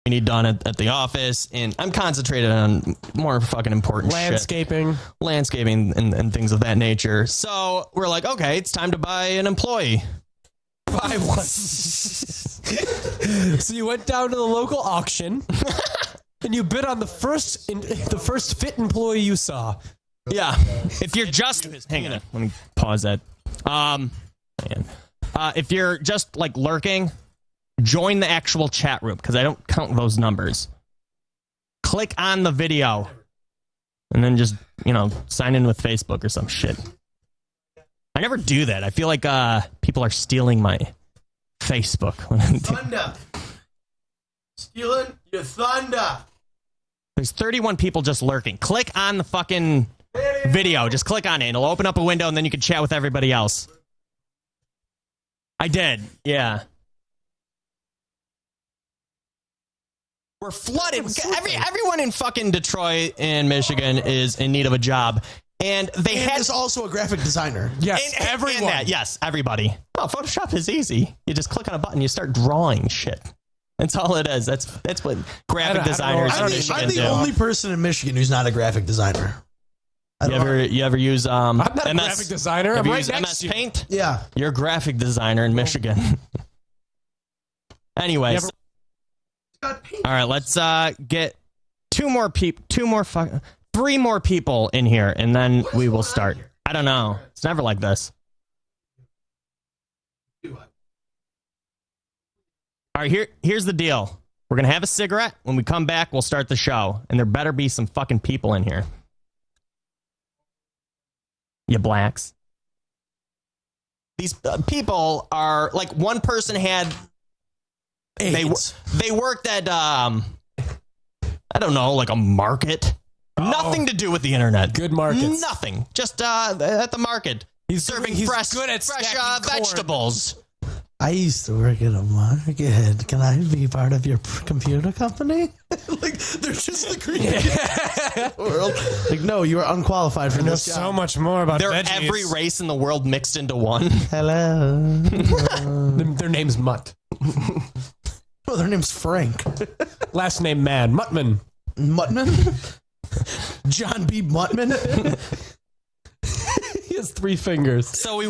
we need done at the office, and I'm concentrated on more fucking important landscaping and things of that nature. So we're like, okay, it's time to buy an employee. Buy one. So you went down to the local auction and you bid on the first fit employee you saw. Yeah. If you're just hang on, let me pause that. If you're just like lurking, join the actual chat room because I don't count those numbers. Click on the video and then just, sign in with Facebook or some shit. I never do that. I feel like people are stealing my Facebook. Thunder. Stealing your thunder. There's 31 people just lurking. Click on the fucking video. Just click on it. It'll open up a window and then you can chat with everybody else. I did. Yeah. We're flooded. Everyone in fucking Detroit and Michigan is in need of a job. And there's also a graphic designer. Yes, everyone. Yes, everybody. Oh, Photoshop is easy. You just click on a button, you start drawing shit. That's all it is. That's what graphic designers in Michigan do. I'm the only person in Michigan who's not a graphic designer. You ever use I'm not a graphic designer. Have I'm you right used next MS to you. Paint? Yeah. You're a graphic designer in Michigan. Anyways. All right, let's get three more people in here, and then we will start. I don't know. It's never like this. All right, here's the deal. We're going to have a cigarette. When we come back, we'll start the show, and there better be some fucking people in here. You blacks. These people are, like, one person had... AIDS. They worked at, I don't know, like a market. Nothing to do with the internet. Good markets. Nothing. Just at the market. He's serving fresh vegetables. I used to work at a market. Can I be part of your computer company? Like, they're just the greatest world. Like, no, you are unqualified for this job. So much more about They're veggies. every race in the world mixed into one. Hello. Their name's Mutt. Oh, their name's Frank. Last name Man. Muttman. Muttman? John B. Muttman? He has 3 fingers. So we...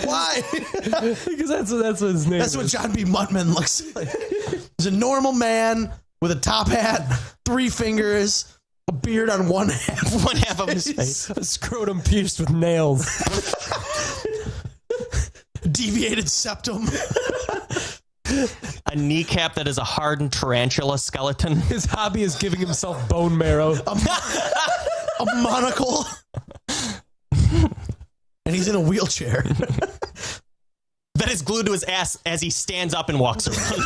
Why? Because that's what his name That's is. what John B. Muttman looks like. He's a normal man with a top hat, 3 fingers, a beard on one half. One half of his face. A scrotum pierced with nails. Deviated septum. A kneecap that is a hardened tarantula skeleton. His hobby is giving himself bone marrow. A monocle. And he's in a wheelchair. That is glued to his ass as he stands up and walks around.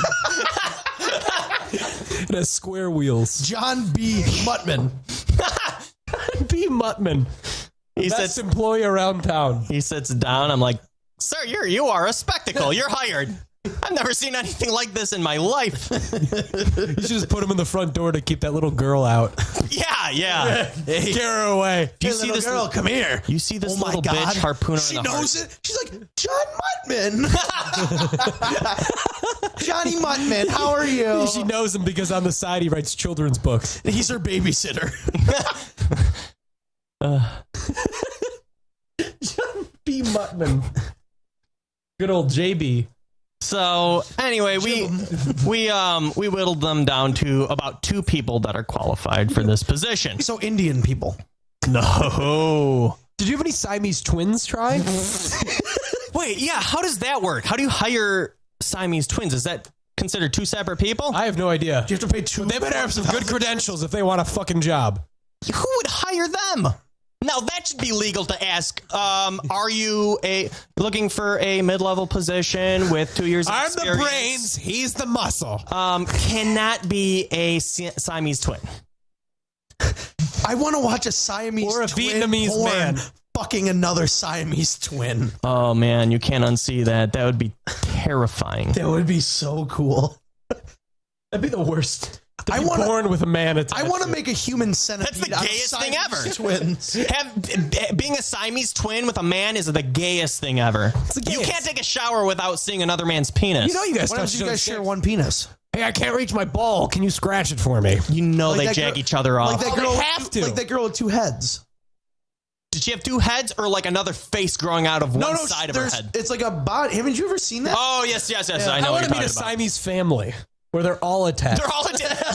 It has square wheels. John B. Muttman. B. Muttman. He Best sits, employee around town. he sits down. I'm like, sir, you are a spectacle. You're hired. I've never seen anything like this in my life. You should just put him in the front door to keep that little girl out. Yeah. Scare her away. Do you Hey, see little this girl, come here. You see this Oh my little God. bitch harpoon her She in the knows heart? it. She's like, John Muttman. Johnny Muttman, how are you? She knows him because on the side he writes children's books. He's her babysitter. John B. Muttman. Good old JB. So anyway, we whittled them down to about 2 people that are qualified for this position. So Indian people. No. Did you have any Siamese twins try? Wait, yeah. How does that work? How do you hire Siamese twins? Is that considered 2 separate people? I have no idea. You have to pay 2. They better have some good credentials if they want a fucking job. Who would hire them? Now that should be legal to ask. Are you looking for a mid-level position with 2 years of I'm experience? the brains. He's the muscle. Cannot be a Siamese twin. I want to watch a Siamese Or a twin Vietnamese porn man. fucking another Siamese twin. Oh man, you can't unsee that. That would be terrifying. That would be so cool. That'd be the worst. I want born with a man attached. I want to make a human centipede. That's the gayest thing ever. Twins. Being a Siamese twin with a man is the gayest thing ever. You can't take a shower without seeing another man's penis. You know you guys Why don't you guys share one penis? Hey, I can't reach my ball. Can you scratch it for me? You know Like they that jag girl- each other off. Like that girl. they have to. Like that girl with two heads. Did she have two heads or like another face growing out of one side of her there's- head? It's like a body. Haven't you ever seen that? Oh, yes. I know I what want you're to meet talking a about. Siamese family where they're all attached. They're all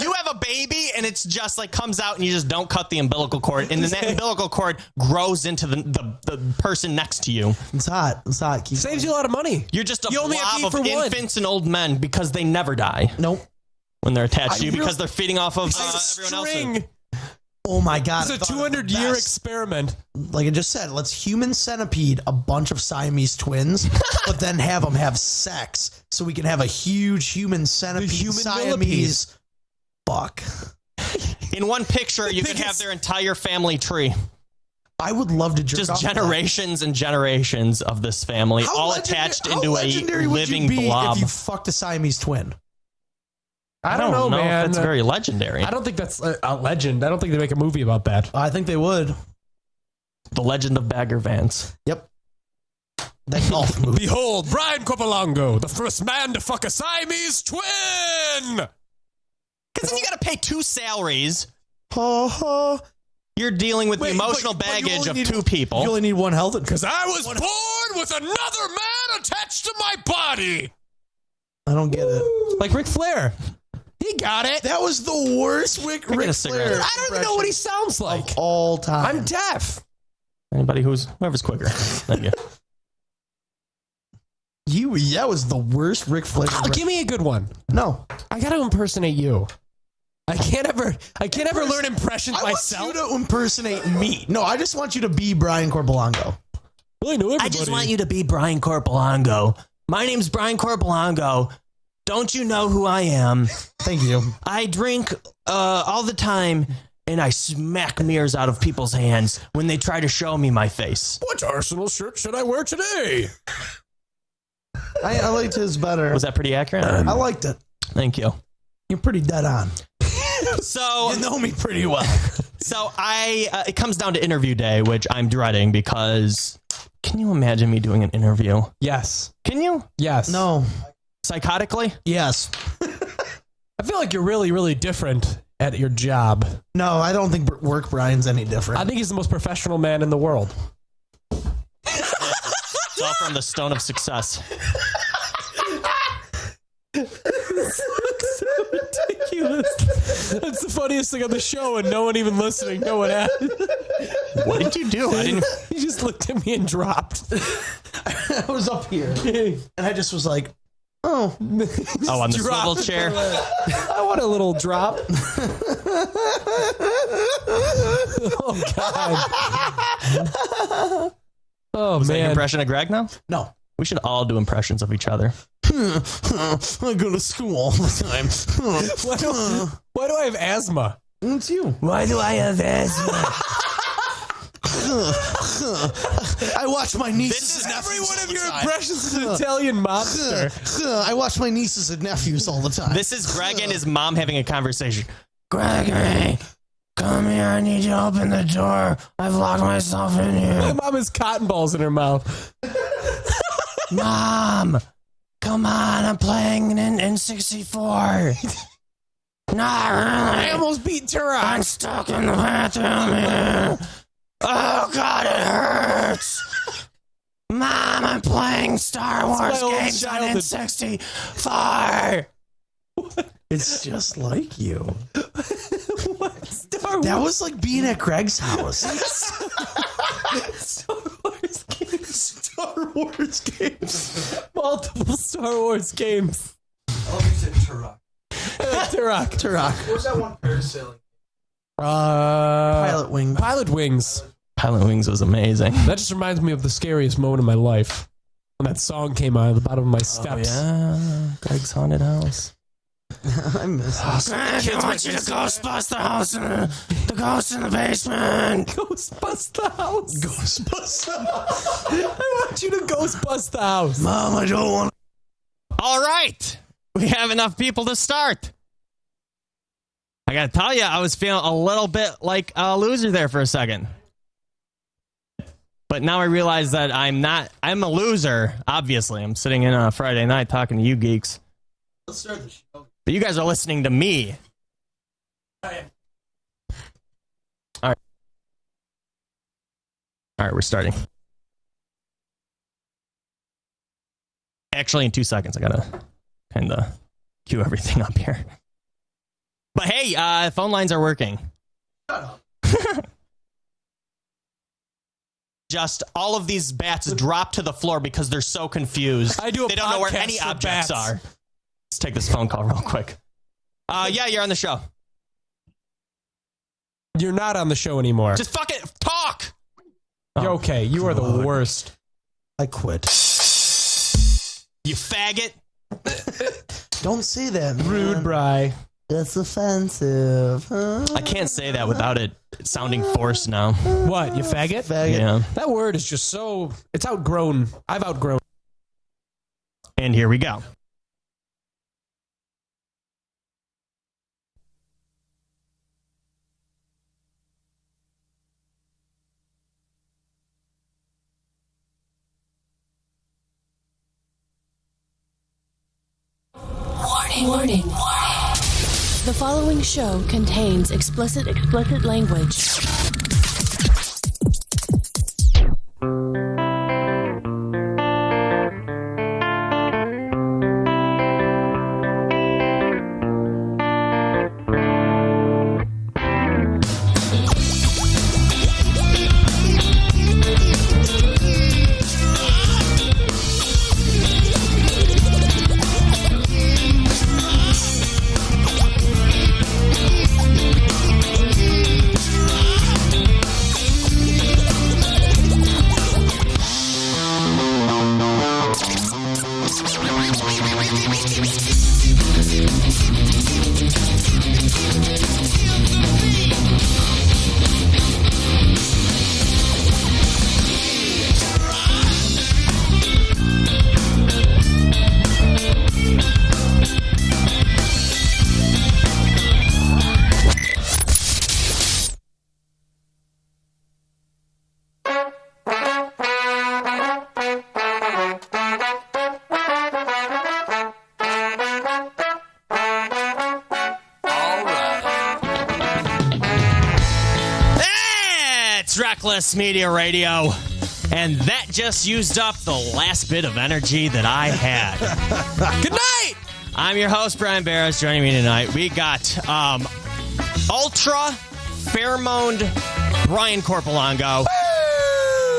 you have a baby and it's just like comes out and you just don't cut the umbilical cord and then that umbilical cord grows into the person next to you. It's hot. It's hot. Keep Saves you a lot of money. You're just a You only have to blob eat of for one. infants and old men because they never die Nope. when they're attached to you really- because they're feeding off of everyone else. String. Oh my god. It's a I thought of the 200-year best. experiment. Like I just said, let's human centipede a bunch of Siamese twins, but then have them have sex so we can have a huge human centipede human Siamese fuck. In one picture, you could have their entire family tree. I would love to jerk Just off to that. generations and generations of this family, How all legendary- attached how into a legendary would you living be blob. if you fucked a Siamese twin. I don't know, man. if that's very legendary. I don't think that's a legend. I don't think they make a movie about that. I think they would. The Legend of Bagger Vance. Yep. That golf movie. Behold, Brian Corpolongo, the first man to fuck a Siamese twin. Because then you got to pay 2 salaries. Uh-huh. You're dealing with Wait, the emotional but you baggage only of need- 2 people. You only need one health. Because I was born with another man attached to my body. I don't get it. Like Ric Flair. He got it. That was the worst Ric a cigarette. Flair I don't even know what he sounds like. of all time. I'm deaf. Whoever's quicker. Thank you. That was the worst Ric Flair. Give me a good one. No. I got to impersonate you. I can't ever learn impressions I myself. want you to impersonate me. No, I just want you to be Brian Corpolongo. Well, I know everybody. I just want you to be Brian Corpolongo. My name's Brian Corpolongo. Don't you know who I am? Thank you. I drink all the time, and I smack mirrors out of people's hands when they try to show me my face. What Arsenal shirt should I wear today? I liked his better. Was that pretty accurate? I liked it. Thank you. You're pretty dead on. So You know me pretty well. So it comes down to interview day, which I'm dreading because can you imagine me doing an interview? Yes. Can you? Yes. No. Psychotically? Yes. I feel like you're really, really different at your job. No, I don't think work Brian's any different. I think he's the most professional man in the world. It's all from the stone of success. Ridiculous. That's the funniest thing on the show, and no one even listening. No one asked. What did you do? I didn't. He just looked at me and dropped. I was up here, and I just was like, oh. Oh, on the Drop. swivel chair. I want a little drop. Oh, God. Oh, Was that your man. impression of Greg now? No. We should all do impressions of each other. I go to school all the time. Why do I have asthma? It's you. Why do I have asthma? I watch my nieces This is and nephews Every one all of the your time. impressions is an Italian mobster. I watch my nieces and nephews all the time. This is Greg and his mom having a conversation. Gregory, come here. I need you to open the door. I've locked myself in My here. mom has cotton balls in her mouth. Mom, come on. I'm playing in N64. Not I really. almost beat Turok. I'm stuck in the bathroom here. Oh, God, it hurts. Mom, I'm playing Star Wars my old games on childhood. N64. It's just like you. What? Star That was like being at Greg's house. Star Wars games. Star Wars games. Multiple Star Wars games. Oh, you said Turok. Turok. Turok. What was that one parasailing? Pilot wing. Pilot Wings. Pilot Wings was amazing. That just reminds me of the scariest moment of my life. When that song came out at the bottom of my steps. Yeah, Greg's haunted house. I miss it. Greg, I want you to Ghostbust the house, the ghost in the basement. Ghostbust the house. Ghostbusters. I want you to ghostbust the house. Mom, I don't want. All right, we have enough people to start. I gotta tell you, I was feeling a little bit like a loser there for a second. But now I realize that I'm not. I'm a loser, obviously. I'm sitting in on a Friday night talking to you geeks. Let's start the show. But you guys are listening to me. All right, we're starting. Actually, in 2 seconds, I gotta kind of cue everything up here. But hey, phone lines are working. Shut up. Just all of these bats drop to the floor because they're so confused. I do a They don't know where podcast any for objects bats. are. Let's take this phone call real quick. Yeah, you're on the show. You're not on the show anymore. Just fucking talk. You're okay. You are the worst. I quit. You faggot. Don't say that, man. Rude, Bri. That's offensive. Huh? I can't say that without it sounding forced now. What, you faggot? Faggot. Yeah. That word is just so... It's outgrown. I've outgrown. And here we go. Warning. The following show contains explicit language. Reckless Media Radio, and that just used up the last bit of energy that I had. Good night! I'm your host, Brian Barris. Joining me tonight, we got ultra pheromoned Brian Corpolongo,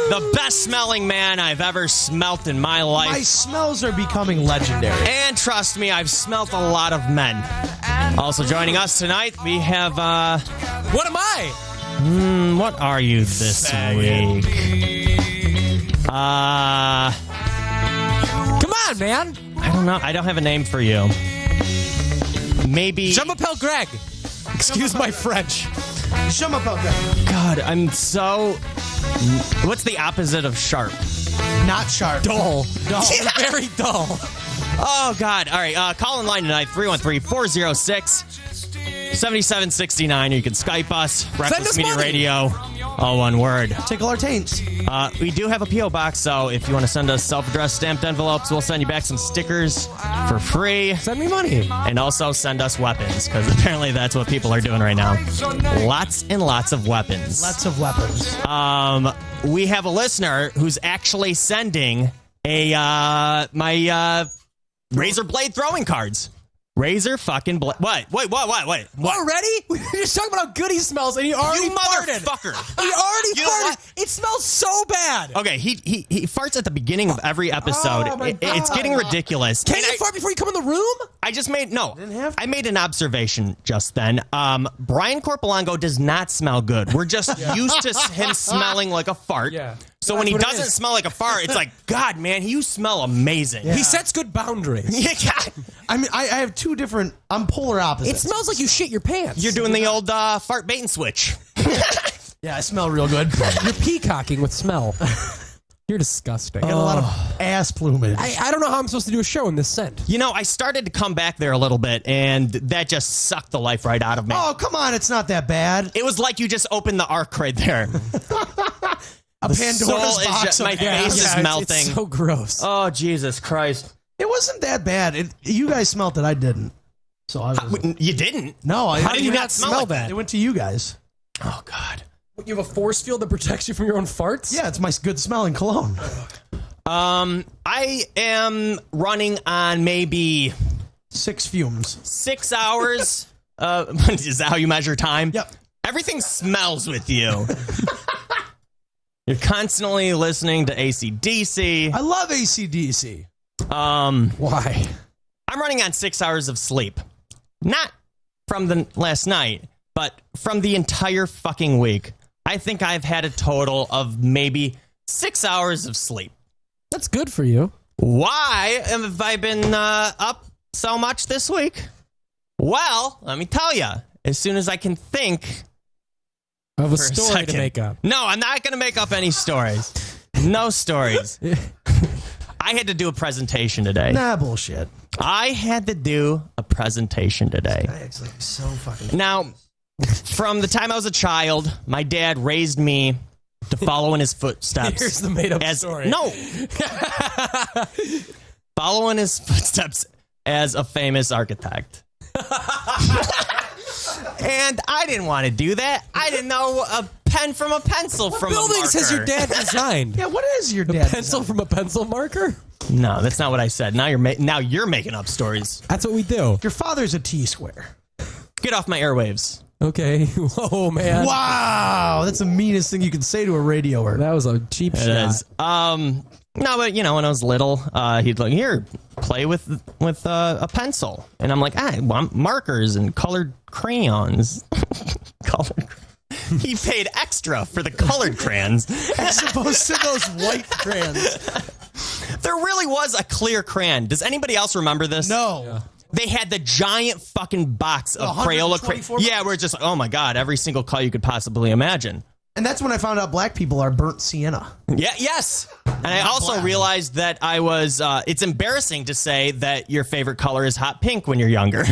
the best smelling man I've ever smelt in my life. My smells are becoming legendary. And trust me, I've smelt a lot of men. Also joining us tonight, we have What am I? what are you this week? Come on, man. I don't know. I don't have a name for you. Maybe. Je m'appelle Greg. Excuse my French. Shut up, okay. God, I'm so. What's the opposite of sharp? Not sharp. Dull. Very dull. Oh, God. All right. Call in line tonight, 313-406-7769. You can Skype us, Reckless us Media money. Radio, all one word. Tickle our taints. We do have a P.O. box, so if you want to send us self-addressed stamped envelopes, we'll send you back some stickers for free. Send me money. And also send us weapons, because apparently that's what people are doing right now. Lots and lots of weapons. Lots of weapons. We have a listener who's actually sending my razor blade throwing cards. Razor fucking blade. What? Wait. What? Already? We were just talking about how good he smells, and he already You farted. motherfucker. He already You know farted. what? It smells so bad. Okay, he farts at the beginning of every episode. Oh, my It's God. getting ridiculous. Can And you fart before you come in the room? I just made have to. I made an observation just then. Brian Corpolongo does not smell good. We're just used to him smelling like a fart. Yeah. So when he That's what it doesn't is. smell like a fart, it's like, God, man, you smell amazing. He sets good boundaries. Yeah. I mean, I have two different. I'm polar It opposites. smells like you shit your pants. You're doing the old fart bait and switch. Yeah, I smell real good. You're peacocking with smell. You're disgusting. Got a lot of ass plumage. I don't know how I'm supposed to do a show in this scent. You know, I started to come back there a little bit, and that just sucked the life right out of me. Oh, come on. It's not that bad. It was like you just opened the ark right there. A Pandora's box. My face is melting. It's so gross. Oh, Jesus Christ. It wasn't that bad. You guys smelt it. I didn't. So I was. You didn't? No. How do you not smell that? It went to you guys. Oh, God. You have a force field that protects you from your own farts? Yeah, it's my good smelling cologne. I am running on maybe 6 fumes. 6 hours. Is that how you measure time? Yep. Everything smells with you. You're constantly listening to AC/DC. I love AC/DC. Why? I'm running on 6 hours of sleep. Not from the last night, but from the entire fucking week. I think I've had a total of maybe 6 hours of sleep. That's good for you. Why have I been up so much this week? Well, let me tell you. As soon as I can think Of a for story second. to make up. No, I'm not going to make up any stories. No stories. I had to do a presentation today. Nah, bullshit. I had to do a presentation today. It's like so fucking. Now, from the time I was a child, my dad raised me to follow in his footsteps. Here's the made-up story. No. Follow in his footsteps as a famous architect. And I didn't want to do that. I didn't know a pen from a pencil from a marker. Buildings has your dad designed? Yeah, what is your A dad? pencil from a pencil marker? No, that's not what I said. Now you're making up stories. That's what we do. Your father's a T-square. Get off my airwaves. Okay. Whoa, man. Wow, that's the meanest thing you can say to a radioer. That was a cheap It shot. is. No, but when I was little, he'd like, here, play with a pencil, and I'm like, I want markers and colored crayons. He paid extra for the colored crayons. As opposed to those white crayons. There really was a clear crayon. Does anybody else remember this? No. Yeah. They had the giant fucking box of Crayola. 124 Yeah, we're just, oh my God, every single color you could possibly imagine. And that's when I found out black people are burnt sienna. Yeah, yes. And I also realized that I was, it's embarrassing to say that your favorite color is hot pink when you're younger.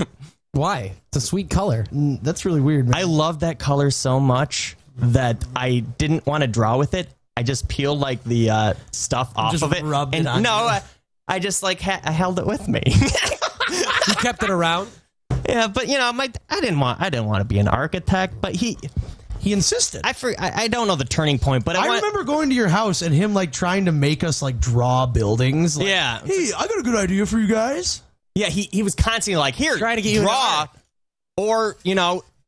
Why? It's a sweet color. That's really weird, man. I love that color so much that I didn't want to draw with it. I just peeled like the stuff off Just of it. rubbed it And on no, you. I just like I held it with me. You kept it around? Yeah, but I didn't want to be an architect, but he insisted. I don't know the turning point, but I remember going to your house and him like trying to make us like draw buildings. Like, Yeah. Hey, I got a good idea for you guys. Yeah, he was constantly like, here, Trying to get you into draw, art. or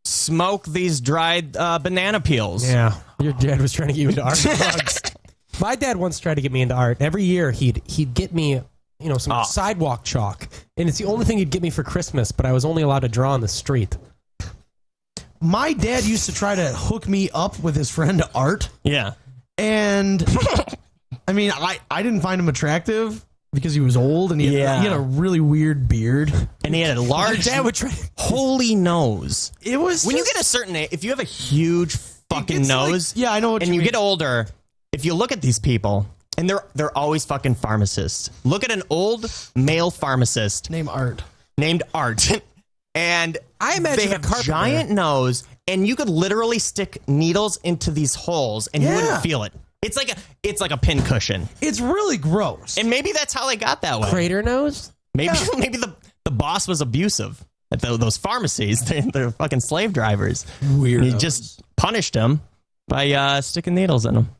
smoke these dried banana peels. Yeah. Your dad was trying to get you into art drugs. My dad once tried to get me into art. Every year he'd get me, some sidewalk chalk. And it's the only thing he'd get me for Christmas, but I was only allowed to draw on the street. My dad used to try to hook me up with his friend Art. Yeah. And I mean, I didn't find him attractive because he was old and he had a really weird beard. And he had a large Dad would try. holy nose. It was When you get a certain age, if you have a huge fucking gets like- nose, yeah, I know what and you you mean. get older, if you look at these people, and they're always fucking pharmacists. Look at an old male pharmacist name Art. named Art. And I imagine they a have carpenter. giant nose, and you could literally stick needles into these holes, and you Yeah. wouldn't feel it. It's like a pin cushion, It's really gross. and maybe that's how they got that way. Crater nose? Maybe the boss was abusive at those pharmacies. They're fucking slave drivers. Weird. He just punished him by sticking needles in him.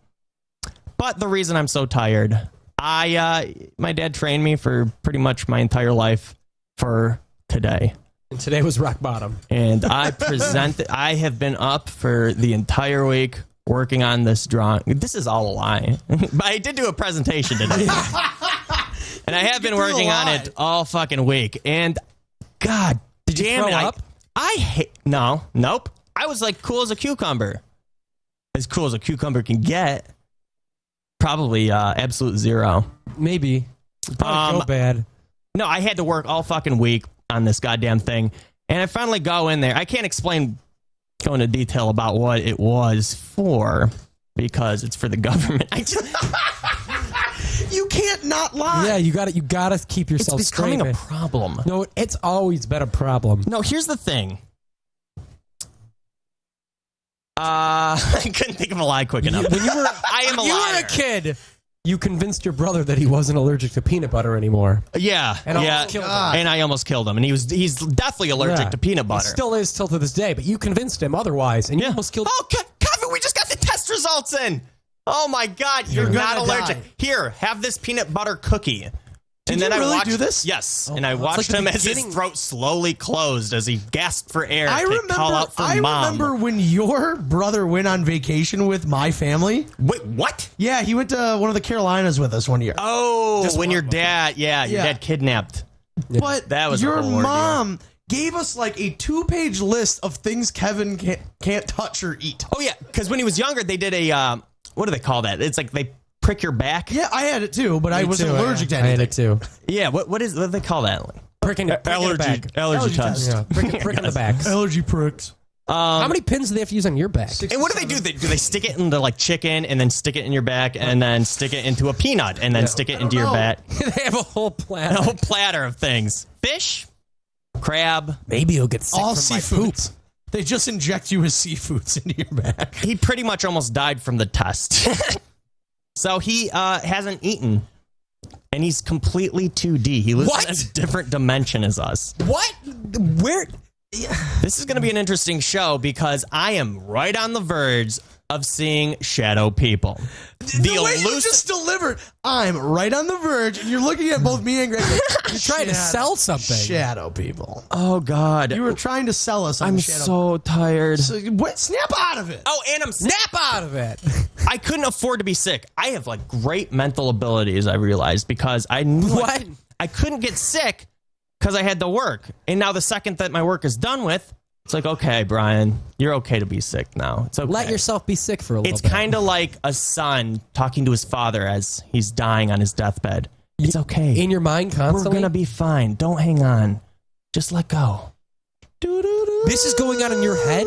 But the reason I'm so tired, my dad trained me for pretty much my entire life for today. And today was rock bottom. And I have been up for the entire week working on this drawing. This is all a lie. But I did do a presentation today. And I have been working on it all fucking week. And God damn throw it. up? I hate nope. I was like cool as a cucumber. As cool as a cucumber can get. Probably absolute zero. Maybe. Probably go bad. No, I had to work all fucking week on this goddamn thing. And I finally go in there. I can't go into detail about what it was for because it's for the government. You can't not lie. Yeah, you gotta keep It's yourself straight. becoming a man. problem. No, it's always been a problem. No, here's the thing. I couldn't think of a lie quick enough. When you were, I am a you liar. were a kid, you convinced your brother that he wasn't allergic to peanut butter anymore. Yeah, And almost killed him. and I almost killed him. And he's definitely allergic Yeah. to peanut butter. He still is till to this day, but you convinced him otherwise, and you almost killed. Oh, Kevin, we just got the test results in. Oh my God, you're You're not gonna allergic. die. Here, have this peanut butter cookie. Did And then you really I watched, do this? Yes, Oh, and I it's watched like the him as his beginning. throat slowly closed as he gasped for air to call out for I mom. remember when your brother went on vacation with my family. Wait, what? Yeah, he went to one of the Carolinas with us one year. Oh, when your dad, your Yeah. dad kidnapped. But That was a your whole ordeal. mom gave us like a 2-page list of things Kevin can't touch or eat. Oh yeah, because when he was younger, they did a what do they call that? It's like they prick your back. Yeah, I had it too, but I Me wasn't too, allergic to I had anything. it too. Yeah, what do they call that? Pricking the back. Allergy test. Yeah, pricking the backs. Allergy pricks. How many pins do they have to use on your back? And what do? Do they stick it into like chicken and then stick it in your back and then stick it into a peanut and then stick it into your know. back? They have a whole A platter. whole platter of things. Fish, crab. Maybe you'll get sick All from my poop. seafoods. They just inject you with seafoods into your back. He pretty much almost died from the test. So he hasn't eaten. And he's completely 2D. He lives What? in a different dimension as us. What? Where? This is going to be an interesting show because I am right on the verge of seeing shadow people. The way you just delivered, I'm right on the verge, and you're looking at both me and Greg. You're trying to sell something. Shadow people. Oh God, You were trying to sell us on I'm the shadow. so tired. What? Snap out of it. Oh, and I'm Snap out of it. I couldn't afford to be sick. I have like great mental abilities. I realized because I knew What? I couldn't get sick because I had to work, and now the second that my work is done with, it's like, okay, Brian, you're okay to be sick now. It's okay. Let yourself be sick for a little It's bit. kind of like a son talking to his father as he's dying on his deathbed. It's okay. in your mind We're constantly. gonna be fine. Don't hang on. Just let go. This is going on in your head.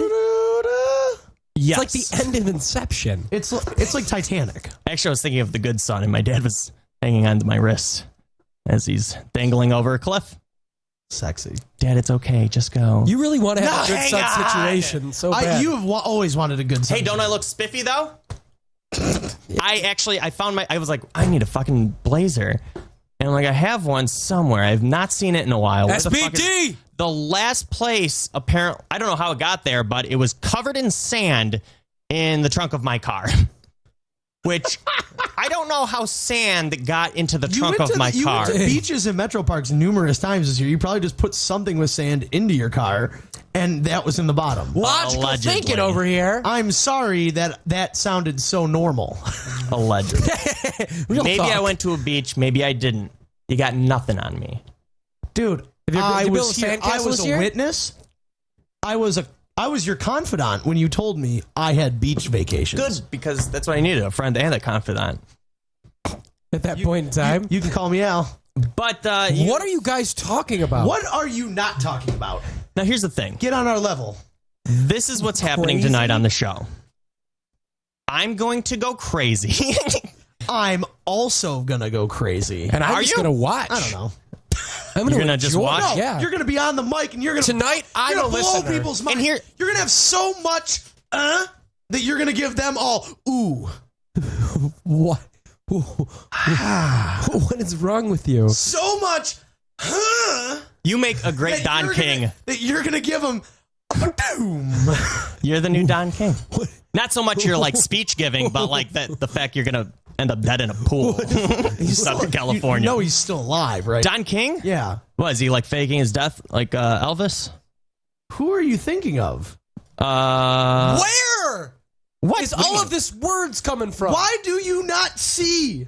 Yes. It's like the end of Inception. It's like Titanic. Actually, I was thinking of the good son, and my dad was hanging onto my wrist as he's dangling over a cliff. Sexy. Dad, it's okay. Just go. You really want to have No, a good hang son on. situation so bad. You have always wanted a good son. Hey, don't I look spiffy though? I found I was like, I need a fucking blazer. And I'm like, I have one somewhere. I've not seen it in a while. Where the fuck is SBD! it? The last place, apparently, I don't know how it got there, but it was covered in sand in the trunk of my car. Which, I don't know how sand got into the trunk of my you car. went to beaches and metro parks numerous times this year. You probably just put something with sand into your car, and that was in the bottom. Logical Allegedly. thinking over here. I'm sorry that sounded so normal. Allegedly. Real Maybe talk. I went to a beach. Maybe I didn't. You got nothing on me. Dude, you I built was a here. sandcastle I was this a year? witness. I was your confidant when you told me I had beach vacations. Good, because that's what I needed, a friend and a confidant. At that point in time. You can call me Al. But What are you guys talking about? What are you not talking about? now here's the thing. Get on our level. This is what's happening Crazy? tonight on the show. I'm going to go crazy. I'm also gonna go crazy. And I'm Are just you? going to watch. I don't know. I'm You're gonna just enjoy- watch? No, Yeah. you're gonna be on the mic and you're gonna Tonight, I'm you're a gonna blow listener. people's minds. And here- You're gonna have so much that you're gonna give them all ooh. What? What is wrong with you? So much You make a great that Don you're King. that you're gonna give them boom. You're the new Don King. Not so much your like speech giving, but like the fact you're gonna end up dead in a pool in Southern California. You know he's still alive, right? Don King? Yeah. Was he like faking his death like Elvis? Who are you thinking of? Where What is What do you all mean? of this words coming from? Why do you not see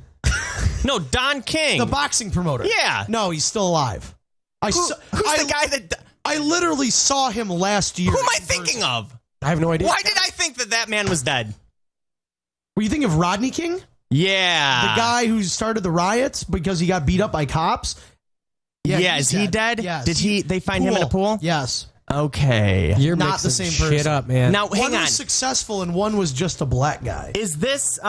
No, Don King. the boxing promoter? Yeah. No, he's still alive. Who's the guy that? I literally saw him last year. Who am I in thinking person. of? I have no idea. Why did I think that man was dead? Were you thinking of Rodney King? Yeah. The guy who started the riots because he got beat up by cops? Yeah, he's is he dead? Yes. Did they find him in a pool? Yes. Okay. You're Not mixing the same shit person. up, man. Now One hang on. was successful and one was just a black guy. Is this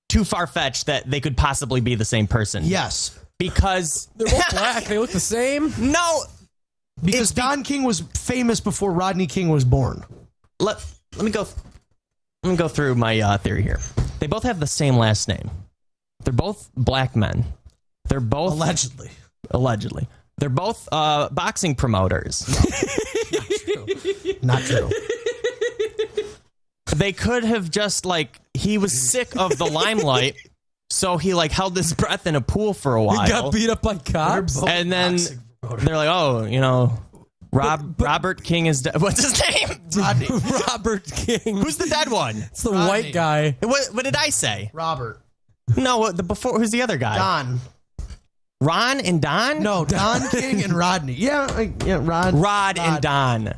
too far-fetched that they could possibly be the same person. Yes. Because They're both black. They look the same. no, Because Don King was famous before Rodney King was born. let me go through my theory here. They both have the same last name. They're both black men. They're both allegedly. They're both boxing promoters. Not true. They could have just he was sick of the limelight, so he held his breath in a pool for a while. He got beat up by cops. And then they're like, oh, Robert King is dead. What's his name? Rodney. Robert King. Who's the dead one? It's the Rodney. white guy. What did I say? Robert. No, who's the other guy? Don. Ron and Don? No, Don King and Rodney. Yeah, Rod and Don.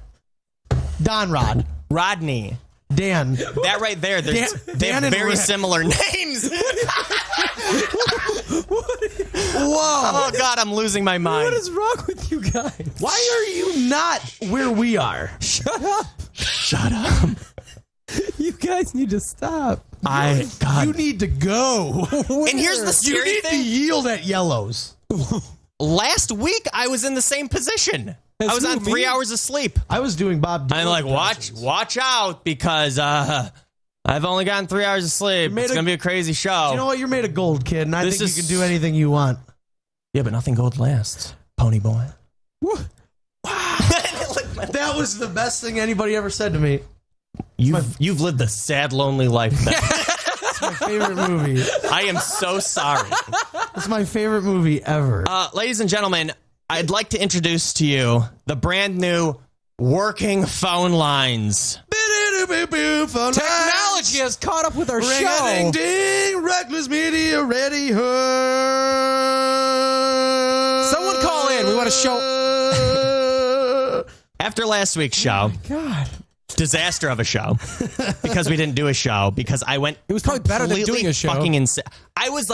Don Rod. Rodney. Dan. That right there, they Dan have and very Rick. similar names. Whoa. Oh, God, I'm losing my mind. What is wrong with you guys? Why are you not where we are? Shut up. Shut up. You guys need to stop. You need to go. And here's the You scary need to thing. yield at yellows. Last week, I was in the same position. I was on 3 hours of sleep. I was doing Bob Dylan I'm like, impressions. watch out, because I've only gotten 3 hours of sleep. It's going to be a crazy show. You know what? You're made of gold, kid, and I This think is- you can do anything you want. Yeah, but nothing gold lasts, pony boy. That was the best thing anybody ever said to me. You've lived a sad, lonely life. Then. It's my favorite movie. I am so sorry. It's my favorite movie ever. Ladies and gentlemen, I'd like to introduce to you the brand new working phone lines. Technology has caught up with our show. Ring-a-ding-ding, reckless media ready. Someone call in. We want to show. After last week's show, God. disaster of a show, because we didn't do a show, because I went. It was probably better than completely doing a show. Fucking insane. I was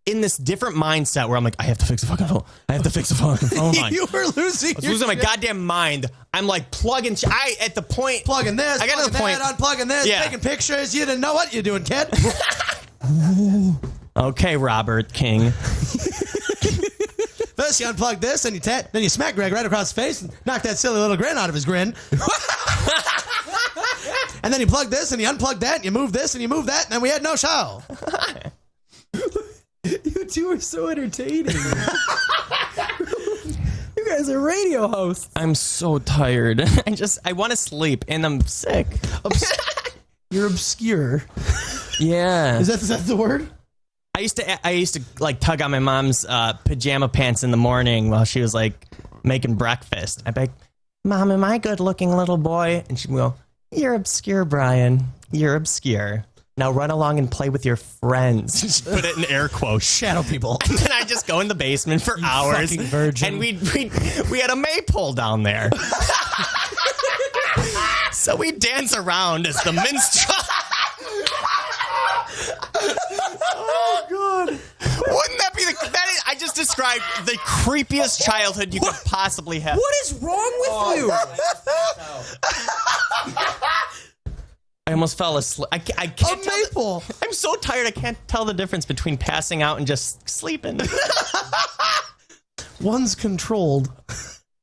in this different mindset where I'm like, I have to fix the fucking phone. I have to fix the fucking phone line. You were losing. I was losing my goddamn mind. I'm like plugging. At the point. Plugging this. I got to the point. Unplugging this. Yeah. Taking pictures. You didn't know what you're doing, kid. Okay, Robert King. First you unplug this, and then you smack Greg right across the face and knock that silly little grin out of his grin. And then you plug this, and you unplug that, and you move this, and you move that, and then we had no show. You two are so entertaining. You guys are radio hosts. I'm so tired. I want to sleep, and I'm sick. You're obscure. Yeah. Is that the word? I used to tug on my mom's pajama pants in the morning while she was making breakfast. I'd be like, Mom, am I a good looking little boy? And she'd go, you're obscure, Brian. You're obscure. Now run along and play with your friends. She'd put it in air quotes. Shadow people. And then I'd just go in the basement for hours. fucking virgin. And we had a maypole down there. So we'd dance around as the minstrel. Oh, God. Wouldn't that be I just described the creepiest childhood you could possibly have. What is wrong with you? I almost fell asleep. I can't A maple. I'm so tired I can't tell the difference between passing out and just sleeping. One's controlled.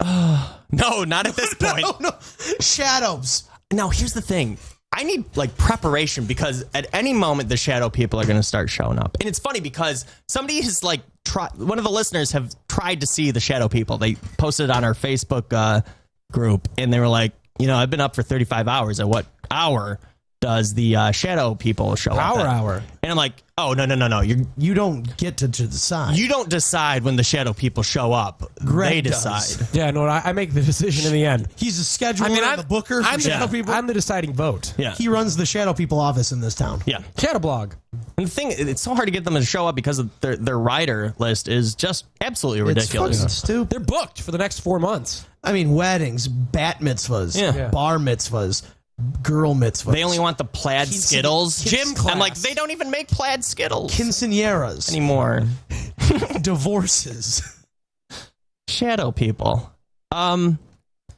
No, not at this point. No. Shadows. Now, here's the thing. I need preparation, because at any moment the shadow people are going to start showing up. And it's funny because somebody has one of the listeners have tried to see the shadow people. They posted it on our Facebook group, and they were like, I've been up for 35 hours. At what hour does the shadow people show up? Hour. And I'm like, oh, no. You don't get to decide. You don't decide when the shadow people show up. Greg They does. decide. Yeah, no, I make the decision in the end. He's a scheduler and I'm the booker for shadow people. I'm the deciding vote. Yeah. He runs the shadow people office in this town. Yeah. Shadow blog. And the thing, it's so hard to get them to show up because of their rider list is just absolutely ridiculous. It's fucking stupid. They're booked for the next 4 months. I mean, weddings, bat mitzvahs, Yeah. bar mitzvahs, girl mitzvahs. They only want the plaid Skittles. Gym I'm like, class. they don't even make plaid Skittles quinceañeras, anymore. divorces. Shadow people. I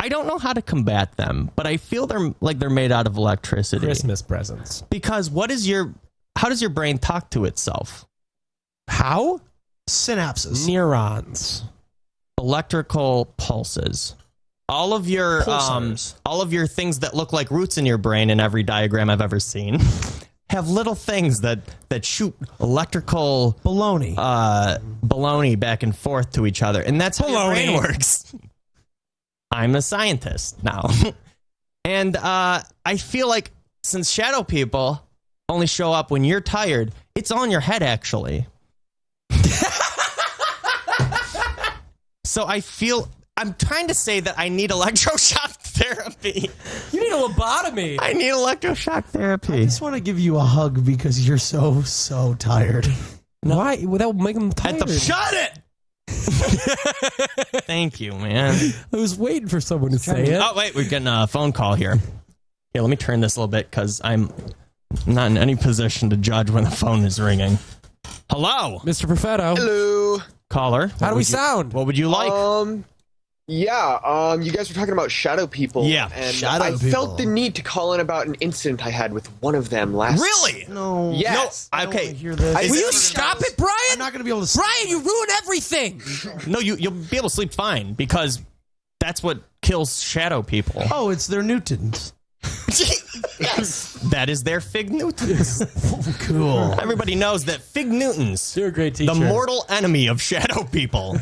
don't know how to combat them, but I feel they're made out of electricity. Christmas presents. Because what is your how does your brain talk to itself? How? Synapses. Neurons. Electrical pulses. All of your things that look like roots in your brain in every diagram I've ever seen have little things that shoot electrical baloney back and forth to each other, and that's how your brain works. I'm a scientist now, and I feel like since shadow people only show up when you're tired, it's all in your head actually. So I'm trying to say that I need electroshock therapy. You need a lobotomy. I need electroshock therapy. I just want to give you a hug because you're so tired. Why? Without making them tired. Shut it! Thank you, man. I was waiting for someone to say it. Oh, wait, we're getting a phone call here. Here, let me turn this a little bit because I'm not in any position to judge when the phone is ringing. Hello? Mr. Perfetto. Hello. Caller. How do we sound? What would you like? You guys were talking about shadow people. Yeah, and shadow I people. felt the need to call in about an incident I had with one of them last. Really? No. Yes. I don't Okay. wanna hear this. Will you stop it, Brian? I'm not going to be able to. Brian, you ruin everything. No, you'll be able to sleep fine because that's what kills shadow people. Oh, it's their Newtons. Yes. That is their Fig Newtons. Cool. Everybody knows that Fig Newtons, You're a great teacher. the mortal enemy of shadow people.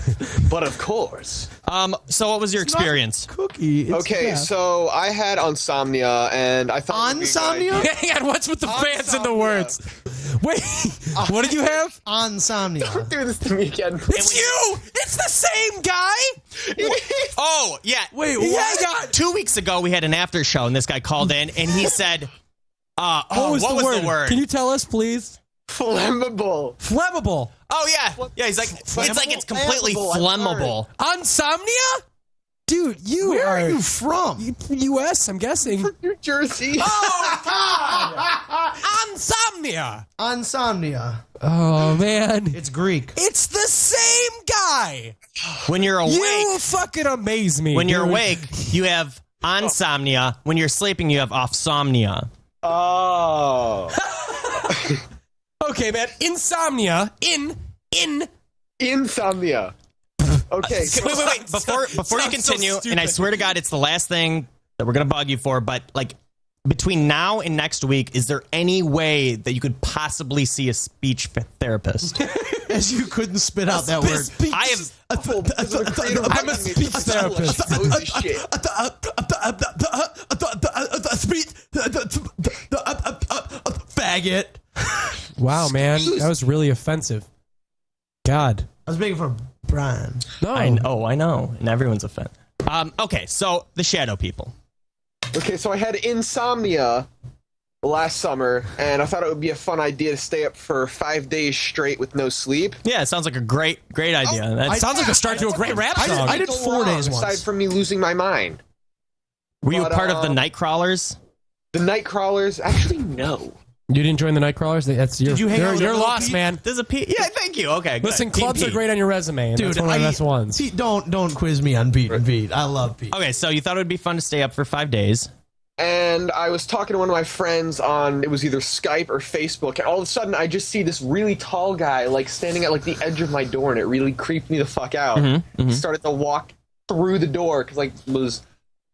But of course. So what was your experience? Cookie. It's Okay, death. so I had insomnia, and I thought it would be a good Insomnia? idea- Hang on, what's with the fans and the Insomnia. words? Wait, what did you have? Insomnia. Don't do this to me again. It's you! It's the same guy! Oh, yeah. Wait, yeah, what? 2 weeks ago, we had an after show, and this guy called in, and he said, what was the word? Can you tell us, please? Flammable. Flammable. Oh, yeah. Yeah, he's like, it's like it's completely Flammable, flammable. Insomnia? Dude, Where are you from? U.S., I'm guessing. New Jersey. Insomnia. Insomnia. Oh, man. It's Greek. It's the same guy. When you're awake, You fucking amaze me. when you're dude. awake, you have insomnia. When you're sleeping, you have offsomnia. Oh. Okay, man. Insomnia. Insomnia. Okay. Wait. Before you Sounds so continue, and I stupid. swear to God, it's the last thing that we're going to bug you for, but like between now and next week, is there any way that you could possibly see a speech therapist? As you couldn't spit out that word. I have. I'm a speech therapist. Holy shit. Faggot. Wow, man. That was really offensive. God. I was making fun of Brian. No. I know, and everyone's offended. Okay, so the shadow people. Okay, so I had insomnia last summer, and I thought it would be a fun idea to stay up for 5 days straight with no sleep. Yeah, it sounds like a great idea. That Sounds like a start to a great rap I song. did 4 days Aside once. from me losing my mind. Were you But, part of the night crawlers? The night crawlers, actually, no. You didn't join the Nightcrawlers? That's your, Did you hang out with you're a little lost, Pete? man. There's a P. Yeah, thank you. Okay, good. Listen, Team clubs are Pete. great on your resume, and Dude, that's one of the best ones. Pete, don't quiz me on Pete and Pete. I love Pete. Okay, so you thought it would be fun to stay up for 5 days. And I was talking to one of my friends on, it was either Skype or Facebook, and all of a sudden I just see this really tall guy, like, standing at, like, the edge of my door, and it really creeped me the fuck out. He started to walk through the door, because, like, was,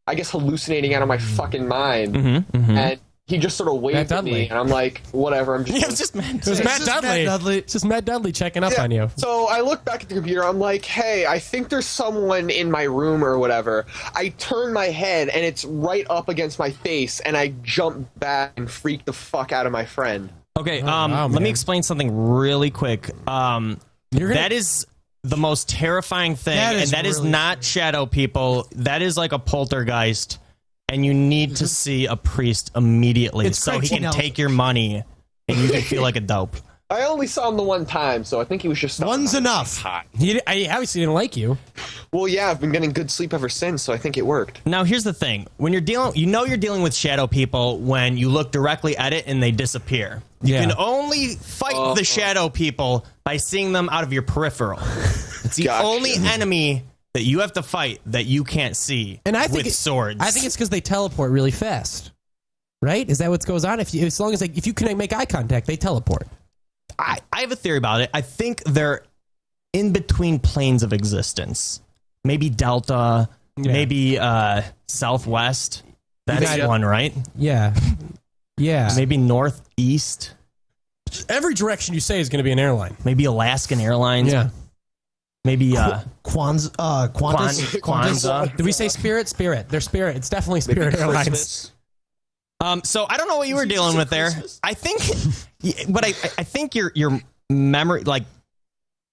I guess, hallucinating out of my fucking mind. And he just sort of waved Matt at me, Dudley. and I'm like, whatever, I'm just... Yeah, it was just meant It was to. Matt It's just Dudley. Matt Dudley. It's just Matt Dudley checking up on you. So I look back at the computer. I'm like, hey, I think there's someone in my room or whatever. I turn my head and it's right up against my face, and I jump back and freak the fuck out of my friend. Okay, wow, let me man. explain something really quick. You're gonna- That is the most terrifying thing, That is and that is really not shadow people. That is like a poltergeist, and you need to see a priest immediately It's so Craig he can T. take your money and you can feel like a dope. I only saw him the one time, so I think he was just... One's enough. He obviously didn't like you. Well, yeah, I've been getting good sleep ever since, so I think it worked. Now, here's the thing. When you're you're dealing with shadow people when you look directly at it and they disappear. You Yeah. can only fight the shadow people by seeing them out of your peripheral. It's the Gotcha. only enemy that you have to fight that you can't see And I think with swords. I think it's because they teleport really fast. right? Is that what goes on? As long as if you can make eye contact, they teleport. I have a theory about it. I think they're in between planes of existence. Maybe Delta, maybe Southwest. That's one, right? Yeah. Yeah. Maybe Northeast. Every direction you say is going to be an airline. Maybe Alaskan Airlines. Yeah. Maybe Qantas. Kwanzaa. Did we say Spirit? Spirit. They're Spirit. It's definitely Spirit Airlines. So I don't know what you were dealing with there. I think, but I think your memory, like,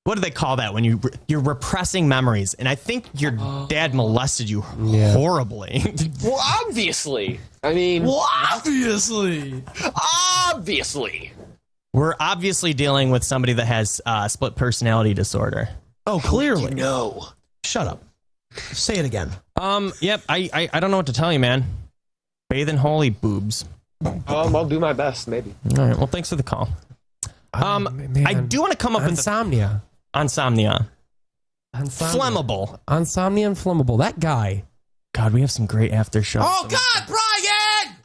what do they call that when you're repressing memories? And I think your dad molested you horribly. Well, obviously. I mean, Obviously. We're obviously dealing with somebody that has split personality disorder. Oh, clearly. No. Shut up. Say it again. Yep. I don't know what to tell you, man. Bathe in holy boobs. I'll do my best, maybe. All right. Well, thanks for the call. Man. I do want to come up with Insomnia. Insomnia. Flammable. Insomnia and flammable. That guy. God, we have some great after shows. Oh, God, Brian!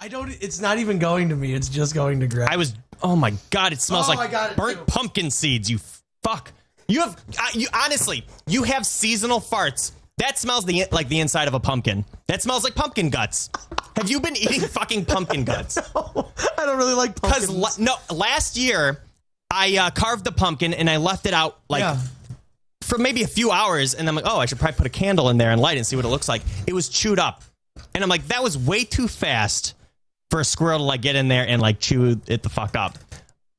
It's not even going to me. It's just going to Greg. Oh my God, it smells Oh my God, like burnt pumpkin seeds, you fuck. You honestly, you have seasonal farts. That smells like the inside of a pumpkin. That smells like pumpkin guts. Have you been eating fucking pumpkin guts? No, I don't really like pumpkins. Because last year, I carved the pumpkin and I left it out for maybe a few hours. And I'm like, oh, I should probably put a candle in there and light it and see what it looks like. It was chewed up. And I'm like, that was way too fast for a squirrel to like get in there and like chew it the fuck up.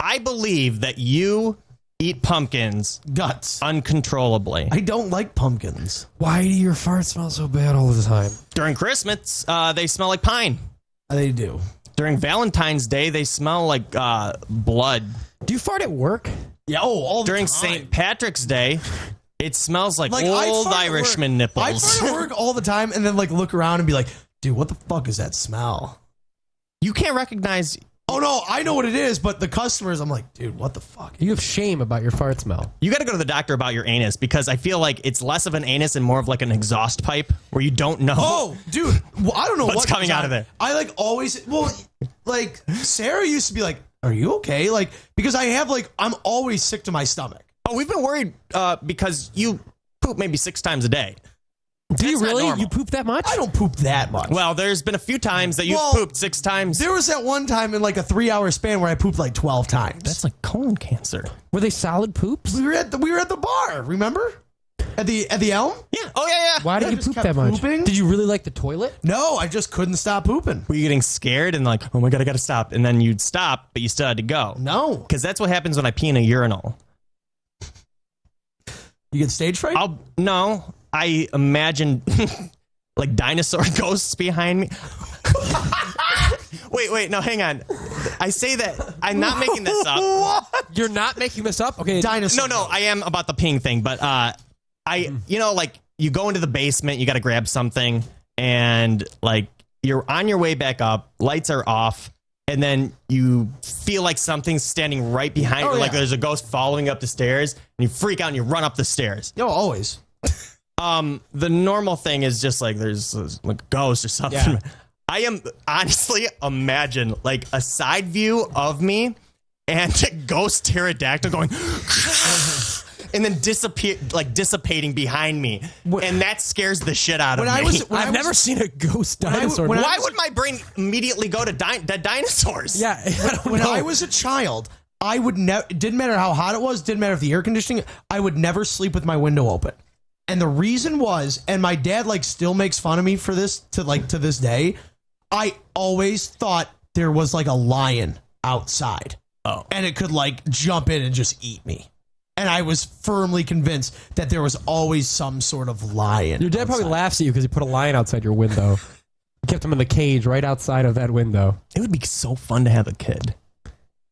I believe that you eat pumpkins guts uncontrollably. I don't like pumpkins. Why do your farts smell so bad all the time? During Christmas, they smell like pine. They do. During Valentine's Day, they smell like blood. Do you fart at work? Yeah. Oh, all the During time. St. Patrick's Day, it smells like I old fart at Irishman work. nipples. I fart at work all the time and then like look around and be like, dude, what the fuck is that smell? You can't recognize. Oh no, I know what it is, but the customers, I'm like, dude, what the fuck? You have shame about your fart smell. You got to go to the doctor about your anus because I feel like it's less of an anus and more of like an exhaust pipe where you don't know. Oh, dude, well, I don't know what's coming out of there. I like always, like Sarah used to be like, are you okay? Like, because I have like, I'm always sick to my stomach. Oh, we've been worried because you poop maybe 6 times a day. Do you That's not really? normal. You poop that much? I don't poop that much. Well, there's been a few times that you've pooped 6 times. There was that one time in like a 3-hour span where I pooped like 12 times. That's like colon cancer. Were they solid poops? We were at the bar, remember? At the Elm? Yeah. Oh, yeah. Why did I you just poop kept that much? pooping. Did you really like the toilet? No, I just couldn't stop pooping. Were you getting scared and like, oh my God, I got to stop. And then you'd stop, but you still had to go. No. Because that's what happens when I pee in a urinal. You get stage fright? No, I imagine like dinosaur ghosts behind me. Wait, no, hang on. I say that I'm not making this up. What? You're not making this up? Okay. Dinosaur. No, I am about the peeing thing, but like you go into the basement, you got to grab something, and like you're on your way back up, lights are off, and then you feel like something's standing right behind you, like there's a ghost following up the stairs, and you freak out and you run up the stairs. No, always. The normal thing is just like there's like a ghost or something. Yeah. I am honestly imagine like a side view of me and a ghost pterodactyl going and then dissipating behind me, and that scares the shit out of me. I've never seen a ghost dinosaur. Why would my brain immediately go to dead dinosaurs? Yeah, I was a child, I would never. It didn't matter how hot it was. Didn't matter if the air conditioning. I would never sleep with my window open. And the reason was, and my dad like still makes fun of me for this to this day. I always thought there was like a lion outside. Oh. And it could like jump in and just eat me. And I was firmly convinced that there was always some sort of lion. Your dad probably laughs at you because you put a lion outside your window. You kept him in the cage right outside of that window. It would be so fun to have a kid.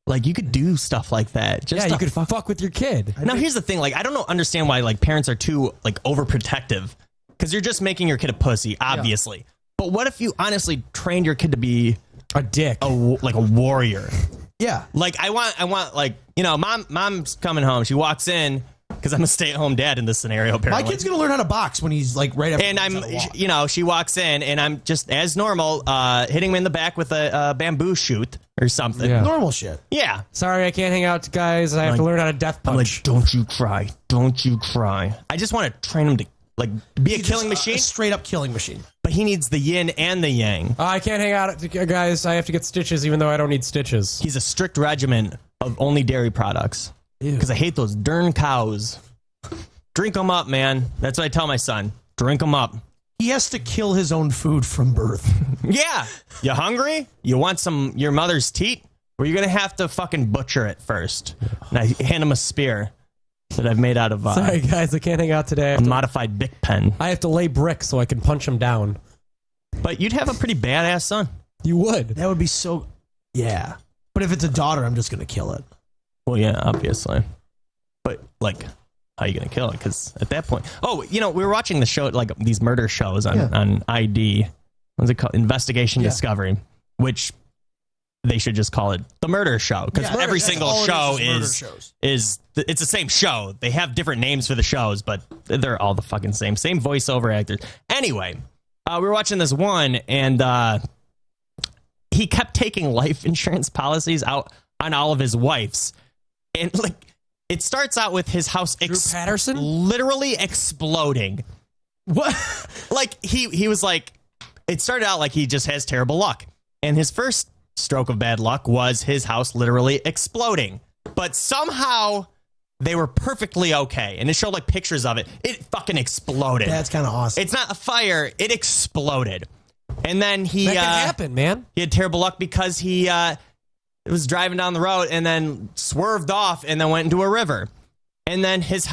Like you could do stuff like that. Just you could fuck with your kid. Now here's the thing. Like I don't understand why like parents are too like overprotective, because you're just making your kid a pussy, obviously. Yeah. But what if you honestly trained your kid to be a dick, like a warrior? Yeah. Like I want like, you know, mom's coming home. She walks in because I'm a stay-at-home dad in this scenario. My Apparently, kid's gonna learn how to box when he's like right after. and he's on a walk. you know, she walks in, and I'm just as normal, hitting him in the back with a bamboo shoot or something. Yeah. Normal shit. Yeah. Sorry, I can't hang out, guys. I have to learn how to death I'm punch. like, don't you cry, don't you cry. I just want to train him to like be a He's killing just machine, a straight up killing machine. but he needs the yin and the yang. I can't hang out, guys. I have to get stitches, even though I don't need stitches. He's a strict regimen of only dairy products because I hate those darn cows. Drink them up, man. That's what I tell my son. Drink them up. He has to kill his own food from birth. Yeah. You hungry? You want some your mother's teat? Or you're gonna have to fucking butcher it first. And I hand him a spear that I've made out of Sorry, guys. I can't hang out today. a modified Bic pen. I have to lay bricks so I can punch him down. But you'd have a pretty badass son. You would. That would be so. Yeah. But if it's a daughter, I'm just gonna kill it. Well, yeah, obviously. But like, how are you gonna kill it? Because at that point, we were watching the show, like these murder shows on ID. What's it called? Investigation Discovery, which they should just call it the murder show because every single show is it's the same show. They have different names for the shows, but they're all the fucking same voiceover actors. Anyway, we were watching this one, and he kept taking life insurance policies out on all of his wives, and like it starts out with his house Patterson? literally exploding. What? Like he was like, it started out like he just has terrible luck, and his first stroke of bad luck was his house literally exploding, but somehow they were perfectly okay, and it showed like pictures of it. It fucking exploded. That's kind of awesome. It's not a fire, it exploded. And then he That can happen, man. he had terrible luck because he was driving down the road and then swerved off and then went into a river. And then his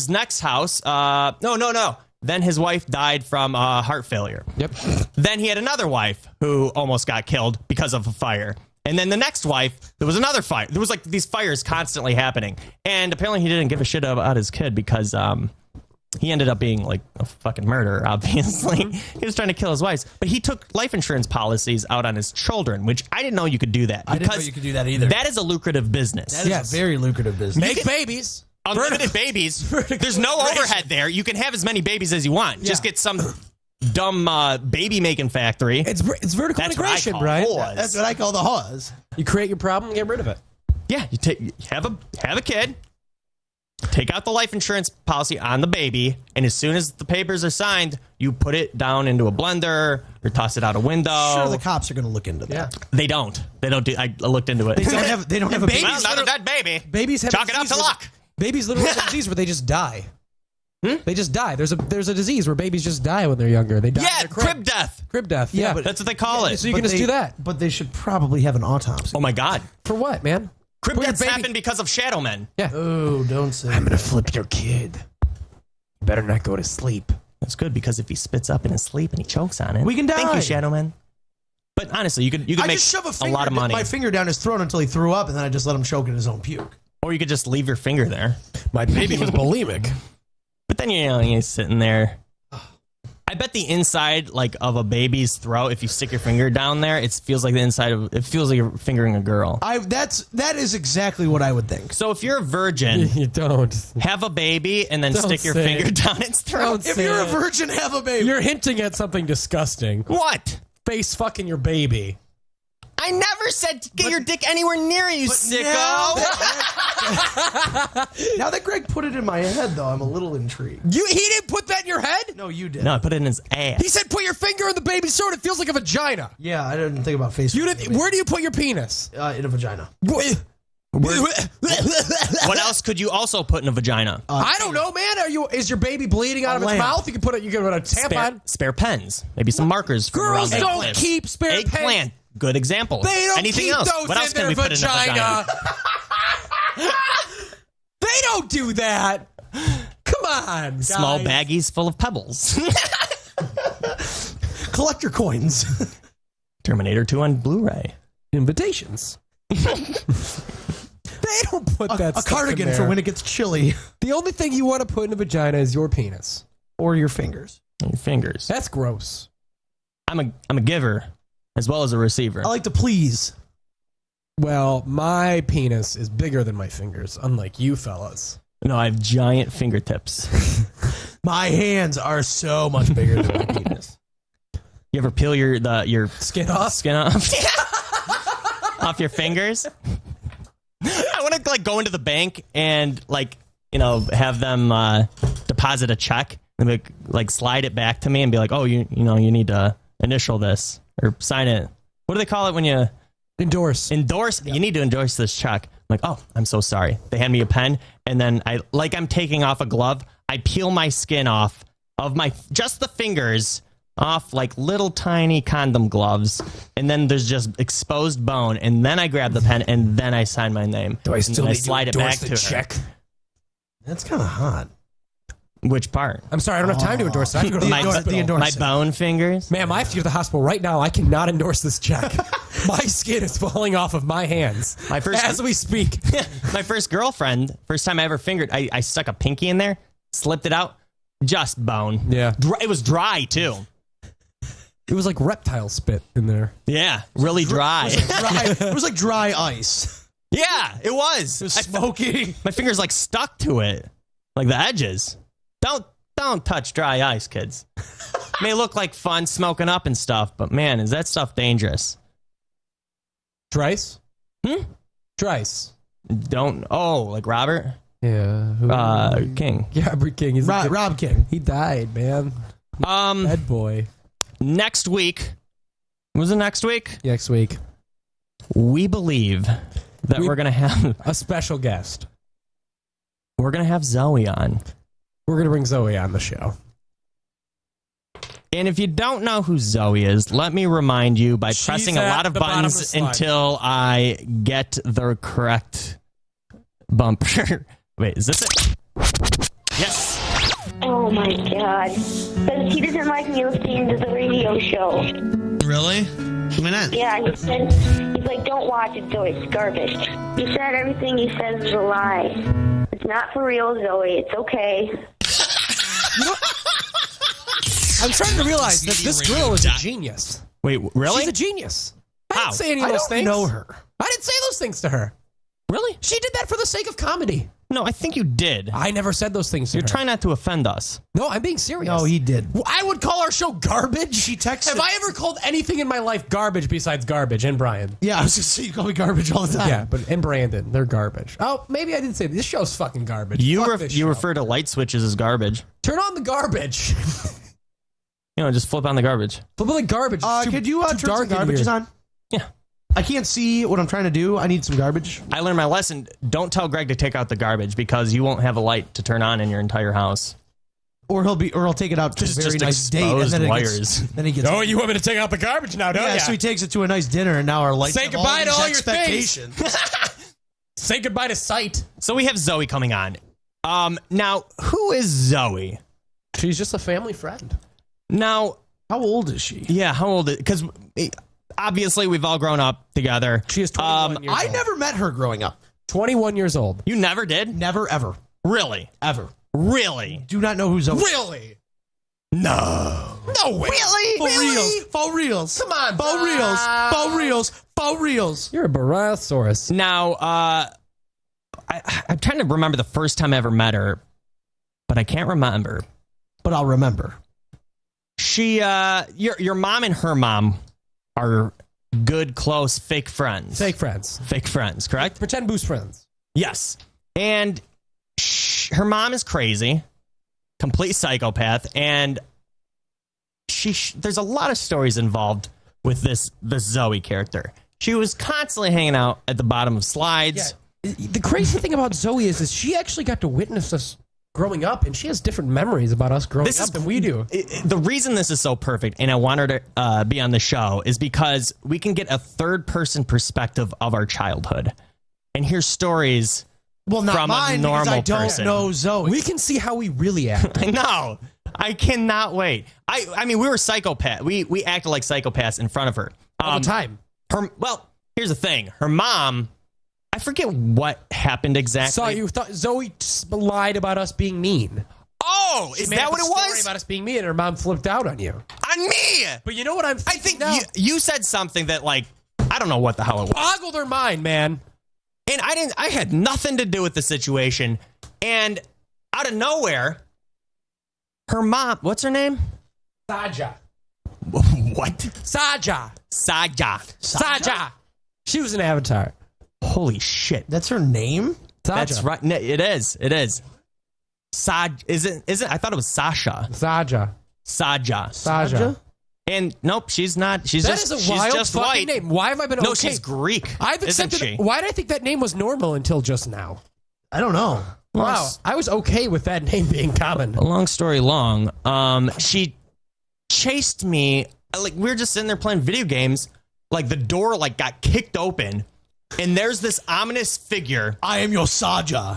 next house, no. Then his wife died from heart failure. Yep. Then he had another wife who almost got killed because of a fire. And then the next wife, there was another fire. There was like these fires constantly happening. And apparently he didn't give a shit about his kid because he ended up being like a fucking murderer, obviously. He was trying to kill his wives. But he took life insurance policies out on his children, which I didn't know you could do that. I didn't know you could do that either. That is a lucrative business. That is a very lucrative business. Make babies. Unlimited babies. There's no overhead there. You can have as many babies as you want. Just get some dumb baby making factory. It's vertical That's what I integration, call Brian. whores. That's what I call the hawes. You create your problem, get rid of it. Yeah, you have a kid, take out the life insurance policy on the baby, and as soon as the papers are signed, you put it down into a blender or toss it out a window. Sure, the cops are going to look into that. They don't. They don't do. I looked into it. They don't have a baby. Well, another dead baby. Babies have Chalk a it up disease to where- luck. Babies literally have a disease where they just die. They just die. There's a disease where babies just die when they're younger. They die. in Yeah, their crib death. Crib death. Yeah, but- That's what they call it. so you can just do that. But they should probably have an autopsy. Oh my God. For what, man? Crib Put your deaths baby- happen because of shadow men. Yeah. Oh, don't say I'm gonna flip your kid. Better not go to sleep. That's good because if he spits up in his sleep and he chokes on it, We can Thank die. you, shadow men. But honestly, you could I make just shove a lot of money, my finger down his throat until he threw up, and then I just let him choke in his own puke. or you could just leave your finger there. My baby was bulimic. But then you're sitting there. I bet the inside like of a baby's throat, if you stick your finger down there, it feels like the inside of it feels like you're fingering a girl. That is exactly what I would think. So if you're a virgin, You don't. have a baby and then Don't stick your say finger it. down its throat. Don't If say you're a it. virgin, have a baby. You're hinting at something disgusting. What? Face fucking your baby. I never said to get your dick anywhere near you, sicko. Now that Greg put it in my head, though, I'm a little intrigued. He didn't put that in your head? No, you did. No, I put it in his ass. He said put your finger in the baby's throat. It feels like a vagina. Yeah, I didn't think about face. You didn't, where do you put your penis? In a vagina. What else could you also put in a vagina? I don't know, man. Is your baby bleeding out of its lamp. mouth? You can put a tampon. Spare pens. Maybe some markers. From Girls around don't eggplant. keep spare pens. Eggplant. Good example. They don't Anything keep else? those What else in can their we put in a vagina? They don't do that. Come on, guys. Small baggies full of pebbles. Collect your coins. Terminator 2 on Blu-ray. Invitations. They don't put that a stuff cardigan in there. for when it gets chilly. The only thing you want to put in a vagina is your penis. Or your fingers. Your fingers. That's gross. I'm a giver as well as a receiver. I like to please. Well, my penis is bigger than my fingers, unlike you fellas. No, I have giant fingertips. My hands are so much bigger than my penis. You ever peel your Skin off? skin off off your fingers? I want to like go into the bank and like have them deposit a check and like slide it back to me and be like, oh, you need to initial this or sign it. What do they call it when you endorse? Endorse. Yeah. You need to endorse this check. I'm like, oh, I'm so sorry. They hand me a pen and then I'm taking off a glove. I peel my skin off of just the fingers off like little tiny condom gloves, and then there's just exposed bone, and then I grab the pen and then I sign my name. Do I still need slide to it back endorse to the her. check? That's kind of hot. Which part? I'm sorry, I don't have time to endorse it. I have to go to the hospital. My bone fingers. Ma'am, I have to go to the hospital right now. I cannot endorse this check. My skin is falling off of my hands as we speak. My first girlfriend, first time I ever fingered, I stuck a pinky in there, slipped it out, just bone. Yeah. It was dry too. It was like reptile spit in there. Yeah, really dry. It was like dry ice. Yeah, it was. It was smoky. My fingers like stuck to it, like the edges. Don't touch dry ice, kids. May look like fun smoking up and stuff, but man, is that stuff dangerous? Trice? Trice. Don't. Oh, like Robert? Yeah. King. Yeah, Robert King. He's Rob King. He died, man. Bad boy. Next week. Was it next week? Next week. We believe that we're going to have a special guest. We're going to have Zoe on. We're going to bring Zoe on the show. And if you don't know who Zoe is, let me remind you by pressing a lot of buttons until I get the correct bumper. Wait, is this it? Yes. Oh my god. Because he doesn't like me listening to the radio show. Really? Why not? Yeah, he's like, don't watch it, Zoe. It's garbage. He said everything he says is a lie. It's not for real, Zoe. It's okay. I'm trying to realize that this girl is a genius. Wait, really? She's a genius. I How? didn't say any of those things. I don't know her. I didn't say those things to her. Really? She did that for the sake of comedy. No, I think you did. I never said those things to her. You're trying not to offend us. No, I'm being serious. No, he did. Well, I would call our show garbage. She texted. Have I ever called anything in my life garbage besides garbage and Brian? Yeah, I was just saying you call me garbage all the time. Yeah, but and Brandon, they're garbage. Oh, maybe I didn't say this show's fucking garbage. You Fuck this you show. refer to light switches as garbage. Turn on the garbage. Just flip on the garbage. Flip on the garbage. Could you turn some garbages on? Yeah. I can't see what I'm trying to do. I need some garbage. I learned my lesson. Don't tell Greg to take out the garbage because you won't have a light to turn on in your entire house. Or he'll take it out to a very just nice date, and exposed then wires. He gets. Oh, you want me to take out the garbage now, don't Yeah, you? so he takes it to a nice dinner, and now our lights Say have goodbye to these all your things. expectations. Say goodbye to sight. So we have Zoe coming on. Now, who is Zoe? She's just a family friend. Now, How old is she? yeah, how old is... Because obviously we've all grown up together. She is 21 years I old. never met her growing up. 21 years old. You never did? Never, ever, Really? ever. Really? Do not know who Zoe is. Really? No. No way. Really? For reals. For reals. Come on, For reals. For reals. For reals. You're a Bariosaurus. Now, I'm trying to remember the first time I ever met her, but I can't remember. But I'll remember. She, your mom and her mom are good, close, fake friends. Fake friends. Fake friends, correct? Pretend boost friends. Yes. And her mom is crazy, complete psychopath, and there's a lot of stories involved with this Zoe character. She was constantly hanging out at the bottom of slides. Yeah. The crazy thing about Zoe is she actually got to witness us growing up, and she has different memories about us growing up than we do. The reason this is so perfect, and I want her to be on the show, is because we can get a third-person perspective of our childhood and hear stories Well, not from mine a normal because I don't person. know Zoe. We can see how we really act. I know. I cannot wait. I mean, we were psychopaths. We acted like psychopaths in front of her all the time. Well, here's the thing. Her mom, I forget what happened exactly. So you thought Zoe lied about us being mean. Oh, is that what it was? About us being mean, and her mom flipped out on you. On me. But you know what I'm I thinking think now? you said something that, like, I don't know what the hell it was. Boggled her mind, man. And I had nothing to do with the situation. And out of nowhere, her mom, what's her name? Saja. What? Saja. Saja. She was an avatar. Holy shit. That's her name? Saja. That's right. No, it is. Isn't I thought it was Sasha. Saja. Saja. And nope, she's not. She's That just is a she's wild just fucking white. name. Why have I been No, okay? she's Greek. I've accepted isn't she? it. Why did I think that name was normal until just now? I don't know. Wow. I was okay with that name being common. Long story long, she chased me. Like we were just sitting there playing video games. Like the door like got kicked open, and there's this ominous figure I am your Saja.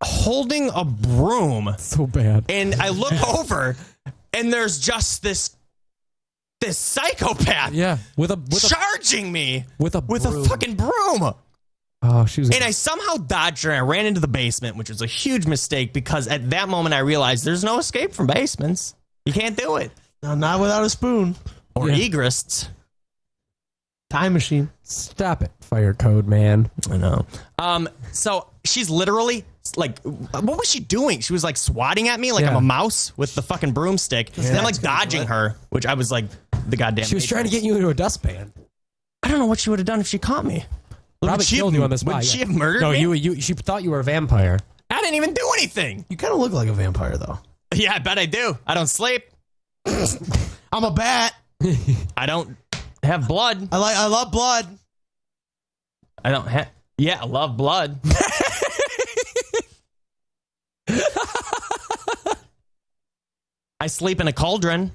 holding a broom. So bad. And I look over, and there's just this psychopath. Yeah. With a charging me with a broom. fucking broom. Oh, she was. And I somehow dodged her and I ran into the basement, which was a huge mistake because at that moment I realized there's no escape from basements. You can't do it. No, not without a spoon. Or egrests. Time machine. Stop it, fire code man. I know. So she's literally like, what was she doing? She was like swatting at me like I'm a mouse with the fucking broomstick. And I'm like dodging her, which I was like the goddamn. She was trying to get you into a dustpan. I don't know what she would have done if she caught me. Probably killed you on the spot. Would she have murdered me? No, she thought you were a vampire. I didn't even do anything. You kind of look like a vampire, though. Yeah, I bet I do. I don't sleep. I'm a bat. I don't have blood. I love blood. I don't have. Yeah, I love blood. I sleep in a cauldron.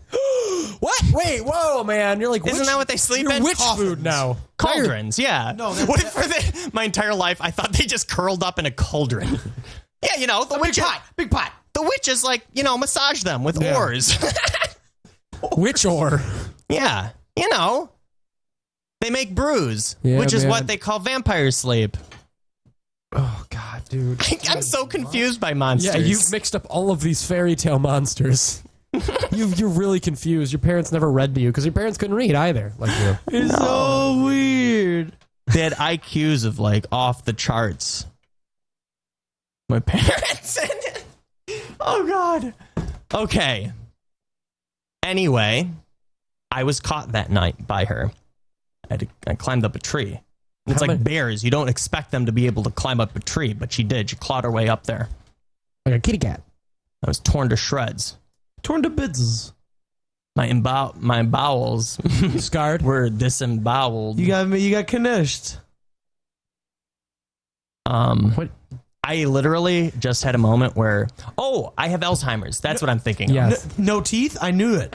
What? Wait, whoa, man! You're like, Isn't that what they sleep you're in? witch Coffins. food now. Cauldrons, yeah. No, what if for my entire life I thought they just curled up in a cauldron? Yeah, you know, the witch. Big pot. The witches like, massage them with Yeah. oars. Witch ore. Yeah, they make brews, Yeah, which is man. what they call vampire sleep. Oh God, dude. I'm so confused by monsters. Yeah, you've mixed up all of these fairy tale monsters. You're really confused. Your parents never read to you because your parents couldn't read either, like you. It's so weird. They had IQs of like off the charts. My parents. Oh God. Okay. Anyway, I was caught that night by her. I climbed up a tree. It's like bears. You don't expect them to be able to climb up a tree, but she did. She clawed her way up there. Like a kitty cat. I was torn to shreds. Torn to bits. My bowels Scarred. were disemboweled. You got knished. What? I literally just had a moment where, I have Alzheimer's. That's what I'm thinking. Yeah. Of. No teeth? I knew it.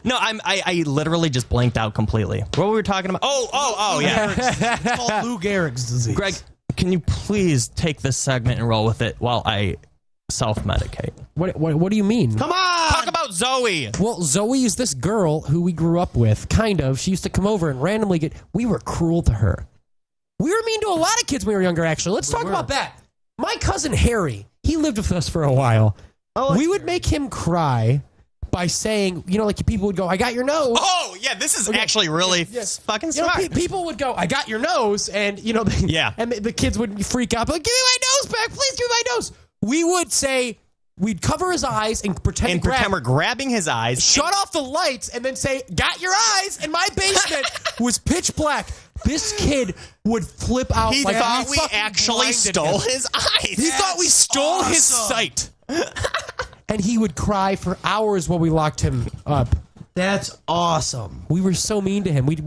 No, I literally just blanked out completely. What were we talking about? Oh, yeah. It's called Lou Gehrig's disease. Greg, can you please take this segment and roll with it while I self-medicate? What do you mean? Come on! Talk about Zoe. Well, Zoe is this girl who we grew up with, kind of. She used to come over and randomly we were cruel to her. We were mean to a lot of kids when we were younger, actually. Let's talk about that. My cousin Harry, he lived with us for a while. We would make him cry by saying, like people would go, I got your nose. Oh, yeah, this is actually really fucking smart. People would go, I got your nose. And, and the kids would freak out, like, give me my nose back. Please give me my nose. We would say, we'd cover his eyes and pretend we're grabbing his eyes. Shut off the lights and then say, got your eyes. And my basement was pitch black. This kid would flip out. He thought we actually stole his eyes. He thought we stole his sight. And he would cry for hours while we locked him up. That's awesome. We were so mean to him. We'd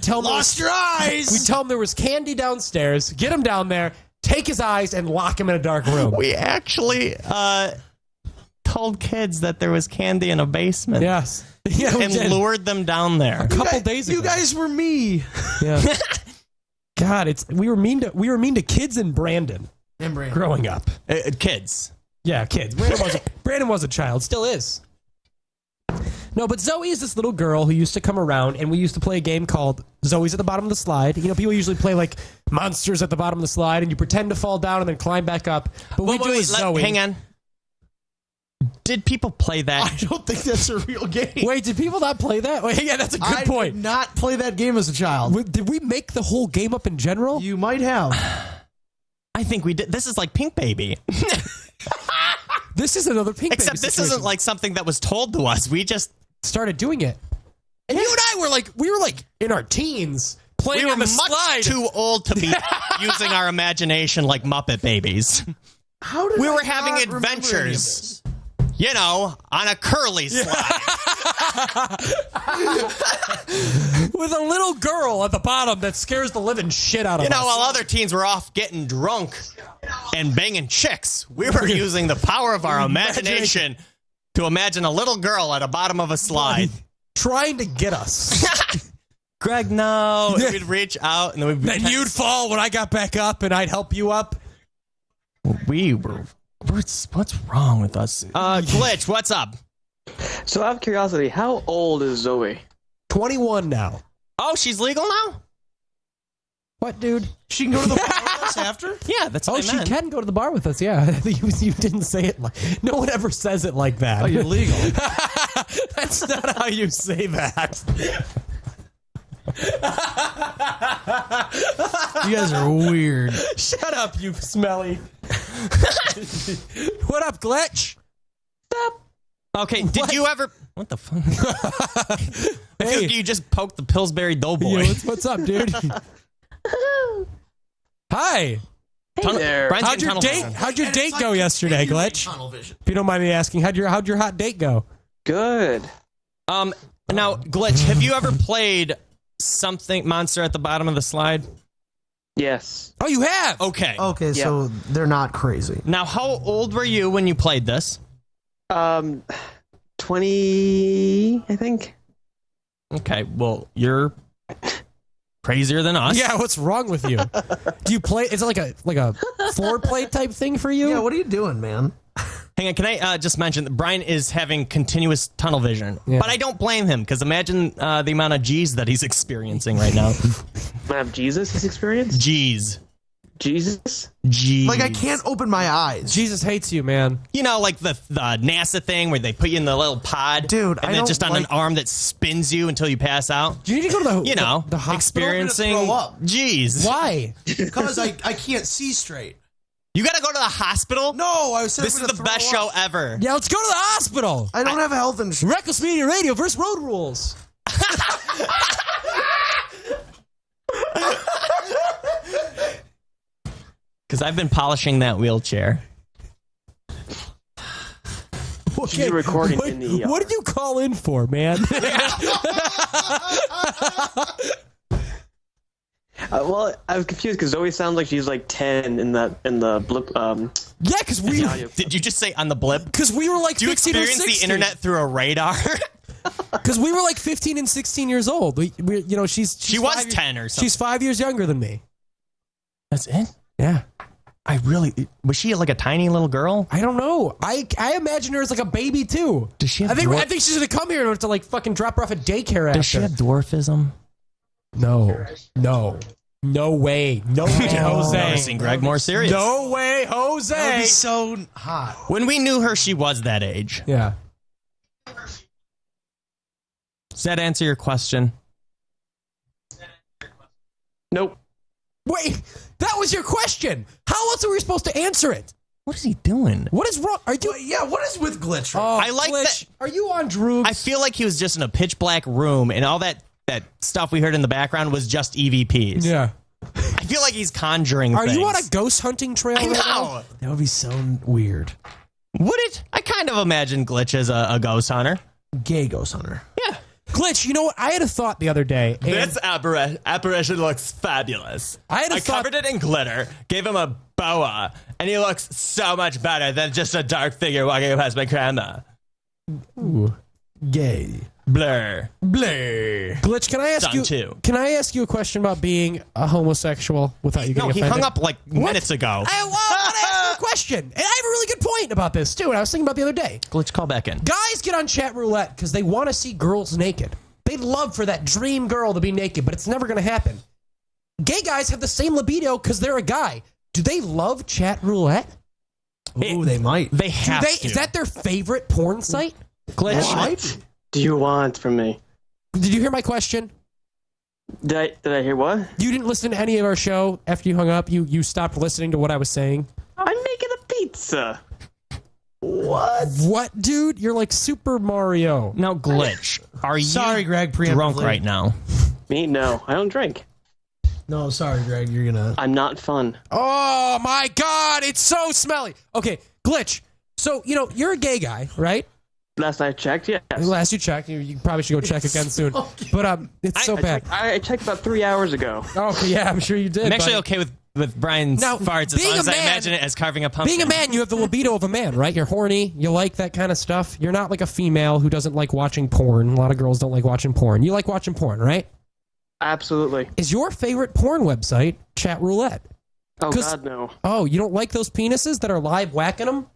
tell him Lost your eyes. We'd tell him there was candy downstairs. Get him down there. Take his eyes and lock him in a dark room. We actually told kids that there was candy in a basement. Yes. Yeah, and lured them down there. A couple days ago. You guys were me. Yeah. God, we were mean to kids in Brandon. Growing up. Kids. Yeah, kids. Brandon was a child, still is. No, but Zoe is this little girl who used to come around, and we used to play a game called Zoe's at the bottom of the slide. People usually play like monsters at the bottom of the slide, and you pretend to fall down and then climb back up. But wait, Zoe. Hang on. Did people play that? I don't think that's a real game. Wait, did people not play that? Wait, yeah, that's a good point. I did not play that game as a child. Did we make the whole game up in general? You might have. I think we did. This is like Pink Baby. This is another Pink Baby Except this situation. isn't like something that was told to us. We just started doing it. And you and I were like in our teens playing we were on the much slide. too old to be using our imagination like Muppet bababies. How did We I were having not remember any of adventures. this? You know, on a curly slide. With a little girl at the bottom that scares the living shit out of You know, us. while other teens were off getting drunk and banging chicks, we were using the power of our imagination to imagine a little girl at the bottom of a slide. Trying to get us. Greg, no. And we'd reach out and then we'd And you'd fall when I got back up and I'd help you up. We were. What's wrong with us? Glitch, what's up? So out of curiosity, how old is Zoe? 21 now. Oh, she's legal now? What, dude? She can go to the bar with us after? Yeah, that's what Oh, I she meant. can go to the bar with us, yeah. You didn't say it like... No one ever says it like that. Oh, you're legal. That's not how you say that. You guys are weird. Shut up, you smelly. What up, Glitch? Okay, did you ever... What the fuck? I feel Hey. like you just poked the Pillsbury Doughboy. Yo, what's up, dude? Hi. Tunnel- there. Brian's How'd getting your tunnel date? vision. How'd your And date it's go like yesterday, continuing Glitch? tunnel vision. If you don't mind me asking, how'd your hot date go? Good. Now, Glitch, have you ever played something Monster at the bottom of the slide? Yes. Oh, you have. Okay. Okay, so they're not crazy. Now, how old were you when you played this? 20, I think. Okay, well, you're crazier than us. Yeah, what's wrong with you? Do you play? Is it like a foreplay type thing for you? Yeah, what are you doing, man? Hang on, can I just mention that Brian is having continuous tunnel vision, Yeah. but I don't blame him because imagine the amount of G's that he's experiencing right now. I have Jesus' experience? G's. Jesus? G's. Like, I can't open my eyes. Jesus hates you, man. You know, like the NASA thing where they put you in the little pod, Dude, and I then don't just on an like- arm that spins you until you pass out. Do you need to go to the You know, the hospital? experiencing I'm gonna throw up. G's. Why? Because I can't see straight. You gotta go to the hospital? No, I was saying This is the best show ever. Yeah, let's go to the hospital. I don't have health insurance. Reckless Media Radio versus Road Rules. Because I've been polishing that wheelchair. Okay, You're recording what, in the ER. what did you call in for, man? Well, I was confused because Zoe sounds like she's like 10 in the blip. Yeah, because we Did you just say on the blip? were like Do you 15 or experience 16. the internet through a radar? Because we were like 15 and 16 years old. We you know, she's She was 5 years- 10 or something. She's 5 years younger than me. That's it? Yeah. Was she like a tiny little girl? I don't know. I imagine her as like a baby too. Does she have I think she's gonna come here to like fucking drop her off at daycare after. Does she have dwarfism? No way, no way, Jose. Never seen Greg more serious. No way, That would Jose. be so hot. When we knew her, she was that age. Yeah. Does that answer your question? Nope. Wait, that was your question. How else are we supposed to answer it? What is he doing? What is wrong? Are you? Yeah, what is with Glitch? Oh, I like Glitch, that- Are you on drugs? I feel like he was just in a pitch black room, and all that stuff we heard in the background was just EVPs. Yeah. I feel like he's conjuring Are things. you on a ghost hunting trail? I right now? know. That would be so weird. Would it? I kind of imagine Glitch as a ghost hunter. Gay ghost hunter. Yeah. Glitch, you know what? I had a thought the other day. And This apparition looks fabulous. I had a thought- covered it in glitter, gave him a boa, and he looks so much better than just a dark figure walking past my camera. Gay. Blur. Bleh. Glitch, can I ask Done you? too. Can I ask you a question about being a homosexual without you getting No, he offended? hung up like minutes ago. I want to ask you a question, and I have a really good point about this too. And I was thinking about the other day. Glitch, call back in. Guys get on chat roulette because they want to see girls naked. They'd love for that dream girl to be naked, but it's never going to happen. Gay guys have the same libido because they're a guy. Do they love chat roulette? Ooh, they might. They have to. Is that their favorite porn site? Glitch? Might be. Do you want from me? Did you hear my question? Did I hear what? You didn't listen to any of our show after you hung up? You stopped listening to what I was saying? I'm making a pizza. What, dude? You're like Super Mario. Now, Glitch, are you Sorry, Greg, drunk preemptively. right now? Me? No, I don't drink. No, sorry, Greg. You're gonna. I'm not fun. Oh, my God. It's so smelly. Okay, Glitch. So, you're a gay guy, right? Last I checked, yes. Last you checked. You probably should go check again soon. But it's so bad. I checked about 3 hours ago. Okay, yeah, I'm sure you did. I'm actually buddy. okay with Brian's Now, farts as being long as a I man- imagine it as carving a pumpkin. Being a man, you have the libido of a man, right? You're horny. You like that kind of stuff. You're not like a female who doesn't like watching porn. A lot of girls don't like watching porn. You like watching porn, right? Absolutely. Is your favorite porn website Chat Roulette? Oh, 'Cause- God, no. Oh, you don't like those penises that are live whacking them?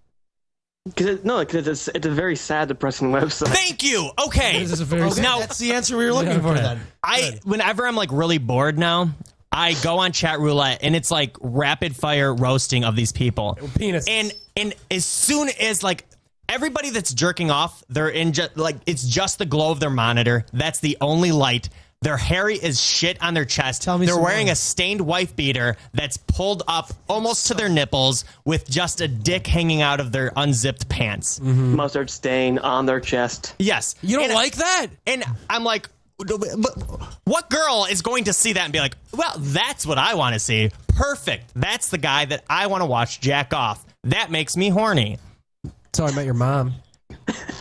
Because it's a very sad, depressing website. Thank you. Okay. This is a very Okay, Now- that's the answer we were looking for Okay. then. Whenever I'm like really bored now, I go on Chat Roulette and it's like rapid fire roasting of these people. Penises. And as soon as like everybody that's jerking off, they're in just like it's just the glow of their monitor. That's the only light. Their hair is shit on their chest. Tell me they're some wearing more. a stained wife beater that's pulled up almost to their nipples with just a dick hanging out of their unzipped pants. Mustard stain on their chest. Yes. You don't And- like that? And I'm like, what girl is going to see that and be like, well, that's what I want to see. Perfect. That's the guy that I want to watch jack off. That makes me horny. That's how I met your mom.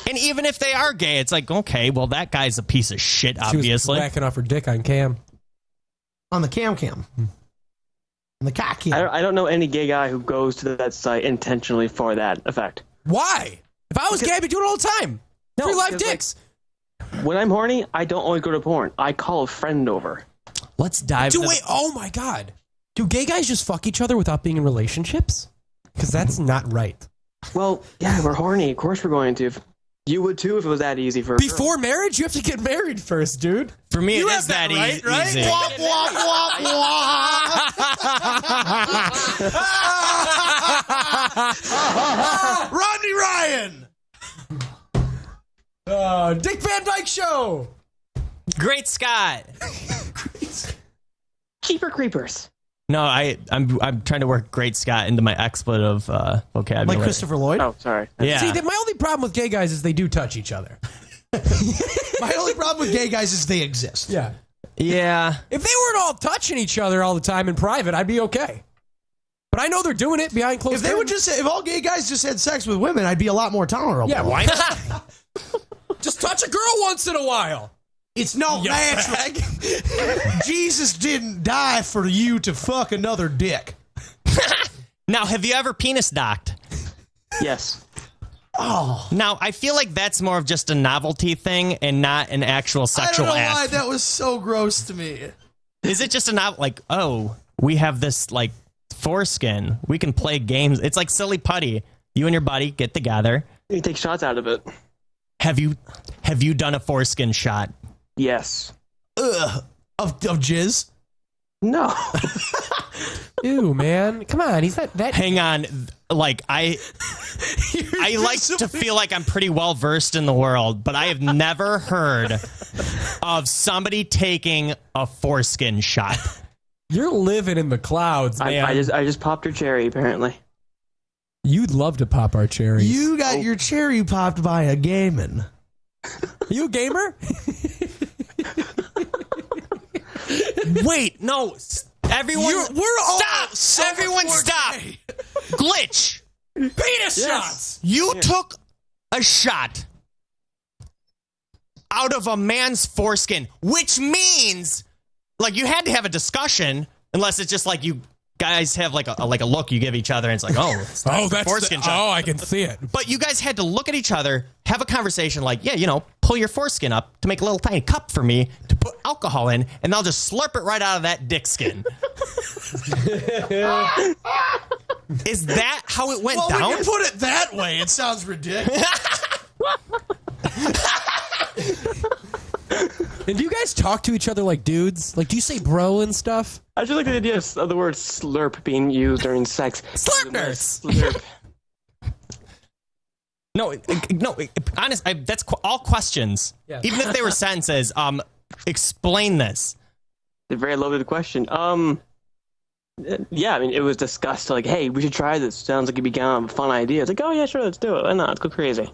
And even if they are gay, it's like, okay, well, that guy's a piece of shit, She was obviously. whacking off her dick on cam. On the cam. On the cock cam. I don't know any gay guy who goes to that site intentionally for that effect. Why? If I was gay, I'd be doing it all the time. No, Free live because, like, dicks. When I'm horny, I don't always go to porn. I call a friend over. Let's dive Dude, into wait, oh my God. Do gay guys just fuck each other without being in relationships? Because that's not right. Well, yeah, we're horny. Of course we're going to. You would too if it was that easy for a girl. Before marriage, you have to get married first, dude. For me, You it have is that that right? easy. Wop, wop, wop, wop. Rodney Ryan. Dick Van Dyke Show. Great Scott. Cheaper creepers. No, I'm trying to work Great Scott into my expletive vocabulary. Like Christopher Lloyd. Oh, sorry. Yeah. See, my only problem with gay guys is they do touch each other. My only problem with gay guys is they exist. Yeah. Yeah. If they weren't all touching each other all the time in private, I'd be okay. But I know they're doing it behind closed If they would curtains. if all gay guys just had sex with women, I'd be a lot more tolerable. Yeah, why not? Just touch a girl once in a while. It's no You magic. Jesus didn't die for you to fuck another dick. Now, have you ever penis docked? Yes. Oh, Now, I feel like that's more of just a novelty thing and not an actual I sexual don't know act. why that was so gross to me. Is it just a novel? Like, oh, we have this like foreskin. We can play games. It's like silly putty. You and your buddy get together. You take shots out of it. Have you done a foreskin shot? Yes. Ugh. Of jizz. No. Ew, man. Come on. He's not that. Hang on. Like I like to feel like I'm pretty well versed in the world, but I have never heard of somebody taking a foreskin shot. You're living in the clouds, man. I just popped her cherry, apparently. You'd love to pop our cherries. You got your cherry popped by a gay man. You a gamer? Wait, no. Everyone, We're all stop. so much Everyone, more stop. gay. Glitch. Penis shots. You took a shot out of a man's foreskin, which means like you had to have a discussion, unless it's just like you guys have like a look you give each other, and it's like, oh, it's time for foreskin shot. Oh, I can see it. But you guys had to look at each other, have a conversation, like, yeah, you know, pull your foreskin up to make a little tiny cup for me to put alcohol in, and I'll just slurp it right out of that dick skin. Is that how it went Well, down? when you put it that way, it sounds ridiculous. And do you guys talk to each other like dudes? Like, do you say bro and stuff? I just like the idea of the word slurp being used during sex. Slurp nurse. Slurp. No, honest. That's all questions. Yeah. Even if they were sentences. Explain this. a very loaded question. Yeah, I mean, it was discussed like, hey, we should try this. Sounds like it'd be kind of a fun idea. It's like, oh yeah, sure, let's do it. Why not? Let's go crazy.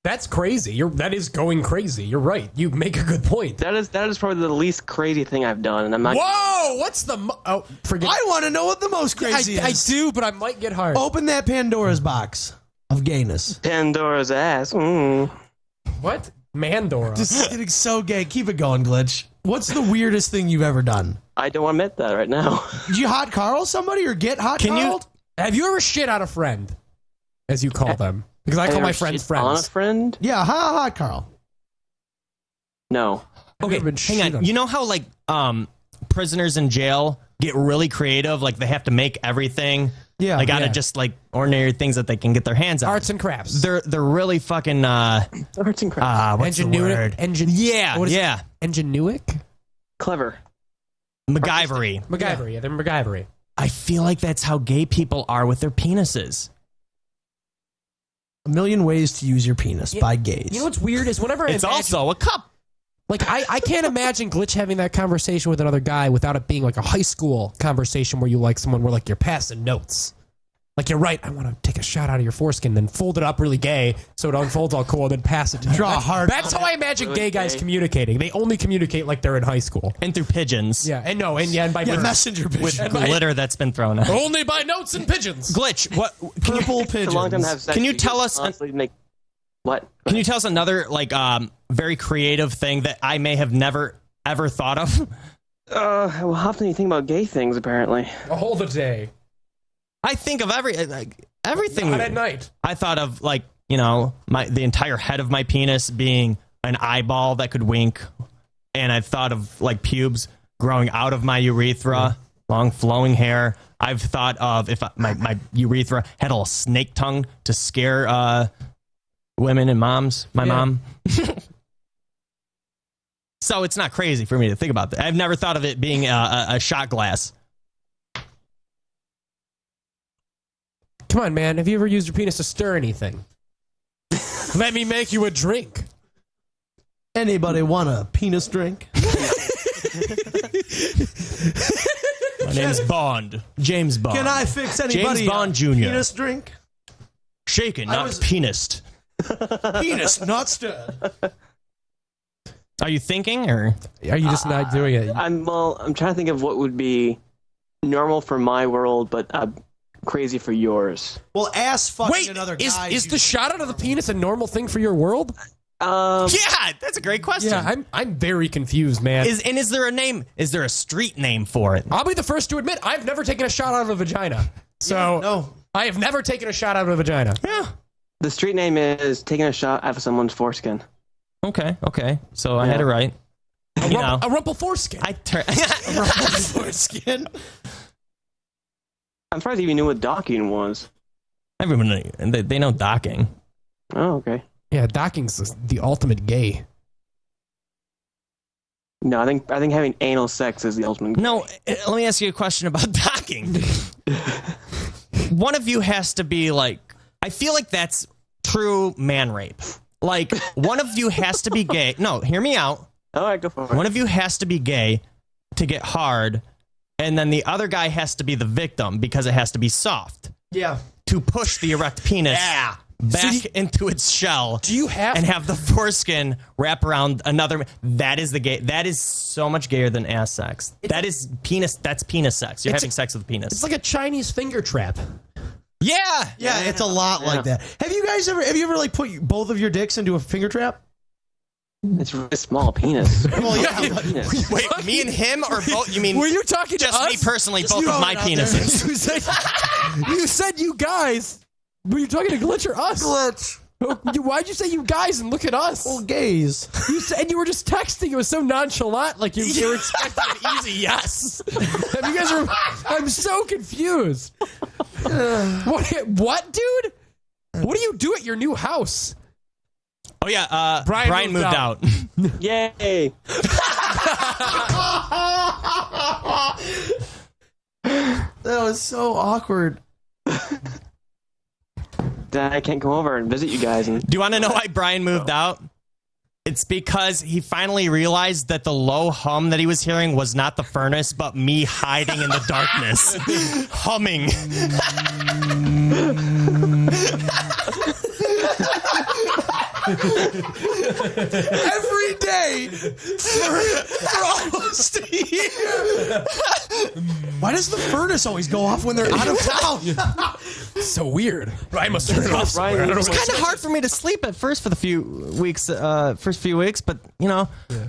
That's crazy. That is going crazy. You're right. You make a good point. That is probably the least crazy thing I've done, and I'm not. Whoa! What's the? Forget. I want to know what the most crazy I is. do, but I might get hard. Open that Pandora's box of gayness. Pandora's ass. Mm. What? Mandora. This is getting so gay. Keep it going, Glitch. What's the weirdest thing you've ever done? I don't want to admit that right now. Did you hot Carl somebody or get hot Carl'd? Have you ever shit on a friend, as you call them? Because I call my friends friends. On a friend? Yeah, hot Carl. No. Okay, hang on. You know how like prisoners in jail get really creative? Like they have to make everything. Yeah, like out of just like ordinary things that they can get their hands on. Arts and crafts. They're really fucking Arts and crafts. what's the word? Yeah. Ingenuic? Clever. MacGyvery. MacGyvery. Yeah, they're MacGyvery. I feel like that's how gay people are with their penises. A Million Ways to Use Your Penis by gays. You know what's weird is whenever it's also a cup. Like, I can't imagine Glitch having that conversation with another guy without it being like a high school conversation where you like someone where like you're passing notes. Like, you're right, I want to take a shot out of your foreskin, then fold it up really gay so it unfolds all cool, and then pass it to Draw hard. That's how I imagine gay guys communicating. They only communicate like they're in high school. And through pigeons. Yeah, and by messenger pigeons. With glitter that's been thrown out. Only by notes and pigeons. Glitch, what? Purple pigeons. A long time to have sex, Can you tell us... What? Can you tell us another, like, very creative thing that I may have never, ever thought of? Well, how often do you think about gay things, apparently? A whole day. I think of everything. Not at night. I thought of, like, you know, the entire head of my penis being an eyeball that could wink. And I've thought of, like, pubes growing out of my urethra, long flowing hair. I've thought of if my urethra had a little snake tongue to scare women and moms. My mom. So it's not crazy for me to think about that. I've never thought of it being a shot glass. Come on, man. Have you ever used your penis to stir anything? Let me make you a drink. Anybody want a penis drink? My name's Bond. James Bond. Can I fix anybody James Bond a Jr. penis drink? Shaken, not penised. Penis, not stirred. Are you thinking, or are you just not doing it? I'm trying to think of what would be normal for my world, but crazy for yours. Well, ass fucking another guy. Is the shot out of the penis a normal thing for your world? Yeah, that's a great question. Yeah, I'm very confused, man. Is there a name? Is there a street name for it? I'll be the first to admit I've never taken a shot out of a vagina. So no, I have never taken a shot out of a vagina. Yeah. The street name is taking a shot out of someone's foreskin. Okay. So I had it right. A rumple foreskin. A rumple foreskin. I'm surprised you even knew what docking was. Everyone, they know docking. Oh, okay. Yeah, docking's the ultimate gay. No, I think having anal sex is the ultimate gay. No, let me ask you a question about docking. One of you has to be like, I feel like that's true man rape. Like, one of you has to be gay. No, hear me out. All right, go for it. One of you has to be gay to get hard, and then the other guy has to be the victim because it has to be soft. Yeah. To push the erect penis back into its shell. Do you have and have the foreskin wrap around another? That is the gay. That is so much gayer than ass sex. That is penis. That's penis sex. You're having sex with a penis. It's like a Chinese finger trap. Yeah, it's a lot like that. Have you ever like put both of your dicks into a finger trap? It's a really small penis. Well, yeah. Penis. Wait, me and him or both? You mean were you talking just to us? Me personally? Both of my penises. You said you guys. Were you talking to Glitch or us? Glitch. Why'd you say you guys and look at us? Well, gays. You said you were just texting. It was so nonchalant, like you were expecting an easy yes. And you guys are. I'm so confused. What, dude? What do you do at your new house? Oh yeah, Brian moved out. Yay! That was so awkward. I can't come over and visit you guys. Do you want to know why Brian moved out? It's because he finally realized that the low hum that he was hearing was not the furnace, but me hiding in the darkness, humming. Every day for almost a year. Why does the furnace always go off when they're out of town? So weird. I must turn it off. Right. I don't know It's kind of hard for me to sleep at first for the first few weeks, but now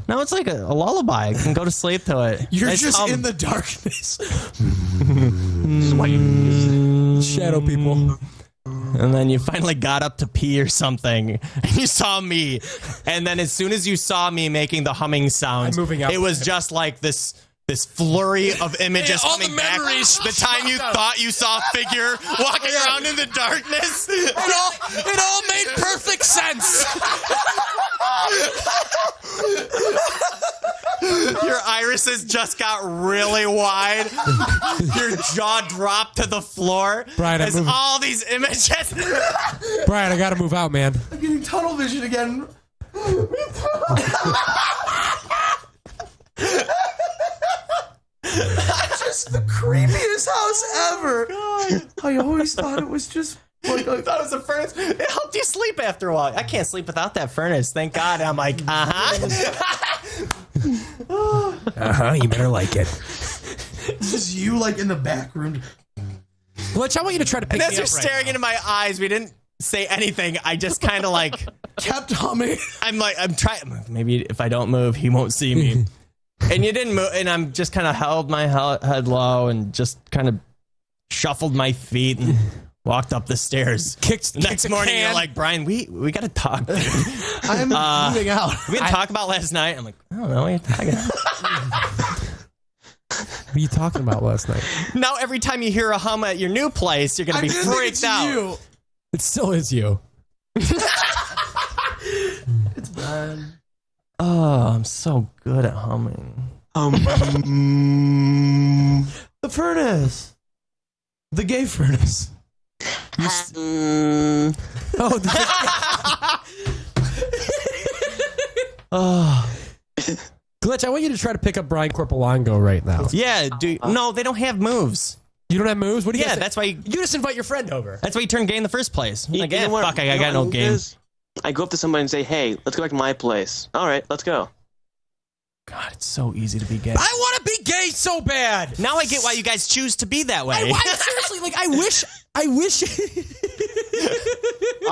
it's like a lullaby. I can go to sleep to it. You're Nice just hum. in the darkness. Shadow people. And then you finally got up to pee or something, and you saw me. And then as soon as you saw me making the humming sounds, I'm moving out. it was just like this flurry of images all coming the back. memories. The time you thought you saw a figure walking around in the darkness. It all made perfect sense. Your irises just got really wide. Your jaw dropped to the floor. Brian, I'm as moving. all these images. Brian, I gotta move out, man. I'm getting tunnel vision again. Just the creepiest house ever. I always thought it was just like I thought it was a furnace. It helped you sleep after a while. I can't sleep without that furnace. Thank God. And I'm like, You better like it. it's just you like in the back room. Glitch, I want you to try to pick And me as you're up right staring now. into my eyes, we didn't say anything. I just kind of like, Kept humming. I'm trying. Maybe if I don't move, he won't see me. And you didn't move. And I'm just kind of held my head low and just kind of shuffled my feet and walked up the stairs. The next morning, you're like, Brian, we got to talk. I'm moving out. We didn't talk about last night. I'm like, I don't know what you're talking about. What are you talking about last night? Now, every time you hear a hum at your new place, you're going to be freaked out. You. It still is you. It's bad. Oh, I'm so good at humming. The furnace. The gay furnace. Oh, Glitch, I want you to try to pick up Brian Corpolongo right now. Yeah, no, they don't have moves. You don't have moves? What do you Yeah, guys that's why you just invite your friend over. That's why you turned gay in the first place. Like, You know what- fuck, you I know got what no move game. is? I go up to somebody and say, hey, let's go back to my place. All right, let's go. God, it's so easy to be gay. I want to be gay so bad. Now I get why you guys choose to be that way. I seriously, like, I wish. I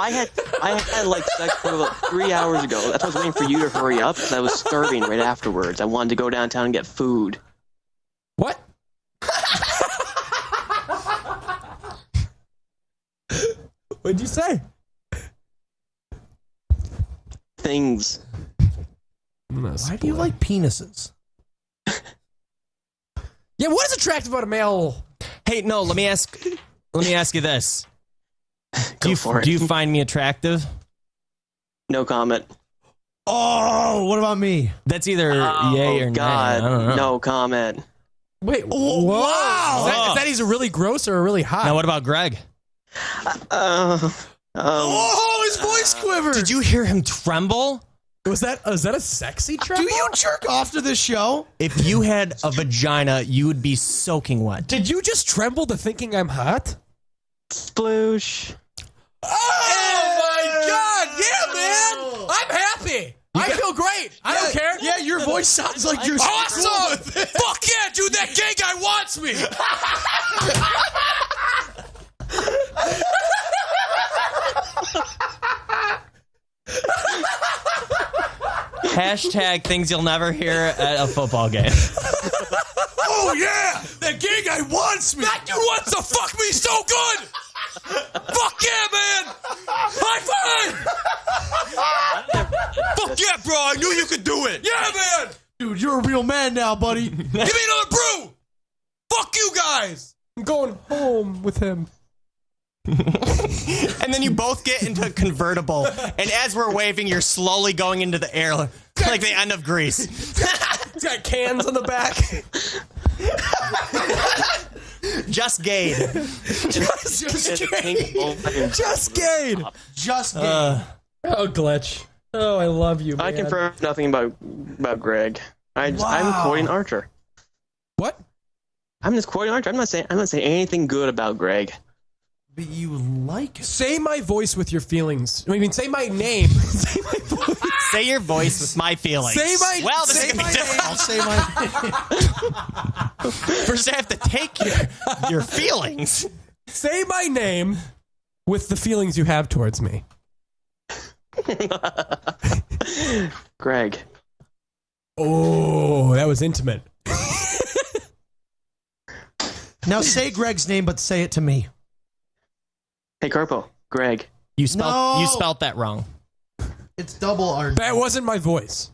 had like sex for about 3 hours ago. That's why I was waiting for you to hurry up because I was starving right afterwards. I wanted to go downtown and get food. What? What'd you say? Things. Why do you like penises? Yeah, what is attractive about a male? Hey, no, let me ask you this. Go for it. Do you find me attractive? No comment. Oh, what about me? That's either yay or God, nay. I don't know. no comment. Wait, Oh, whoa. wow. Is that he's a really gross or a really hot? Now, what about Greg? Oh, his voice quivered. Did you hear him tremble? Was that a sexy Do tremble? you jerk off to this show? If you had a vagina, you would be soaking wet. Did you just tremble to thinking I'm hot? Sploosh. Oh my God! Yeah, man, I'm happy. I feel great. I don't care. Yeah, your voice sounds like you're Awesome! Fuck yeah, dude! That gay guy wants me. Hashtag things you'll never hear at a football game. Oh yeah, that gay guy wants me. That dude wants to fuck me so good. Fuck yeah, man! High five! Fuck yeah, bro! I knew you could do it. Yeah, man! Dude, you're a real man now, buddy. Give me another brew. Fuck you guys. I'm going home with him. And then you both get into a convertible, and as we're waving, you're slowly going into the air like the end of Grease. It's got cans on the back. Just gayed. Just gay. Just gay. Just gay. Oh, glitch. Oh, I love you, man. I confirm nothing about Greg. I'm quoting Archer. What? I'm just quoting Archer. I'm not saying anything good about Greg. But you like it. Say my voice with your feelings. I mean, say my name. Say my voice. Say your voice with my feelings. Say my. Well, this say is gonna my be name. difficult. Say my. First, I have to take your feelings. Say my name with the feelings you have towards me. Greg. Oh, that was intimate. Now say Greg's name, but say it to me. Hey, Corpo. Greg. You spelled that wrong. It's double R. That wasn't my voice,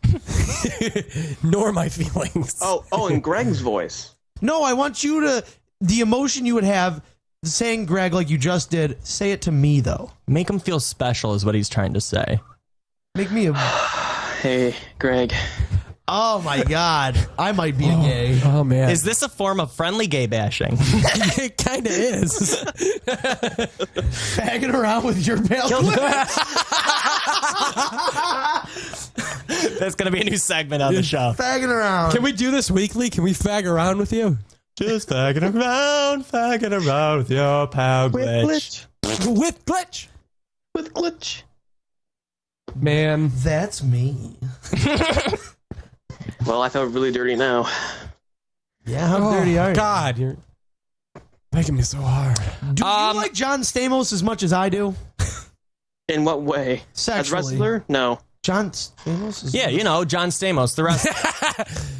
nor my feelings. Oh, in Greg's voice. No, I want you to, the emotion you would have saying Greg like you just did, say it to me, though. Make him feel special is what he's trying to say. Make me a... Hey, Greg. Oh, my God. I might be a gay. Oh, man. Is this a form of friendly gay bashing? It kind of is. Fagging around with your pal. That's going to be a new segment on the show. Fagging around. Can we do this weekly? Can we fag around with you? Just fagging around with your pal Glitch. With Glitch. With Glitch. Man. That's me. Well, I felt really dirty now. Yeah, how dirty are you? God, you're making me so hard. Do you like John Stamos as much as I do? In what way? Sexually. As wrestler? No. John Stamos is... Yeah, you know, John Stamos, the rest.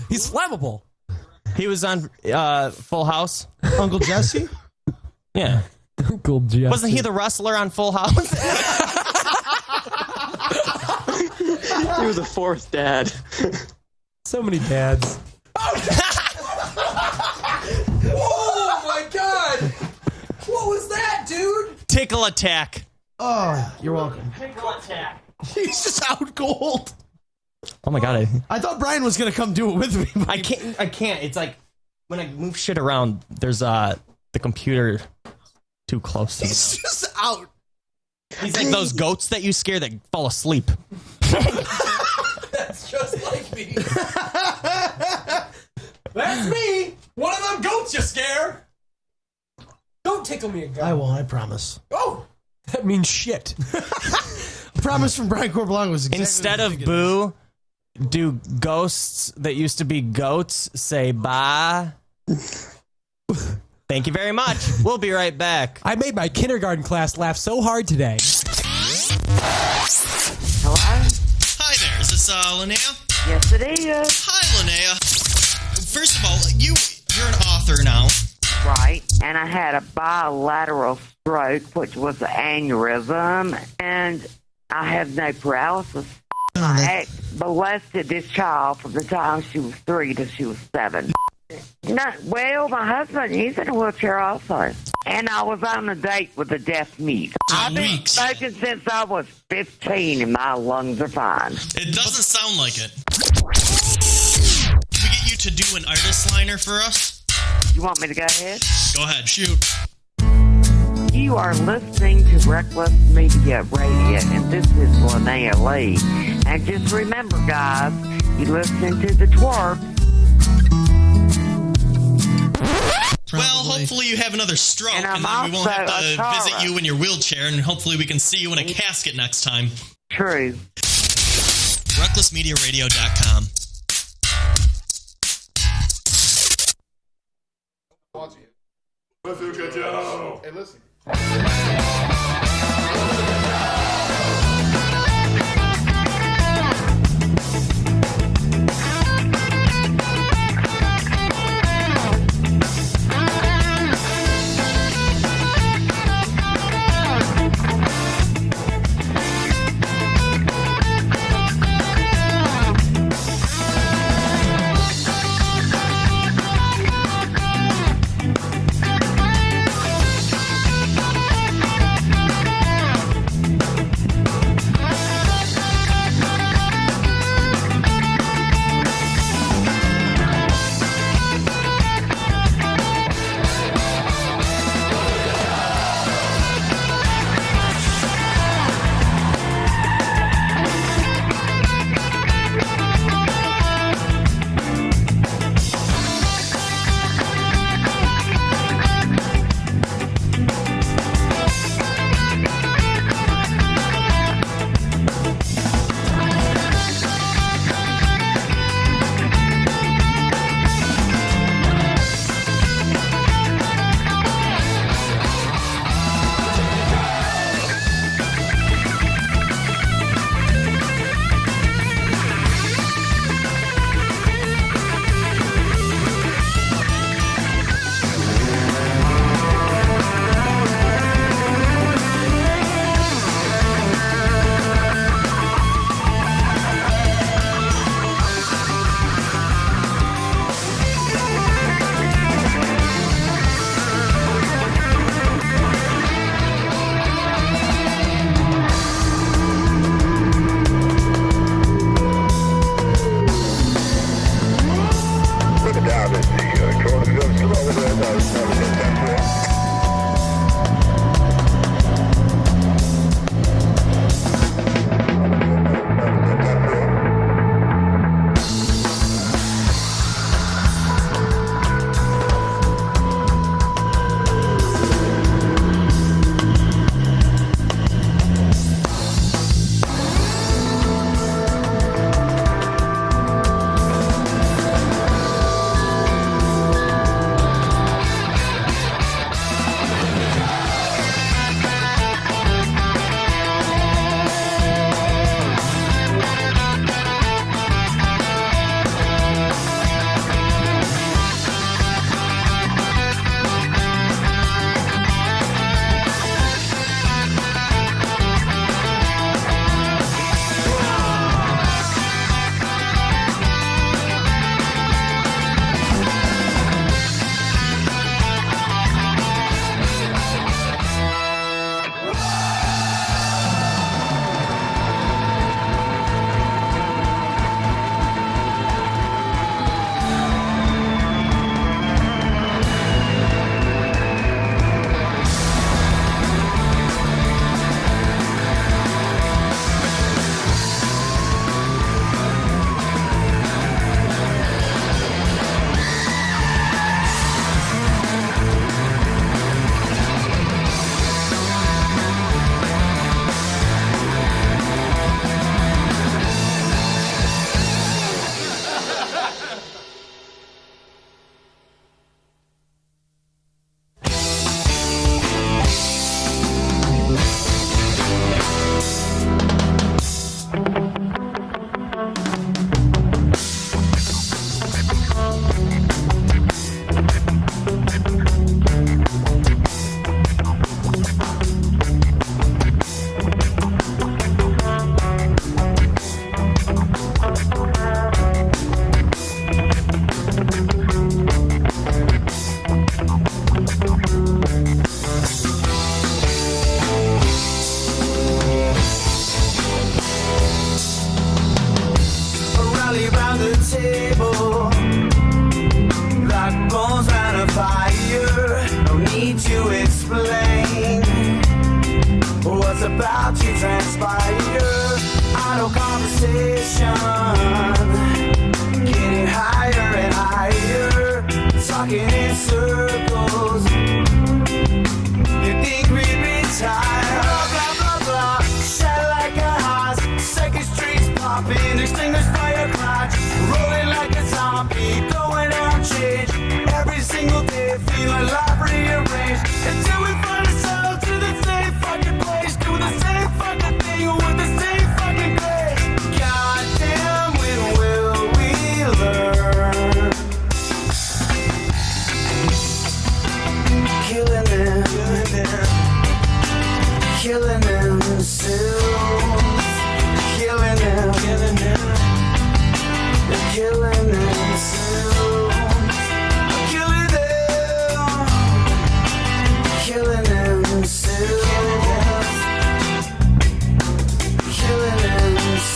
He's flammable. He was on Full House. Uncle Jesse? Yeah. Uncle Jesse. Wasn't he the wrestler on Full House? He was a fourth dad. So many dads. Oh my God! What was that, dude? Tickle attack. Oh, you're welcome. Tickle attack. He's just out cold. Oh my God. I thought Brian was going to come do it with me. But I can't. It's like when I move shit around, there's the computer too close to me. he's just out. He's like those goats that you scare that fall asleep. That's just like me. That's me. One of them goats you scare. Don't tickle me again. I won't, I promise. Oh, that means shit. Promise from Brian Corpolongo was exactly Instead what I of was boo, do ghosts that used to be goats say bye? Thank you very much. We'll be right back. I made my kindergarten class laugh so hard today. Hello? Hi there, is this Linnea? Yes, it is. Hi, Linnea. First of all, you're an author now. Right. And I had a bilateral stroke, which was an aneurysm, and I have no paralysis. I molested this child from the time she was 3 till she was 7. No, well, my husband, he's in a wheelchair also. And I was on a date with a deaf mute. I've been smoking since I was 15, and my lungs are fine. It doesn't sound like it. Can we get you to do an artist liner for us? You want me to go ahead? Go ahead, shoot. You are listening to Reckless Media Radio, and this is Linnea Lee. And just remember, guys, you listen to the twerp. Well, hopefully you have another stroke, and then we won't have to visit you in your wheelchair, and hopefully we can see you in a casket next time. True. RecklessMediaRadio.com. Hey, listen. about to transpire. Idle conversation, getting higher and higher, talking in circles. You think we'd retire? Blah blah blah blah. Shine like a house, second streets popping, extinguished fire crotch, rolling like a zombie, throwing out change every single day, feeling life rearranged until we find ourselves in the same fucking place, doing the same fucking thing with the same fucking grace. Goddamn, when will we learn? Killing them, killing themselves, killing them, killing them, they're killing themselves, killing them, killing themselves, killing themselves.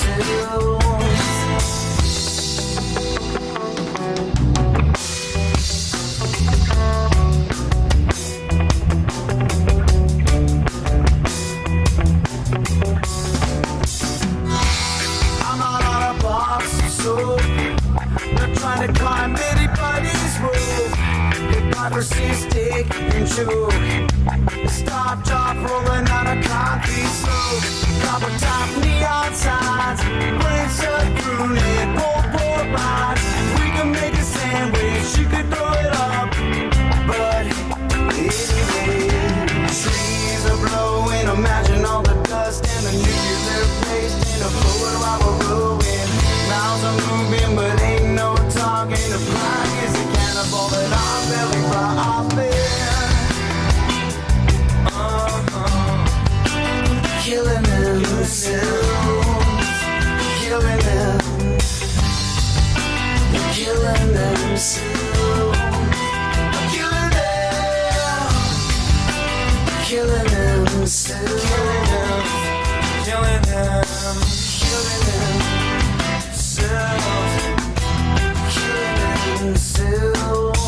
I'm not on a box of soap, not trying to climb anybody's rope. Hypocrisy, stick and choke. Stop, drop, rolling on a concrete slope. Copper top, neon signs, brain shut, crooning, board rides. We can make a sandwich, you could throw it up, but anyway, trees are blowing. Imagine all the dust and the nuclear waste in a fluid while we're blowing. Mouths are moving, but ain't no talking. The pride is a cannibal that our belly robbing. Killing themselves, killing them, killing themselves, killing them, killing themselves, killing them, killing them, killing themselves, killing themselves,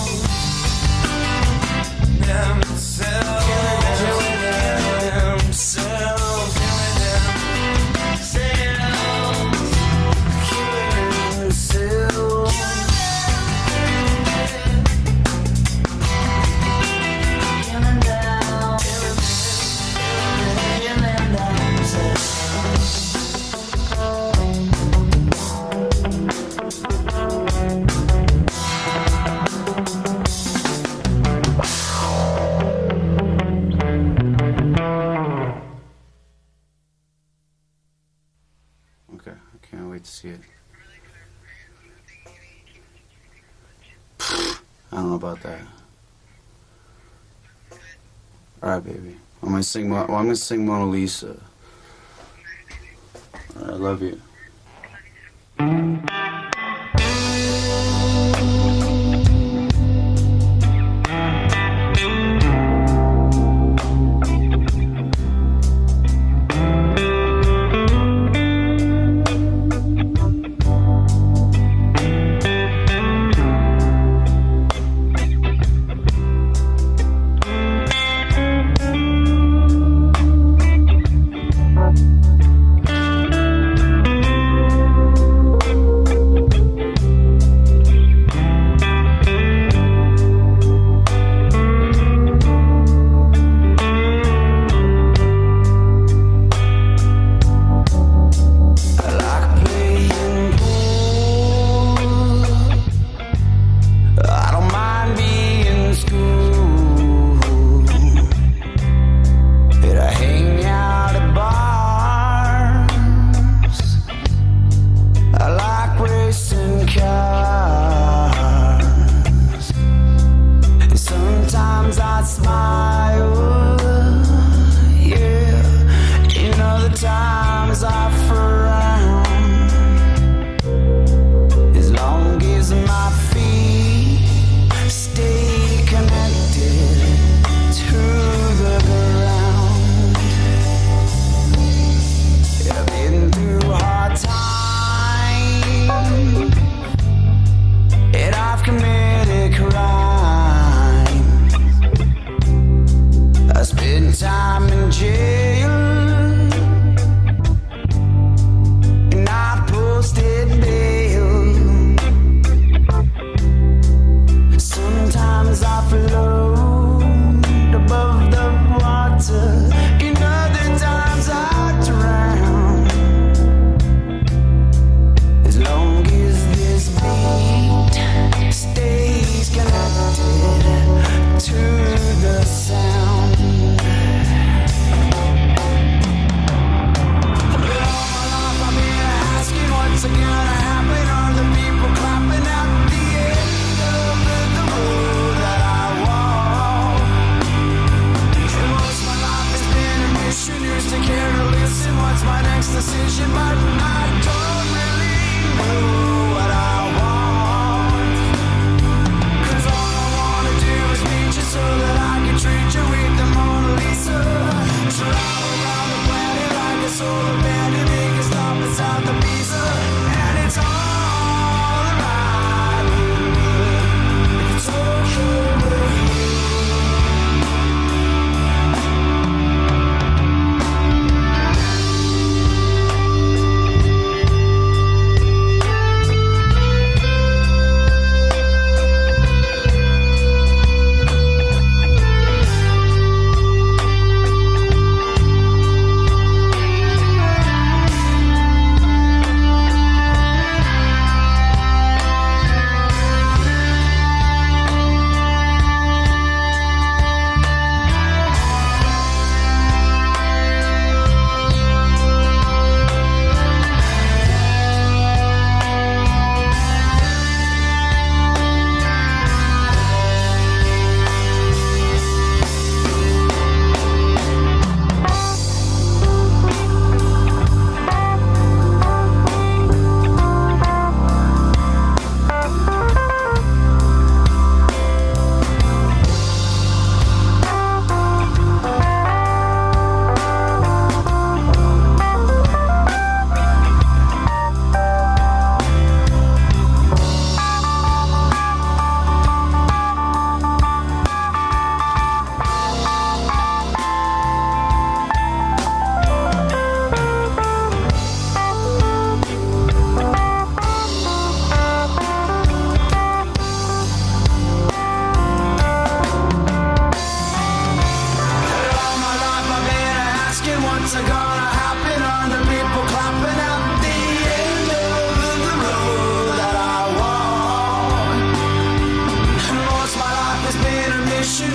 themselves, killing themselves. Okay, I can't wait to see it. I don't know about that. All right, baby. I'm gonna sing. I'm gonna sing Mona Lisa. All right, I love you.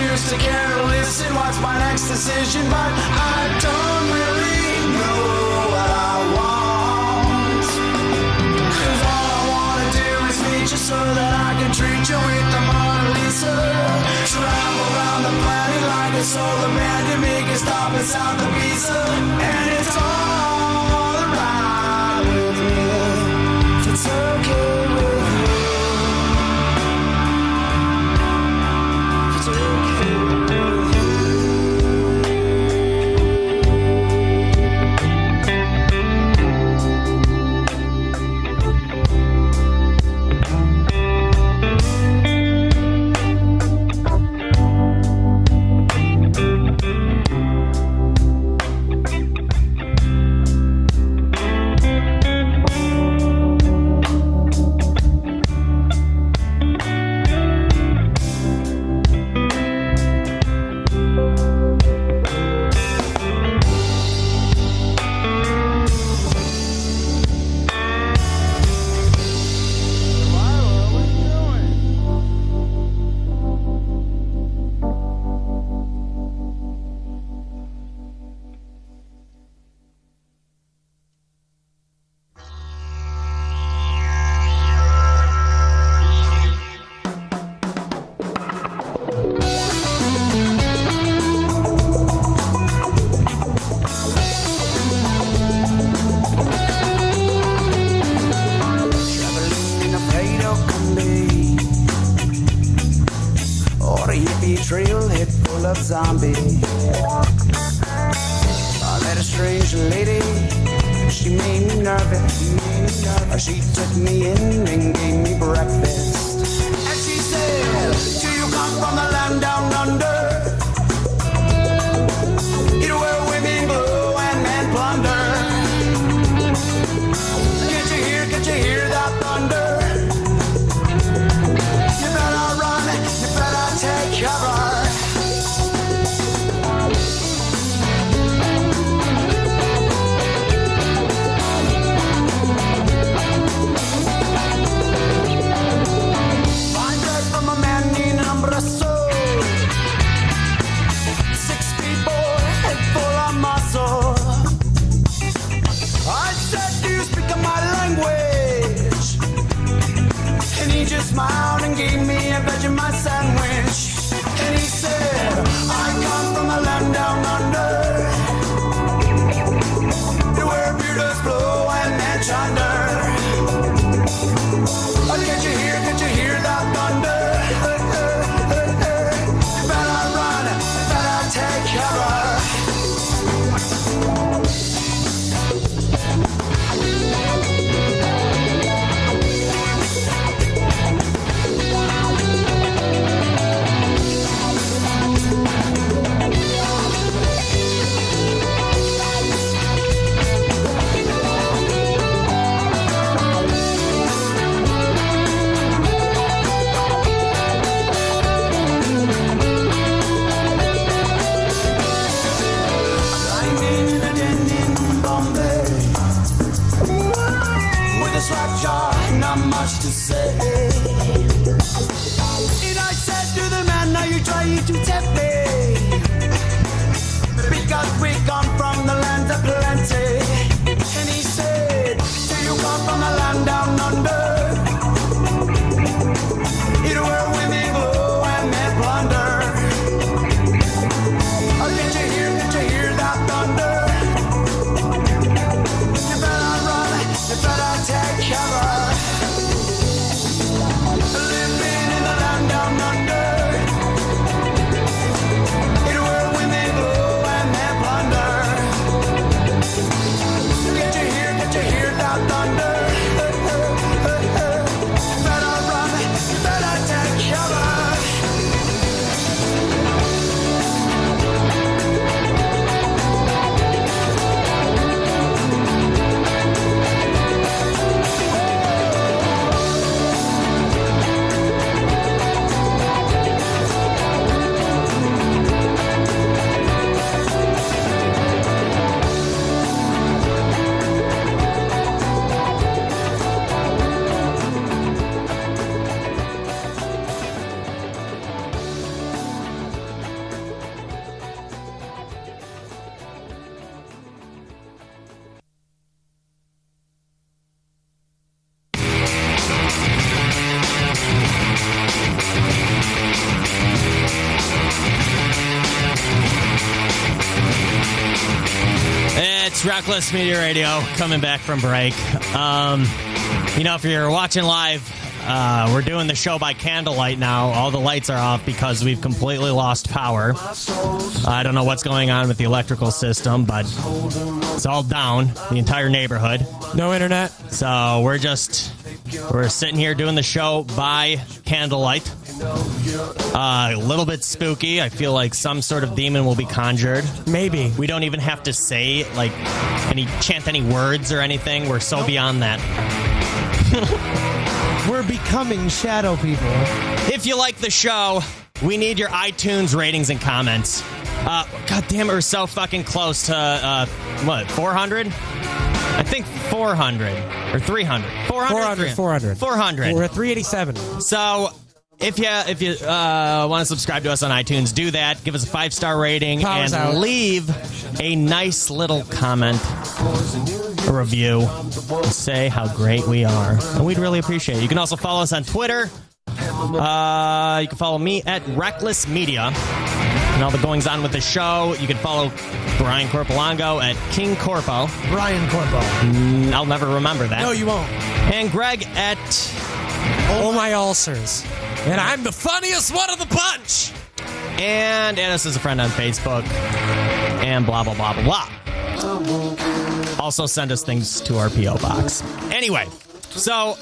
refuse to care or listen. What's my next decision? But I don't really know what I want. 'Cause all I wanna do is meet you so that I can treat you with the Mona Lisa. Travel around the planet like a solar man to make it stop and sound the pizza. And it's all right with me if it's okay with you. If it's okay with you. Trailhead full of zombies. I met a strange lady. She made me nervous. She took me in and gave me breakfast. And she said, do you come from the land down under? You where women glow and men plunder. Can't you hear that thunder? You better run, you better take cover. It's Reckless Media Radio coming back from break. If you're watching live, we're doing the show by candlelight now. All the lights are off because we've completely lost power. I don't know what's going on with the electrical system, but it's all down, the entire neighborhood. No internet. So we're sitting here doing the show by candlelight. A little bit spooky. I feel like some sort of demon will be conjured. Maybe. We don't even have to say, chant any words or anything. We're so beyond that. We're becoming shadow people. If you like the show, we need your iTunes ratings and comments. God damn it, we're so fucking close to, 400? I think 400 or 300. 400. 400. We're at 387. So if you want to subscribe to us on iTunes, do that. Give us a 5-star rating and leave a nice little comment, a review, say how great we are, and we'd really appreciate it. You can also follow us on Twitter. You can follow me at Reckless Media. And all the goings on with the show, you can follow Brian Corpolongo at King Corpo. Brian Corpo. I'll never remember that. No, you won't. And Greg at Oh My Ulcers. And I'm the funniest one of the bunch. And add us as a friend on Facebook. And blah, blah, blah, blah, blah. Also send us things to our P.O. box. Anyway, so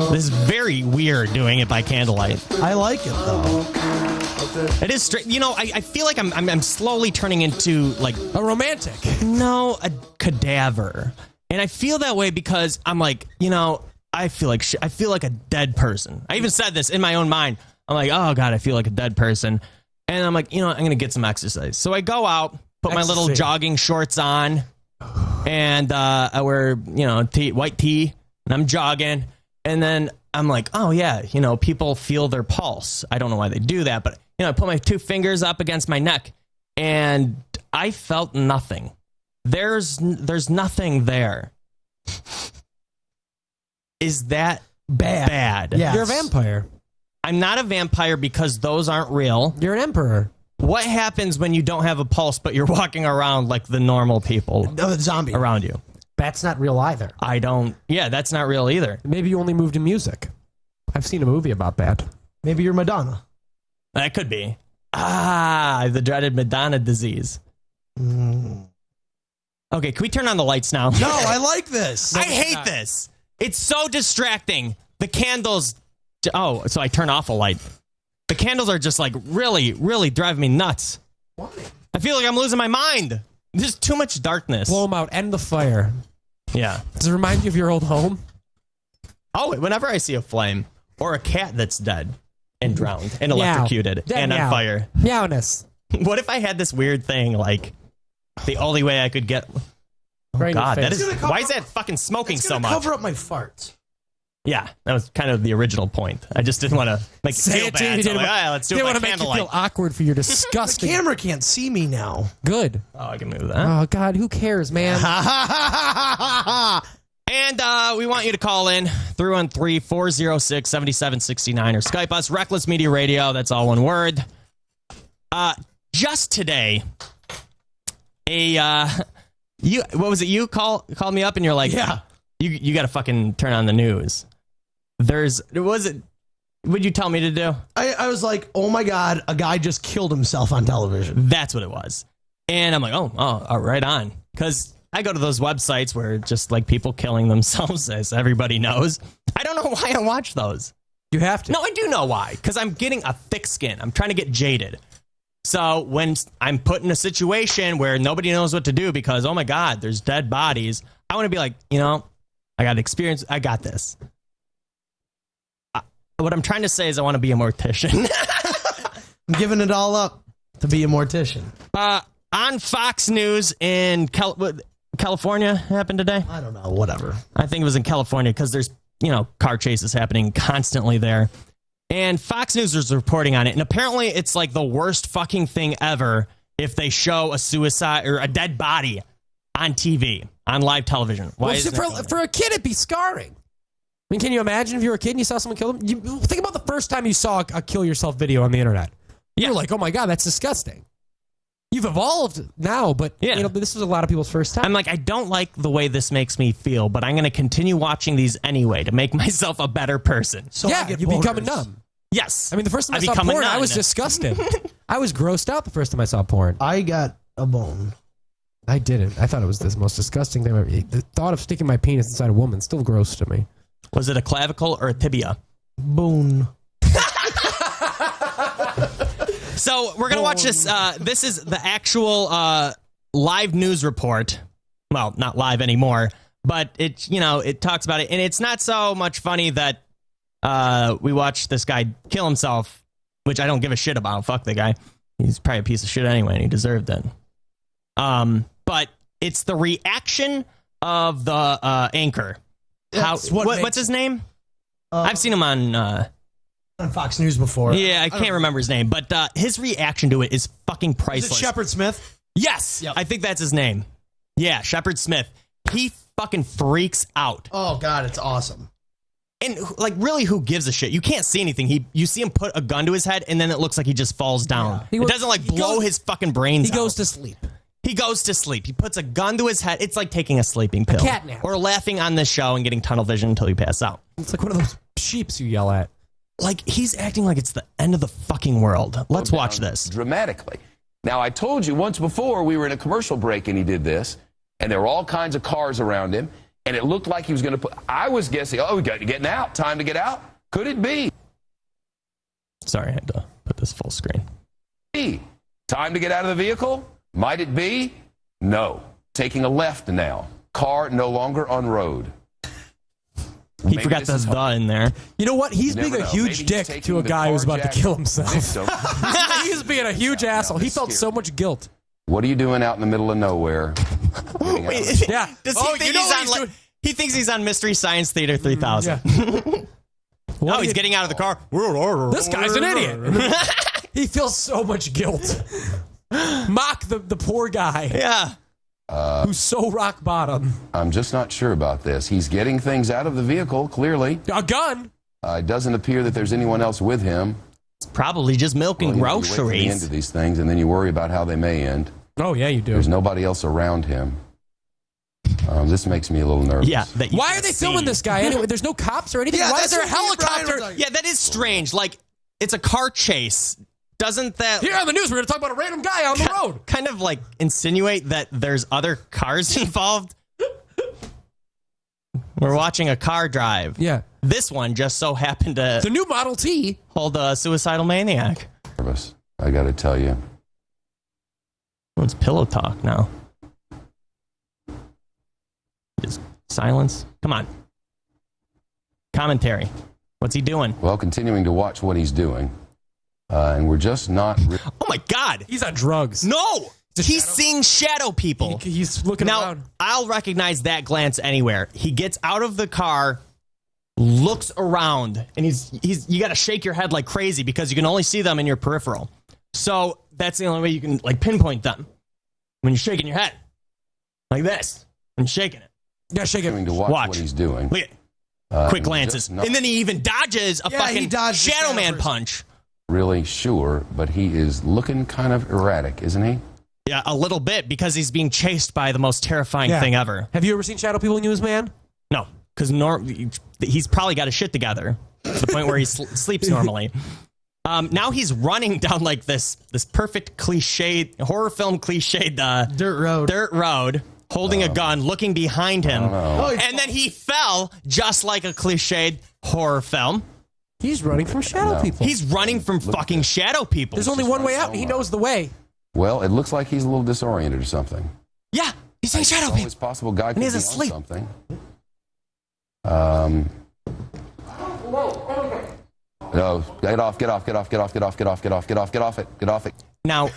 this is very weird doing it by candlelight. I like it, though. It is straight. I feel like I'm slowly turning into like a romantic. No, a cadaver. And I feel that way because I'm like, I feel like a dead person. I even said this in my own mind. I'm like, oh God, I feel like a dead person. And I'm like, I'm going to get some exercise. So I go out, put my little jogging shorts on, and I wear, white tee, and I'm jogging. And then I'm like, oh yeah, people feel their pulse. I don't know why they do that, but I put my 2 fingers up against my neck, and I felt nothing. There's nothing there. Is that bad? Yes. You're a vampire. I'm not a vampire because those aren't real. You're an emperor. What happens when you don't have a pulse, but you're walking around like the normal people The zombie around you? That's not real either. Yeah, that's not real either. Maybe you only moved to music. I've seen a movie about that. Maybe you're Madonna. That could be. The dreaded Madonna disease. Okay, can we turn on the lights now? No, I like this. I hate this. It's so distracting. The candles. Oh, so I turn off a light. The candles are just like really, really driving me nuts. Why? I feel like I'm losing my mind. There's too much darkness. Blow them out. End the fire. Yeah. Does it remind you of your old home? Oh, whenever I see a flame or a cat that's dead and drowned and electrocuted and on fire. Meowness. What if I had this weird thing like the only way I could get... Oh, God, that is... Why is that fucking smoking so much? Cover up my farts. Yeah, that was kind of the original point. I just didn't want to make you feel bad. So let's do it by candlelight. Make you feel awkward for your disgusting... The camera can't see me now. Good. Oh, I can move that. Oh, God, who cares, man? And we want you to call in 313-406-7769 or Skype us, Reckless Media Radio. That's all one word. Just today, what was it? You called me up and you're like, yeah, you got to fucking turn on the news. Would you tell me to do? I was like, oh my God, a guy just killed himself on television. That's what it was. And I'm like, oh, right on. Because I go to those websites where just like people killing themselves, as everybody knows. I don't know why I watch those. You have to. No, I do know why. Because I'm getting a thick skin. I'm trying to get jaded. So when I'm put in a situation where nobody knows what to do because, oh my God, there's dead bodies, I want to be like, I got experience. I got this. What I'm trying to say is I want to be a mortician. I'm giving it all up to be a mortician. On Fox News in California happened today? I don't know. Whatever. I think it was in California because there's, car chases happening constantly there. And Fox News was reporting on it. And apparently it's like the worst fucking thing ever if they show a suicide or a dead body on TV, on live television. Why for a kid, it'd be scarring. I mean, can you imagine if you were a kid and you saw someone kill them? Think about the first time you saw a kill yourself video on the internet. You're like, oh my God, that's disgusting. You've evolved now, but Yeah. you know, this was a lot of people's first time. I'm like, I don't like the way this makes me feel, but I'm going to continue watching these anyway to make myself a better person. So I yeah, get you boners. become numb. Yes. I mean, the first time I saw become a porn, I nun. was disgusted. I was grossed out the first time I saw porn. I got a bone. I didn't. I thought it was the most disgusting thing ever. The thought of sticking my penis inside a woman still gross to me. Was it a clavicle or a tibia? Bone. So we're going to watch this. This is the actual live news report. Well, not live anymore, but it talks about it. And it's not so much funny that we watched this guy kill himself, which I don't give a shit about. Fuck the guy. He's probably a piece of shit anyway, and he deserved it. But it's the reaction of the anchor. What's his name? I've seen him on Fox News before. Yeah, I can't remember his name, but his reaction to it is fucking Is priceless. it Shepard Smith? Yes, Yep. I think that's his name. Yeah, Shepard Smith. He fucking freaks out. Oh God, it's awesome. And like, really, who gives a shit? You can't see anything. You see him put a gun to his head, and then it looks like he just falls down. Yeah. It doesn't like blow his fucking brains. He goes to sleep. He goes to sleep. He puts a gun to his head. It's like taking a sleeping pill. cat nap. Or laughing on this show and getting tunnel vision until you pass out. It's like one of those sheeps you yell at. Like, he's acting like it's the end of the fucking world. Let's watch this. Dramatically. Now, I told you once before we were in a commercial break and he did this, and there were all kinds of cars around him, and it looked like he was going to put... I was guessing, oh, getting out. Time to get out. Could it be? Sorry, I had to put this full screen. Time to get out of the vehicle? Might it be? No. Taking a left now. Car no longer on road. He Maybe forgot this the is "the" in there. You know what? He's You being never a know. huge Maybe he's dick taking to a the guy who's about to carjacking kill himself. victim. He's being a huge asshole. He felt so much guilt. What are you doing out in the middle of nowhere? Wait, Yeah. Does Oh, he think you know he's what on? he's Like, doing? he thinks he's on Mystery Science Theater 3000. Yeah. He's getting out of the car. This guy's an idiot. He feels so much guilt. Mock the poor guy Yeah. who's so rock bottom. I'm just not sure about this. He's getting things out of the vehicle, clearly. A gun. It doesn't appear that there's anyone else with him. It's probably just milking Well, you wait for the end groceries. of these things, and then you worry about how they may end. Oh, yeah, you do. There's nobody else around him. This makes me a little nervous. Yeah. That you Why can are they see. filming this guy anyway? There's no cops or anything. Yeah, Why that's is there a what me and Brian were helicopter? talking- Yeah, that is strange. Like, it's a car chase. Doesn't that Here on the news, we're going to talk about a random guy on the road. kind of like insinuate that there's other cars involved? We're watching a car drive. Yeah. This one just so happened to The new Model T. hold a suicidal maniac. Nervous, I got to tell you. Well, it's pillow talk now. Just silence. Come on. Commentary. What's he doing? Well, continuing to watch what he's doing. And we're just not... Oh my God. He's on drugs. No. He's seeing shadow people. He's looking Now, around. I'll recognize that glance anywhere. He gets out of the car, looks around, and he's you got to shake your head like crazy because you can only see them in your peripheral. So that's the only way you can like pinpoint them when you're shaking your head like this and shaking it. Yeah, shake it. continuing to watch Watch. what he's doing. Look at quick and we're glances, just not and then he even dodges a Yeah, he fucking dodged the Shadow shadow Man person. punch. really sure, but he is looking kind of erratic, isn't he? Yeah, a little bit because he's being chased by the most terrifying Yeah. thing ever. Have you ever seen shadow people Newsman? No, because he's probably got his shit together to the point where he sleeps normally. Now he's running down like this perfect cliched horror film cliched dirt road, holding a gun, looking behind him, and then he fell just like a cliched horror film. He's running from shadow people. He's running from fucking shadow people. There's only one way out, and he knows the way. Well, it looks like he's a little disoriented or something. Yeah, he's seeing shadow It's people. always possible guy could And he's be asleep. on something. No, get off it. Now,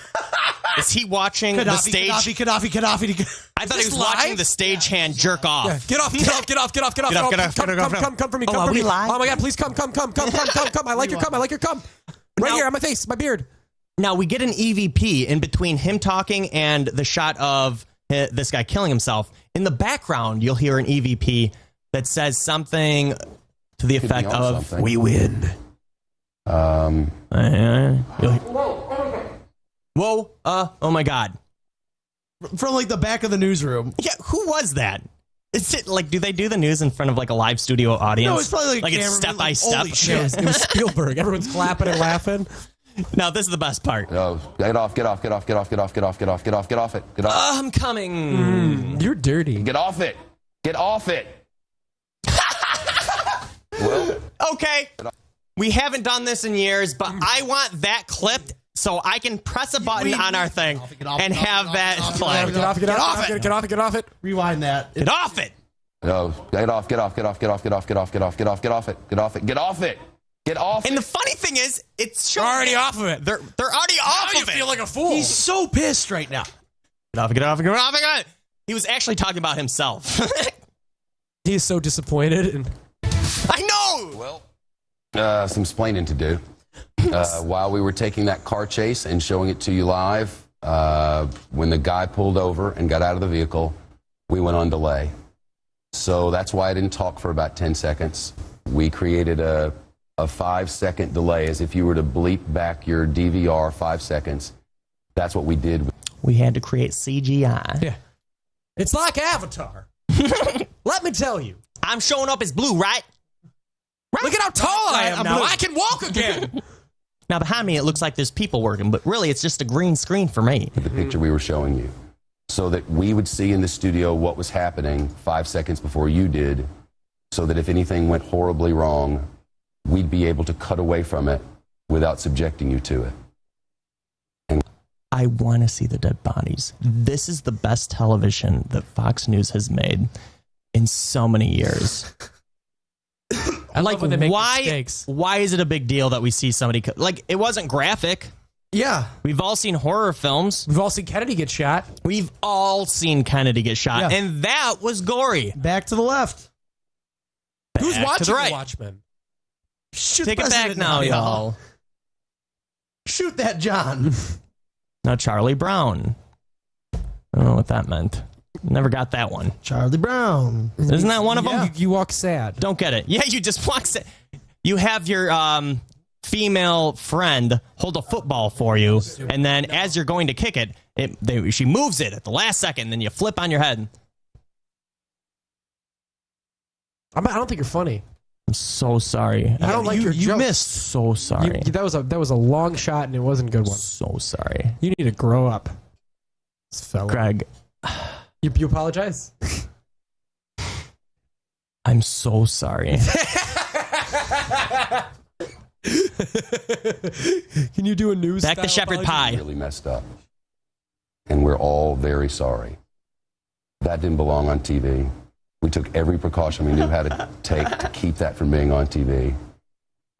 is he watching the stage? Gaddafi. I thought he was watching the stagehand jerk off. Yeah, get off. Come for me. Oh, Come are for we me. live? Oh my God, please come. I like your cum. Right here on my face, my beard. Now, we get an EVP in between him talking and the shot of this guy killing himself. In the background, you'll hear an EVP that says something to the Could be effect on of, something. "We win." Whoa. Oh my God. From like the back of the newsroom. Yeah, who was that? Is it like, do they do the news in front of like a live studio audience? No, it's probably like it's step by step. Holy shit. It was Spielberg. Everyone's clapping and laughing. Now, this is the best part. No, get off it. I'm coming. You're dirty. Get off it. Well, okay. We haven't done this in years, but I want that clipped so I can press a button on our thing and have that play. Get off it. Rewind that. Get off it. No, get off it. And the funny thing is, it's They're already off of it. They're already off of it. You feel like a fool. He's so pissed right now. Get off. He was actually talking about himself. He is so disappointed. And I know. Well, some splaining to do. While we were taking that car chase and showing it to you live, when the guy pulled over and got out of the vehicle, we went on delay. So that's why I didn't talk for about 10 seconds. We created a 5-second delay, as if you were to bleep back your DVR 5 seconds. That's what we did. We had to create CGI. yeah, it's like Avatar. Let me tell you. I'm showing up as blue, right? Look at how tall I am I'm now. blue. I can walk again. Now, behind me, it looks like there's people working, but really, it's just a green screen for me. The picture we were showing you, so that we would see in the studio what was happening 5 seconds before you did, so that if anything went horribly wrong, we'd be able to cut away from it without subjecting you to it. I want to see the dead bodies. This is the best television that Fox News has made in so many years. I like when they make why? mistakes. Why is it a big deal that we see somebody like it wasn't graphic? Yeah. We've all seen horror films. We've all seen Kennedy get shot. We've all seen Kennedy get shot, Yeah. and that was gory. Back to the left. Who's Back to watching the right. The Watchmen? Shoot Take it back President now, y'all. Shoot that John. Now Charlie Brown. I don't know what that meant. Never got that one. Charlie Brown. Isn't that one of them? You walk sad. Don't get it. Yeah, you just walk sad. You have your female friend hold a football for you, and then as you're going to kick it, she moves it at the last second, and then you flip on your head. I don't think you're funny. I'm so sorry. I don't like your You jokes. missed. So sorry. That was a long shot and it wasn't a good one. So sorry. You need to grow up, this fella. Greg, You apologize? I'm so sorry. Can you do a news? Back to shepherd pie. Really messed up. And we're all very sorry. That didn't belong on TV. We took every precaution we knew how to take to keep that from being on TV.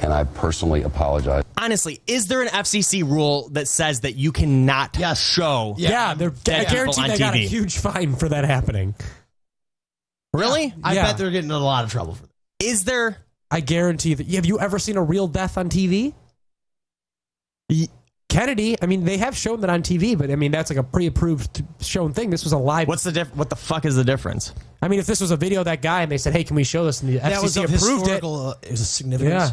And I personally apologize. Honestly, is there an FCC rule that says that you cannot show? Yeah, I dead guarantee people they on got a TV? huge fine for that happening. Really? I Yeah. bet they're getting in a lot of trouble for that. Is there? I guarantee that. Have you ever seen a real death on TV? Kennedy, I mean, they have shown that on TV, but I mean, that's like a pre-approved shown thing. This was a live. What the fuck is the difference? I mean, if this was a video of that guy and they said, "Hey, can we show this?" and the That was FCC of approved it. historical significance. Yeah.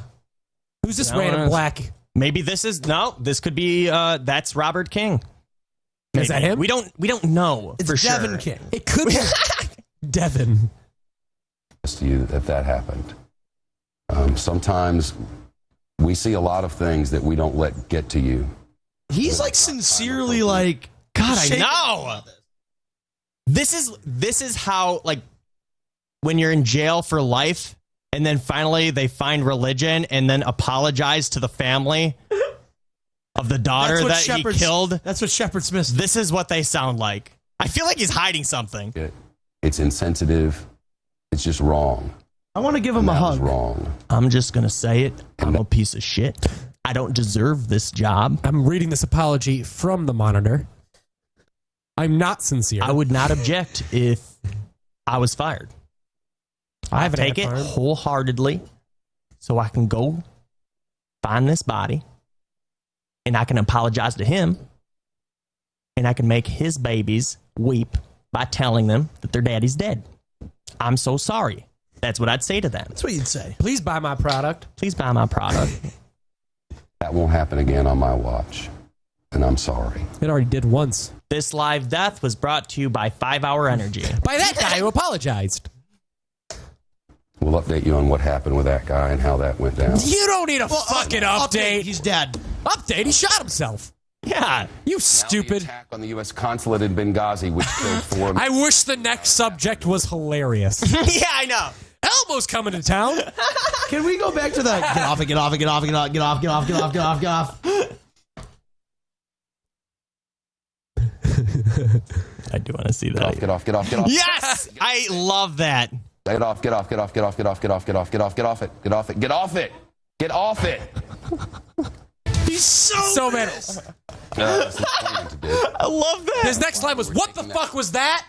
Who's this No, random black? Maybe this could be that's Robert King. Is that him? We don't know It's for Devin sure. King. It could be Devin. To you that happened. Sometimes we see a lot of things that we don't let get to you. He's like sincerely like, God, I shaking know. This is how, like, when you're in jail for life and then finally they find religion and then apologize to the family of the daughter that he killed. That's what Shepard Smith. This is what they sound like. I feel like he's hiding something. It's insensitive. It's just wrong. I want to give him a hug. Wrong. I'm just going to say it. I'm a piece of shit. I don't deserve this job. I'm reading this apology from the monitor. I'm not sincere. I would not object if I was fired. I haven't take it had fired. wholeheartedly so I can go find this body and I can apologize to him and I can make his babies weep by telling them that their daddy's dead. I'm so sorry. That's what I'd say to them. That's what you'd say. Please buy my product. Please buy my product. That won't happen again on my watch. and I'm sorry. It already did once. This live death was brought to you by 5 Hour Energy. By that guy who apologized. We'll update you on what happened with that guy and how that went down. You don't need a fucking update. He's dead. Update? He shot himself. Yeah. You stupid. The attack on the U.S. consulate in Benghazi, which killed 4 men. I wish the next subject was hilarious. Yeah, I know. Elmo's coming to town. Can we go back to the get off it, get off it, get off it, get off, get off, get off, get off, get off, get off? I do want to see that. Get off, get off, get off. Yes! I love that. Get off, get off, get off, get off, get off, get off, get off, get off, get off it, get off it, get off it, get off it. He's so mad. I love that. His next line was, "What the fuck was that?"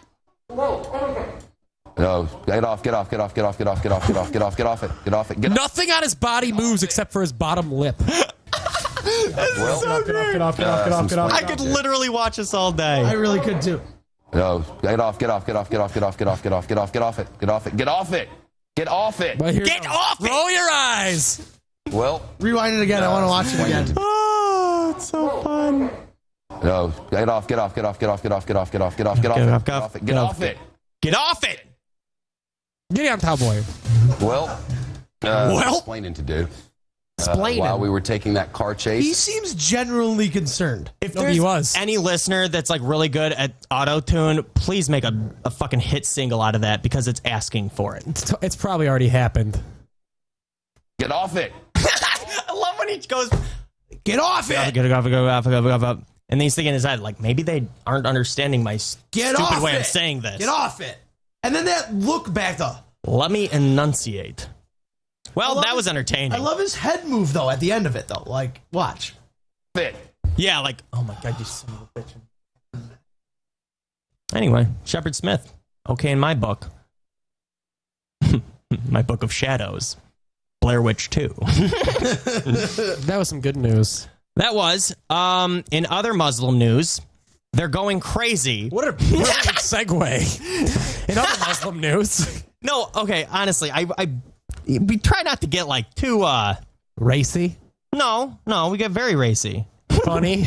No, get off, get off, get off, get off, get off, get off, get off, get off, get off it, get off it. Get Nothing on his body moves except for his bottom lip. Well, so get off, get off, get off, get off. I could literally watch this all day. I really could too. No, get off, get off, get off, get off, get off, get off, get off, get off, get off it, get off it, get off it, get off it. Get off it! Roll your eyes. Well, rewind it again. I want to watch it again. Oh, it's so fun. No, get off, get off, get off, get off, get off, get off, get off, get off, get off it, get off it, get off it. Get on, cowboy. Well, explaining to do. Explaining. While we were taking that car chase. He seems genuinely concerned. If there's any listener that's like really good at auto-tune, please make a fucking hit single out of that because it's asking for it. It's probably already happened. Get off it. I love when he goes, get off it. Get off it, go off it, go off it. And he's thinking in his head, like, maybe they aren't understanding my stupid way of saying this. Get off it. And then that look back though. Let me enunciate. Well, that was entertaining. I love his head move though at the end of it though. Like, watch. Fit. Yeah, like, oh my god, you son of a bitch. Anyway, Shepard Smith. Okay, in my book. My book of shadows. Blair Witch 2. That was some good news. That was. In other Muslim news, they're going crazy. What a brilliant segue. In other Muslim news. No, okay, honestly, we try not to get like too racy. No, we get very racy. Funny.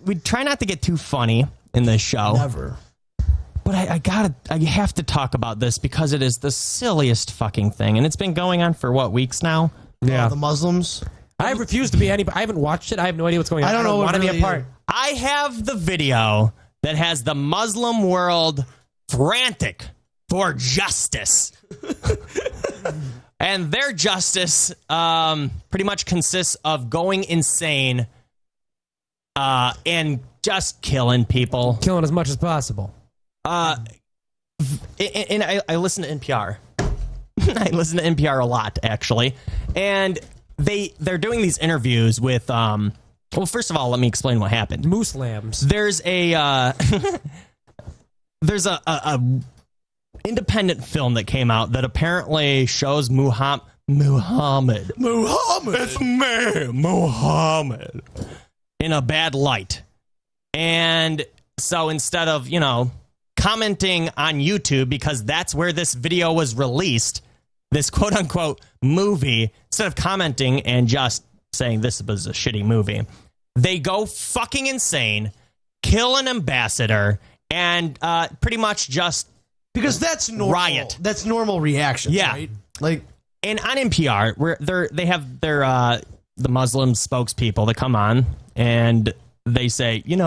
We try not to get too funny in this show. Never. But I have to talk about this because it is the silliest fucking thing, and it's been going on for what, weeks now? Yeah. The Muslims. I refuse to be anybody. I haven't watched it. I have no idea what's going on. I don't know what want to really be a part. I have the video that has the Muslim world frantic for justice. And their justice pretty much consists of going insane and just killing people. Killing as much as possible. And I listen to NPR. I listen to NPR a lot, actually. And they're doing these interviews with... well, first of all, let me explain what happened. Moose lambs. There's a... there's a independent film that came out that apparently shows Muhammad. It's me, Muhammad, in a bad light. And so instead of, commenting on YouTube, because that's where this video was released, this quote unquote movie, instead of commenting and just saying this was a shitty movie, they go fucking insane, kill an ambassador, and pretty much just because that's normal. Riot. That's normal reaction. Yeah. Right? Like, and on NPR, where they have their the Muslim spokespeople that come on and they say, you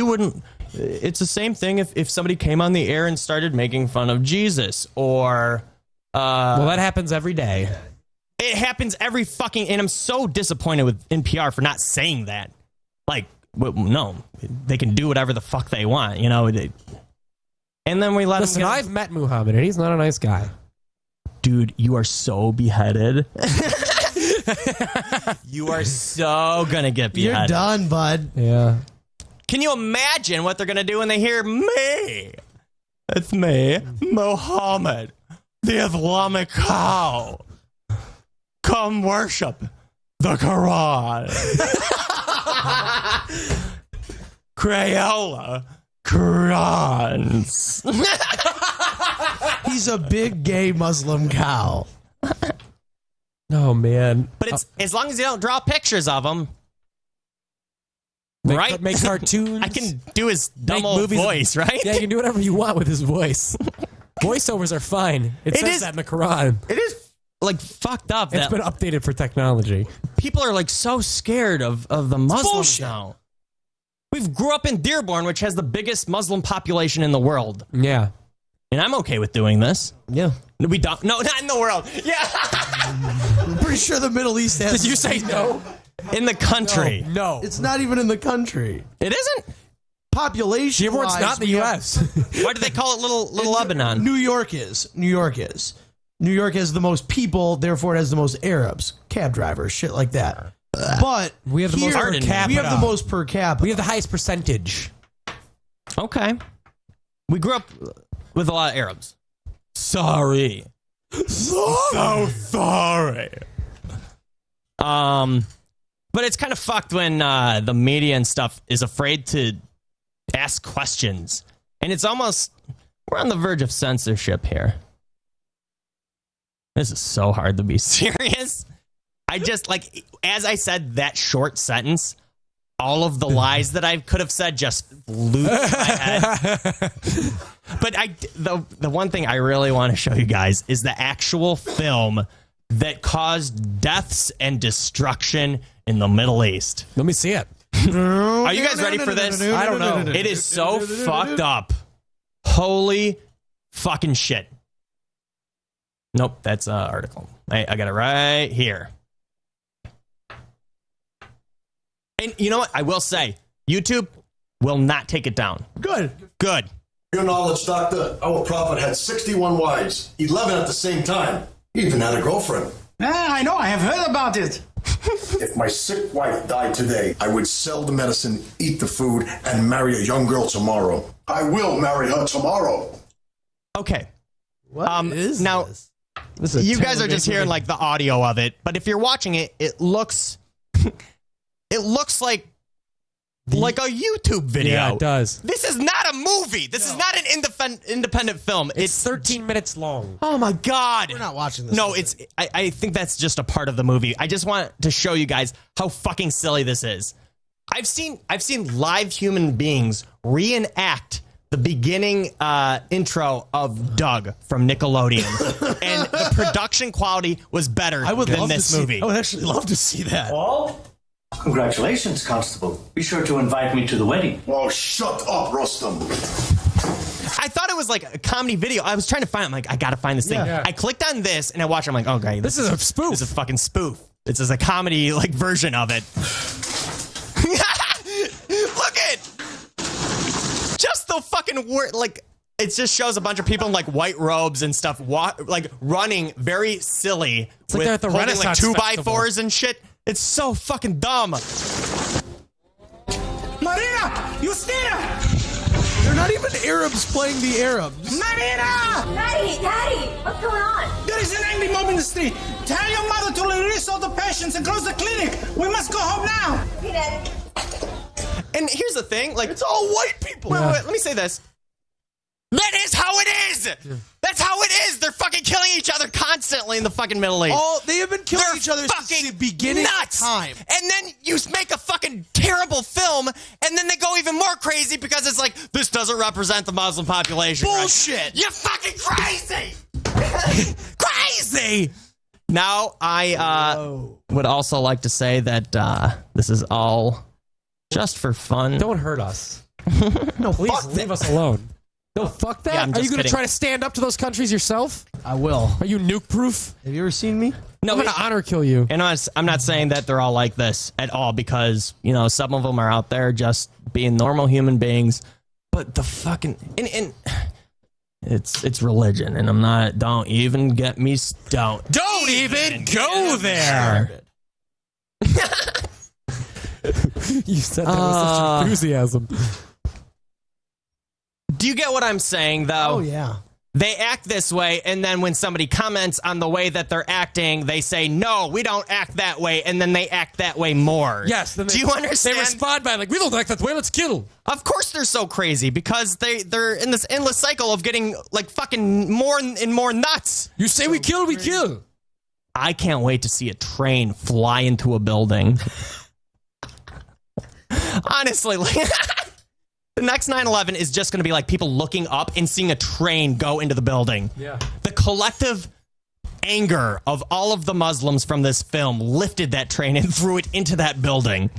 wouldn't. It's the same thing if somebody came on the air and started making fun of Jesus or. Well, that happens every day. It happens every fucking. And I'm so disappointed with NPR for not saying that. Like, no, they can do whatever the fuck they want, And then we let Listen, him. I've met Muhammad, and he's not a nice guy. Dude, you are so beheaded. You are so gonna get beheaded. You're done, bud. Yeah. Can you imagine what they're gonna do when they hear me? It's me, Muhammad, the Islamic cow. Come worship the Quran. Crayola crayons. He's a big gay Muslim cow. Oh man! But it's as long as you don't draw pictures of them. Make cartoons. I can do his dumb make old movies. voice, right? Yeah, you can do whatever you want with his voice. Voiceovers are fine. It says that in the Quran. It is like fucked up. It's been updated for technology. People are like so scared of the Muslims now. We grew up in Dearborn, which has the biggest Muslim population in the world. Yeah. And I'm okay with doing this. Yeah. We don't. No, not in the world. Yeah. I'm pretty sure the Middle East has. Did you say no? In the country. No. It's not even in the country. It isn't? Population. Dearborn's not in the U.S. Why do they call it Little Lebanon? New York is. New York has the most people, therefore it has the most Arabs, cab drivers, shit like that. But we have the most per capita. We have the most per capita. We have the highest percentage. Okay. We grew up with a lot of Arabs. Sorry. So sorry. But it's kind of fucked when the media and stuff is afraid to ask questions. And it's almost, we're on the verge of censorship here. This is so hard to be serious. I just, like, as I said that short sentence, all of the lies that I could have said just flew through my head. But the one thing I really want to show you guys is the actual film that caused deaths and destruction in the Middle East. Let me see it. Are you guys ready for this? I don't know. It is so fucked up. Holy fucking shit. Nope, that's an article. I got it right here. And you know what? I will say, YouTube will not take it down. Good. Your knowledge, Doctor, our prophet had 61 wives, 11 at the same time. He even had a girlfriend. I know. I have heard about it. If my sick wife died today, I would sell the medicine, eat the food, and marry a young girl tomorrow. I will marry her tomorrow. Okay. What is now, this? You guys are just hearing like the audio of it, but if you're watching it, it looks like a YouTube video. Yeah, it does. This is not a movie. This is not an independent film. It's 13 minutes long. Oh my God. We're not watching this. No, I think that's just a part of the movie. I just want to show you guys how fucking silly this is. I've seen live human beings reenact the beginning intro of Doug from Nickelodeon, and the production quality was better than this movie. I would actually love to see that. Paul? Congratulations, Constable. Be sure to invite me to the wedding. Oh, shut up, Rustam. I thought it was like a comedy video. I was trying to find it. I'm like, I gotta find this thing. Yeah. I clicked on this and I watched it. I'm like, okay, this is a spoof. This is a fucking spoof. This is a comedy like version of it. Look at just the fucking word. Like, it just shows a bunch of people in like white robes and stuff, like running very silly. It's like they're at the holding Renaissance like 2x4s Festival. and shit. It's so fucking dumb. Marina! Justina! They're not even Arabs playing the Arabs. Marina! Daddy, what's going on? There is an angry mob in the street. Tell your mother to release all the patients and close the clinic. We must go home now. Hey, Daddy. And here's the thing, like, It's all white people. wait, let me say this. That is how it is. That's how it is. They're fucking killing each other constantly in the fucking Middle East. They have been killing each other since the beginning nuts. of time. And then you make a fucking terrible film, and then they go even more crazy because it's like, this doesn't represent the Muslim population. Bullshit. Right? You're fucking crazy. Crazy. Now, I would also like to say that this is all just for fun. Don't hurt us. No, Please leave us alone. No, fuck that. Yeah, I'm Are you just going to kidding. try to stand up to those countries yourself? I will. Are you nuke proof? Have you ever seen me? No, I'm going to honor kill you. And I'm not saying that they're all like this at all, because, you know, some of them are out there just being normal human beings. But the fucking and it's religion, and I'm not. Don't even get me. Don't even go there. You said that with such enthusiasm. Do you get what I'm saying, though? Oh, yeah. They act this way, and then when somebody comments on the way that they're acting, they say, no, we don't act that way, and then they act that way more. Yes. Do you understand? They respond by like, we don't act that way, let's kill. Of course they're so crazy, because they're in this endless cycle of getting, like, fucking more and more nuts. You say we kill, we kill. I can't wait to see a train fly into a building. honestly, like, the next 9/11 is just going to be like people looking up and seeing a train go into the building. Yeah. The collective anger of all of the Muslims from this film lifted that train and threw it into that building.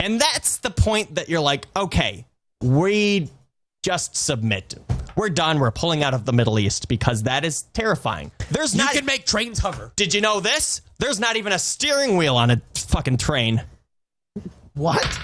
And that's the point that you're like, okay, we just submit. We're done. We're pulling out of the Middle East because that is terrifying. You can make trains hover. Did you know this? There's not even a steering wheel on a fucking train. What?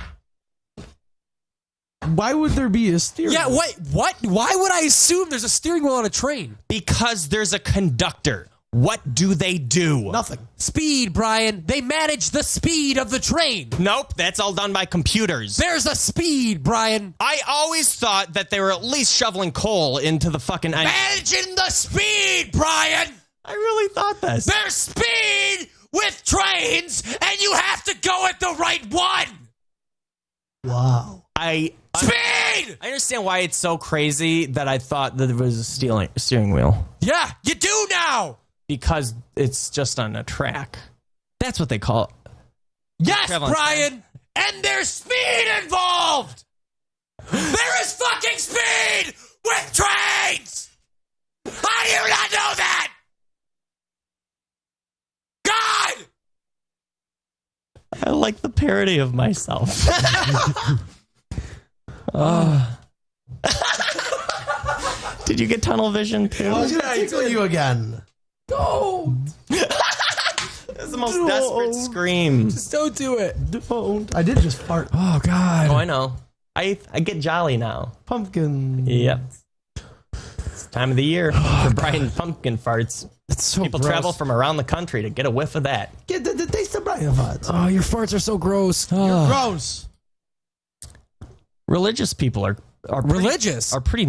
Why would there be a steering wheel? Yeah, wait, what? Why would I assume there's a steering wheel on a train? Because there's a conductor. What do they do? Nothing. Speed, Brian. They manage the speed of the train. Nope, that's all done by computers. There's a speed, Brian. I always thought that they were at least shoveling coal into the fucking... Managing the speed, Brian. I really thought this. There's speed with trains, and you have to go at the right one. Wow. Speed! I understand why it's so crazy that I thought that there was a steering wheel. Yeah, you do now. Because it's just on a track. That's what they call it. Yes, Brian! And there's speed involved! There is fucking speed with trains! How do you not know that? God! I like the parody of myself. Did you get tunnel vision too? I was going to tickle you again. Don't. That's the most desperate scream. Just don't do it. Don't. I did just fart. Oh, God. Oh, I know. I get jolly now. Pumpkin. Yep. It's time of the year for Brian pumpkin farts. It's so People gross. travel from around the country to get a whiff of that. Get the taste of Brian farts. Oh, your farts are so gross. You're gross. Religious people are pretty nuts. They're pretty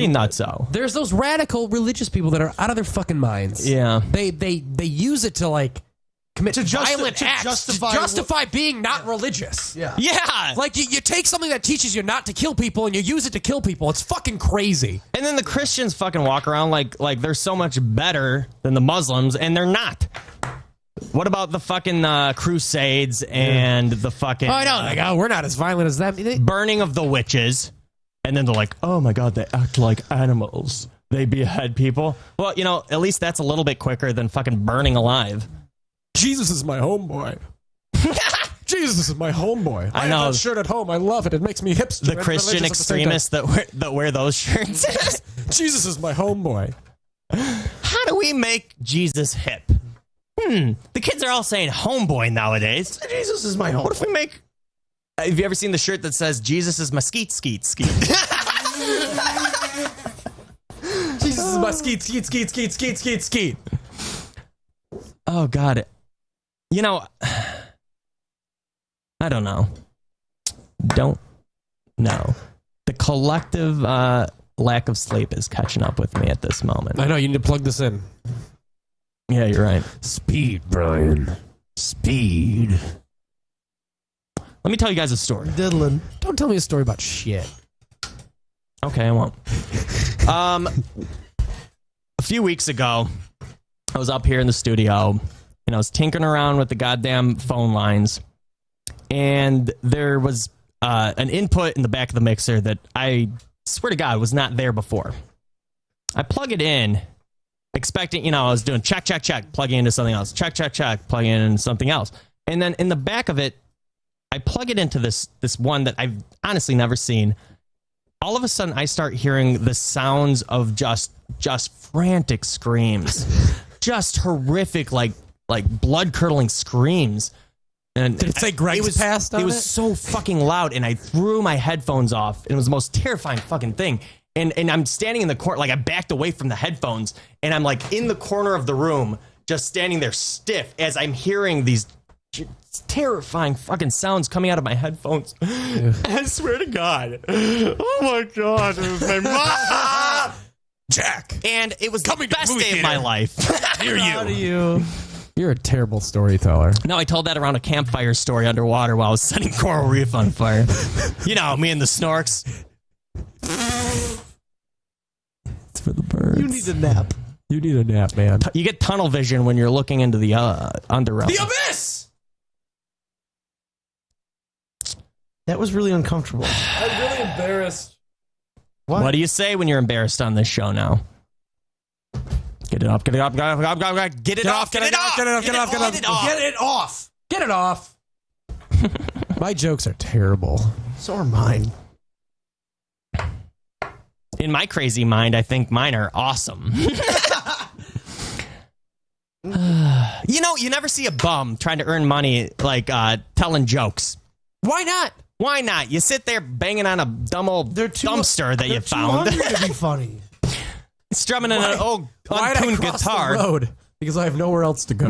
nuts though. There's those radical religious people that are out of their fucking minds. Yeah. They use it to like commit violent acts to justify being not religious. Yeah. Yeah. Like you take something that teaches you not to kill people and you use it to kill people. It's fucking crazy. And then the Christians fucking walk around like they're so much better than the Muslims, and they're not. What about the fucking Crusades and the fucking... Oh, I know. Like, we're not as violent as them. Burning of the witches. And then they're like, oh my God, they act like animals. They behead people. Well, you know, at least that's a little bit quicker than fucking burning alive. Jesus is my homeboy. Jesus is my homeboy. I know. have that shirt at home. I love it. It makes me hipster. The Christian extremists that wear those shirts. Jesus is my homeboy. How do we make Jesus hip? The kids are all saying homeboy nowadays. Jesus is my homeboy. What if we make... Have you ever seen the shirt that says Jesus is my skeet? Jesus is my skeet. Oh, God. You know, I don't know. Don't know. The collective lack of sleep is catching up with me at this moment. I know. You need to plug this in. Yeah, you're right. Speed, Brian. Speed. Let me tell you guys a story. Diddlin'. Don't tell me a story about shit. Okay, I won't. A few weeks ago, I was up here in the studio, and I was tinkering around with the goddamn phone lines, and there was an input in the back of the mixer that I swear to God was not there before. I plug it in, expecting, I was doing check, plugging into something else, check, plugging into something else. And then in the back of it, I plug it into this one that I've honestly never seen. All of a sudden, I start hearing the sounds of just frantic screams, just horrific, like blood-curdling screams. And did it say Greg's passed on it? It was so fucking loud, and I threw my headphones off, and it was the most terrifying fucking thing. And I'm standing in the corner, like I backed away from the headphones, and I'm like in the corner of the room, just standing there stiff as I'm hearing these terrifying fucking sounds coming out of my headphones. Yeah. I swear to God. Oh my God. It was my mom. Jack. And it was the best day of my life. Hear you. How do you? You're a terrible storyteller. No, I told that around a campfire story underwater while I was setting coral reef on fire. Me and the snorks. It's for the birds. You need a nap. You need a nap, man. You get tunnel vision when you're looking into the underrealm. The abyss! That was really uncomfortable. I'm really embarrassed. What do you say when you're embarrassed on this show now? Get it off, get it off, get it off, get it off, get it off, get it off, get it off, get it off, Get it off. Get it off. My jokes are terrible. So are mine. In my crazy mind, I think mine are awesome. You know, you never see a bum trying to earn money like telling jokes. Why not? Why not? You sit there banging on a dumb old dumpster that you found. They're too hungry to be funny. Strumming an old Why'd I untuned cross guitar. the road? Because I have nowhere else to go.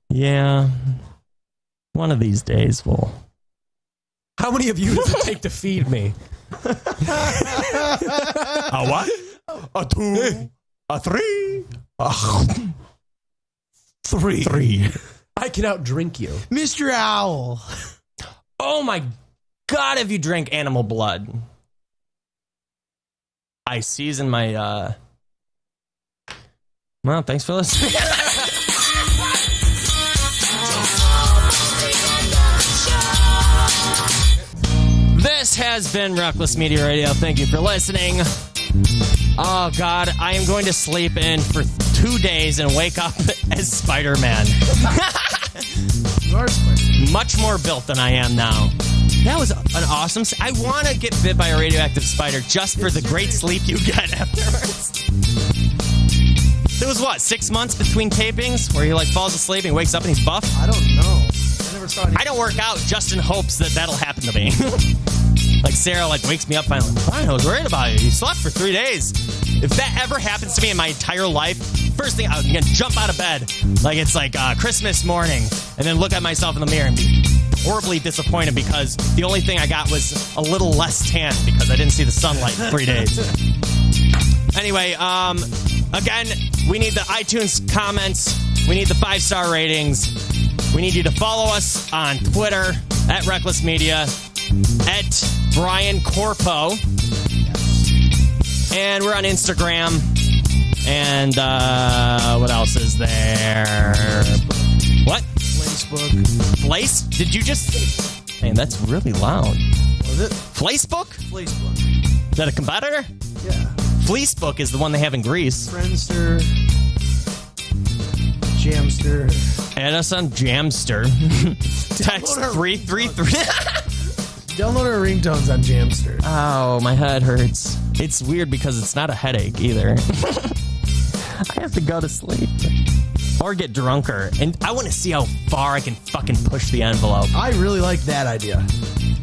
Yeah. One of these days we'll... How many of you does it take to feed me? A what? A 2. A 3. Three. I can outdrink you. Mr. Owl. Oh my God, if you drink animal blood. I season my, Well, thanks for listening. This has been Reckless Media Radio. Thank you for listening. Oh, God, I am going to sleep in for 2 days and wake up as Spider-Man. You are Spider-Man. Much more built than I am now. That was an awesome... I want to get bit by a radioactive spider just for the great sleep you get afterwards. There was, 6 months between tapings where he, falls asleep and he wakes up and he's buff? I don't know. I never saw any. I don't work out just in hopes that that'll happen to me. Sarah, wakes me up finally. Fine, I was worried about you. You slept for 3 days. If that ever happens to me in my entire life, first thing, I'm going to jump out of bed. It's Christmas morning, and then look at myself in the mirror and be horribly disappointed because the only thing I got was a little less tan because I didn't see the sunlight in 3 days. Anyway, again, we need the iTunes comments. We need the 5-star ratings. We need you to follow us on Twitter at Reckless Media, at Brian Corpo. And we're on Instagram. And what else is there? What? Facebook. Place? Did you just... Man, that's really loud. Was it? Facebook? Facebook. Is that a competitor? Yeah. Fleecebook is the one they have in Greece. Friendster. Jamster. Add us on Jamster. Text 333. Download our ringtones on Jamster. Oh, my head hurts. It's weird because it's not a headache either. I have to go to sleep. Or get drunker. And I want to see how far I can fucking push the envelope. I really like that idea.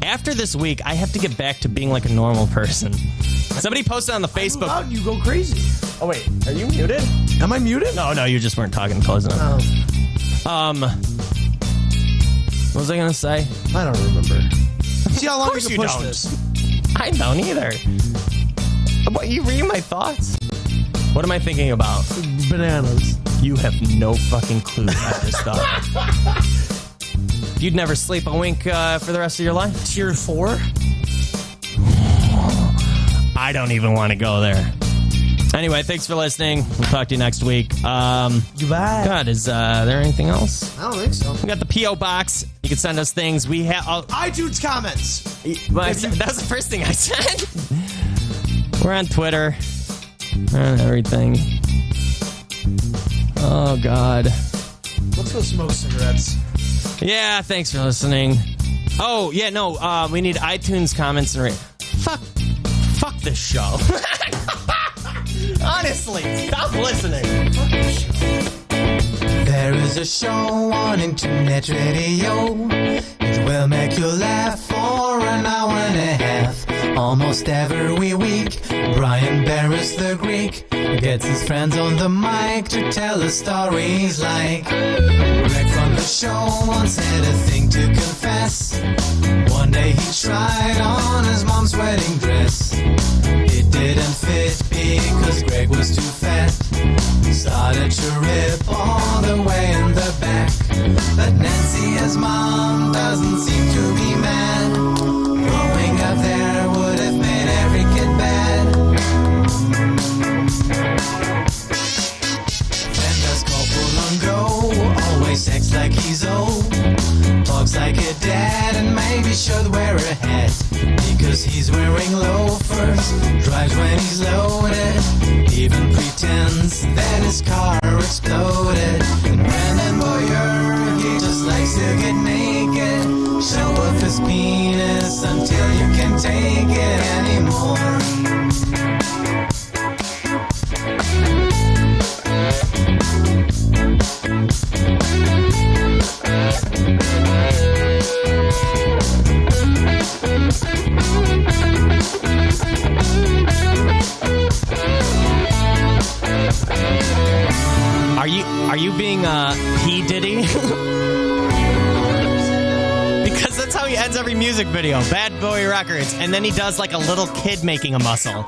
After this week, I have to get back to being like a normal person. Somebody posted on the Facebook. How you go crazy? Oh, wait. Are you muted? Am I muted? No, you just weren't talking close enough. Oh. What was I going to say? I don't remember. See how long you can push don't. this. I don't either. What, you reading my thoughts? What am I thinking about? Bananas. You have no fucking clue about this stuff. You'd never sleep a wink for the rest of your life? Tier 4? I don't even want to go there. Anyway, thanks for listening. We'll talk to you next week. Goodbye. God, is there anything else? I don't think so. We got the P.O. Box. You can send us things. We have iTunes comments. That was the first thing I said. We're on Twitter and everything. Oh, God. Let's go smoke cigarettes. Yeah, thanks for listening. Oh, yeah, no, we need iTunes comments and Fuck this show. Honestly, stop listening. There is a show on internet radio. It will make you laugh for an hour and a half. Almost every week, Brian Barris the Greek gets his friends on the mic to tell us stories like Greg from the show once had a thing to confess. One day he tried on his mom's wedding dress. It didn't fit because Greg was too fat. Started to rip all the way in the back. But Nancy, his mom, doesn't seem to be mad. Growing up there would have made every kid bad. Then there's Corpolongo, always saying looks like he's old. Talks like a dad and maybe should wear a hat, because he's wearing loafers, drives when he's loaded, even pretends that his car exploded. And Brandon Boyer, he just likes to get naked, show off his penis until you can't take it anymore. Are you being P. Diddy? Because that's how he ends every music video. Bad Boy Records. And then he does like a little kid making a muscle.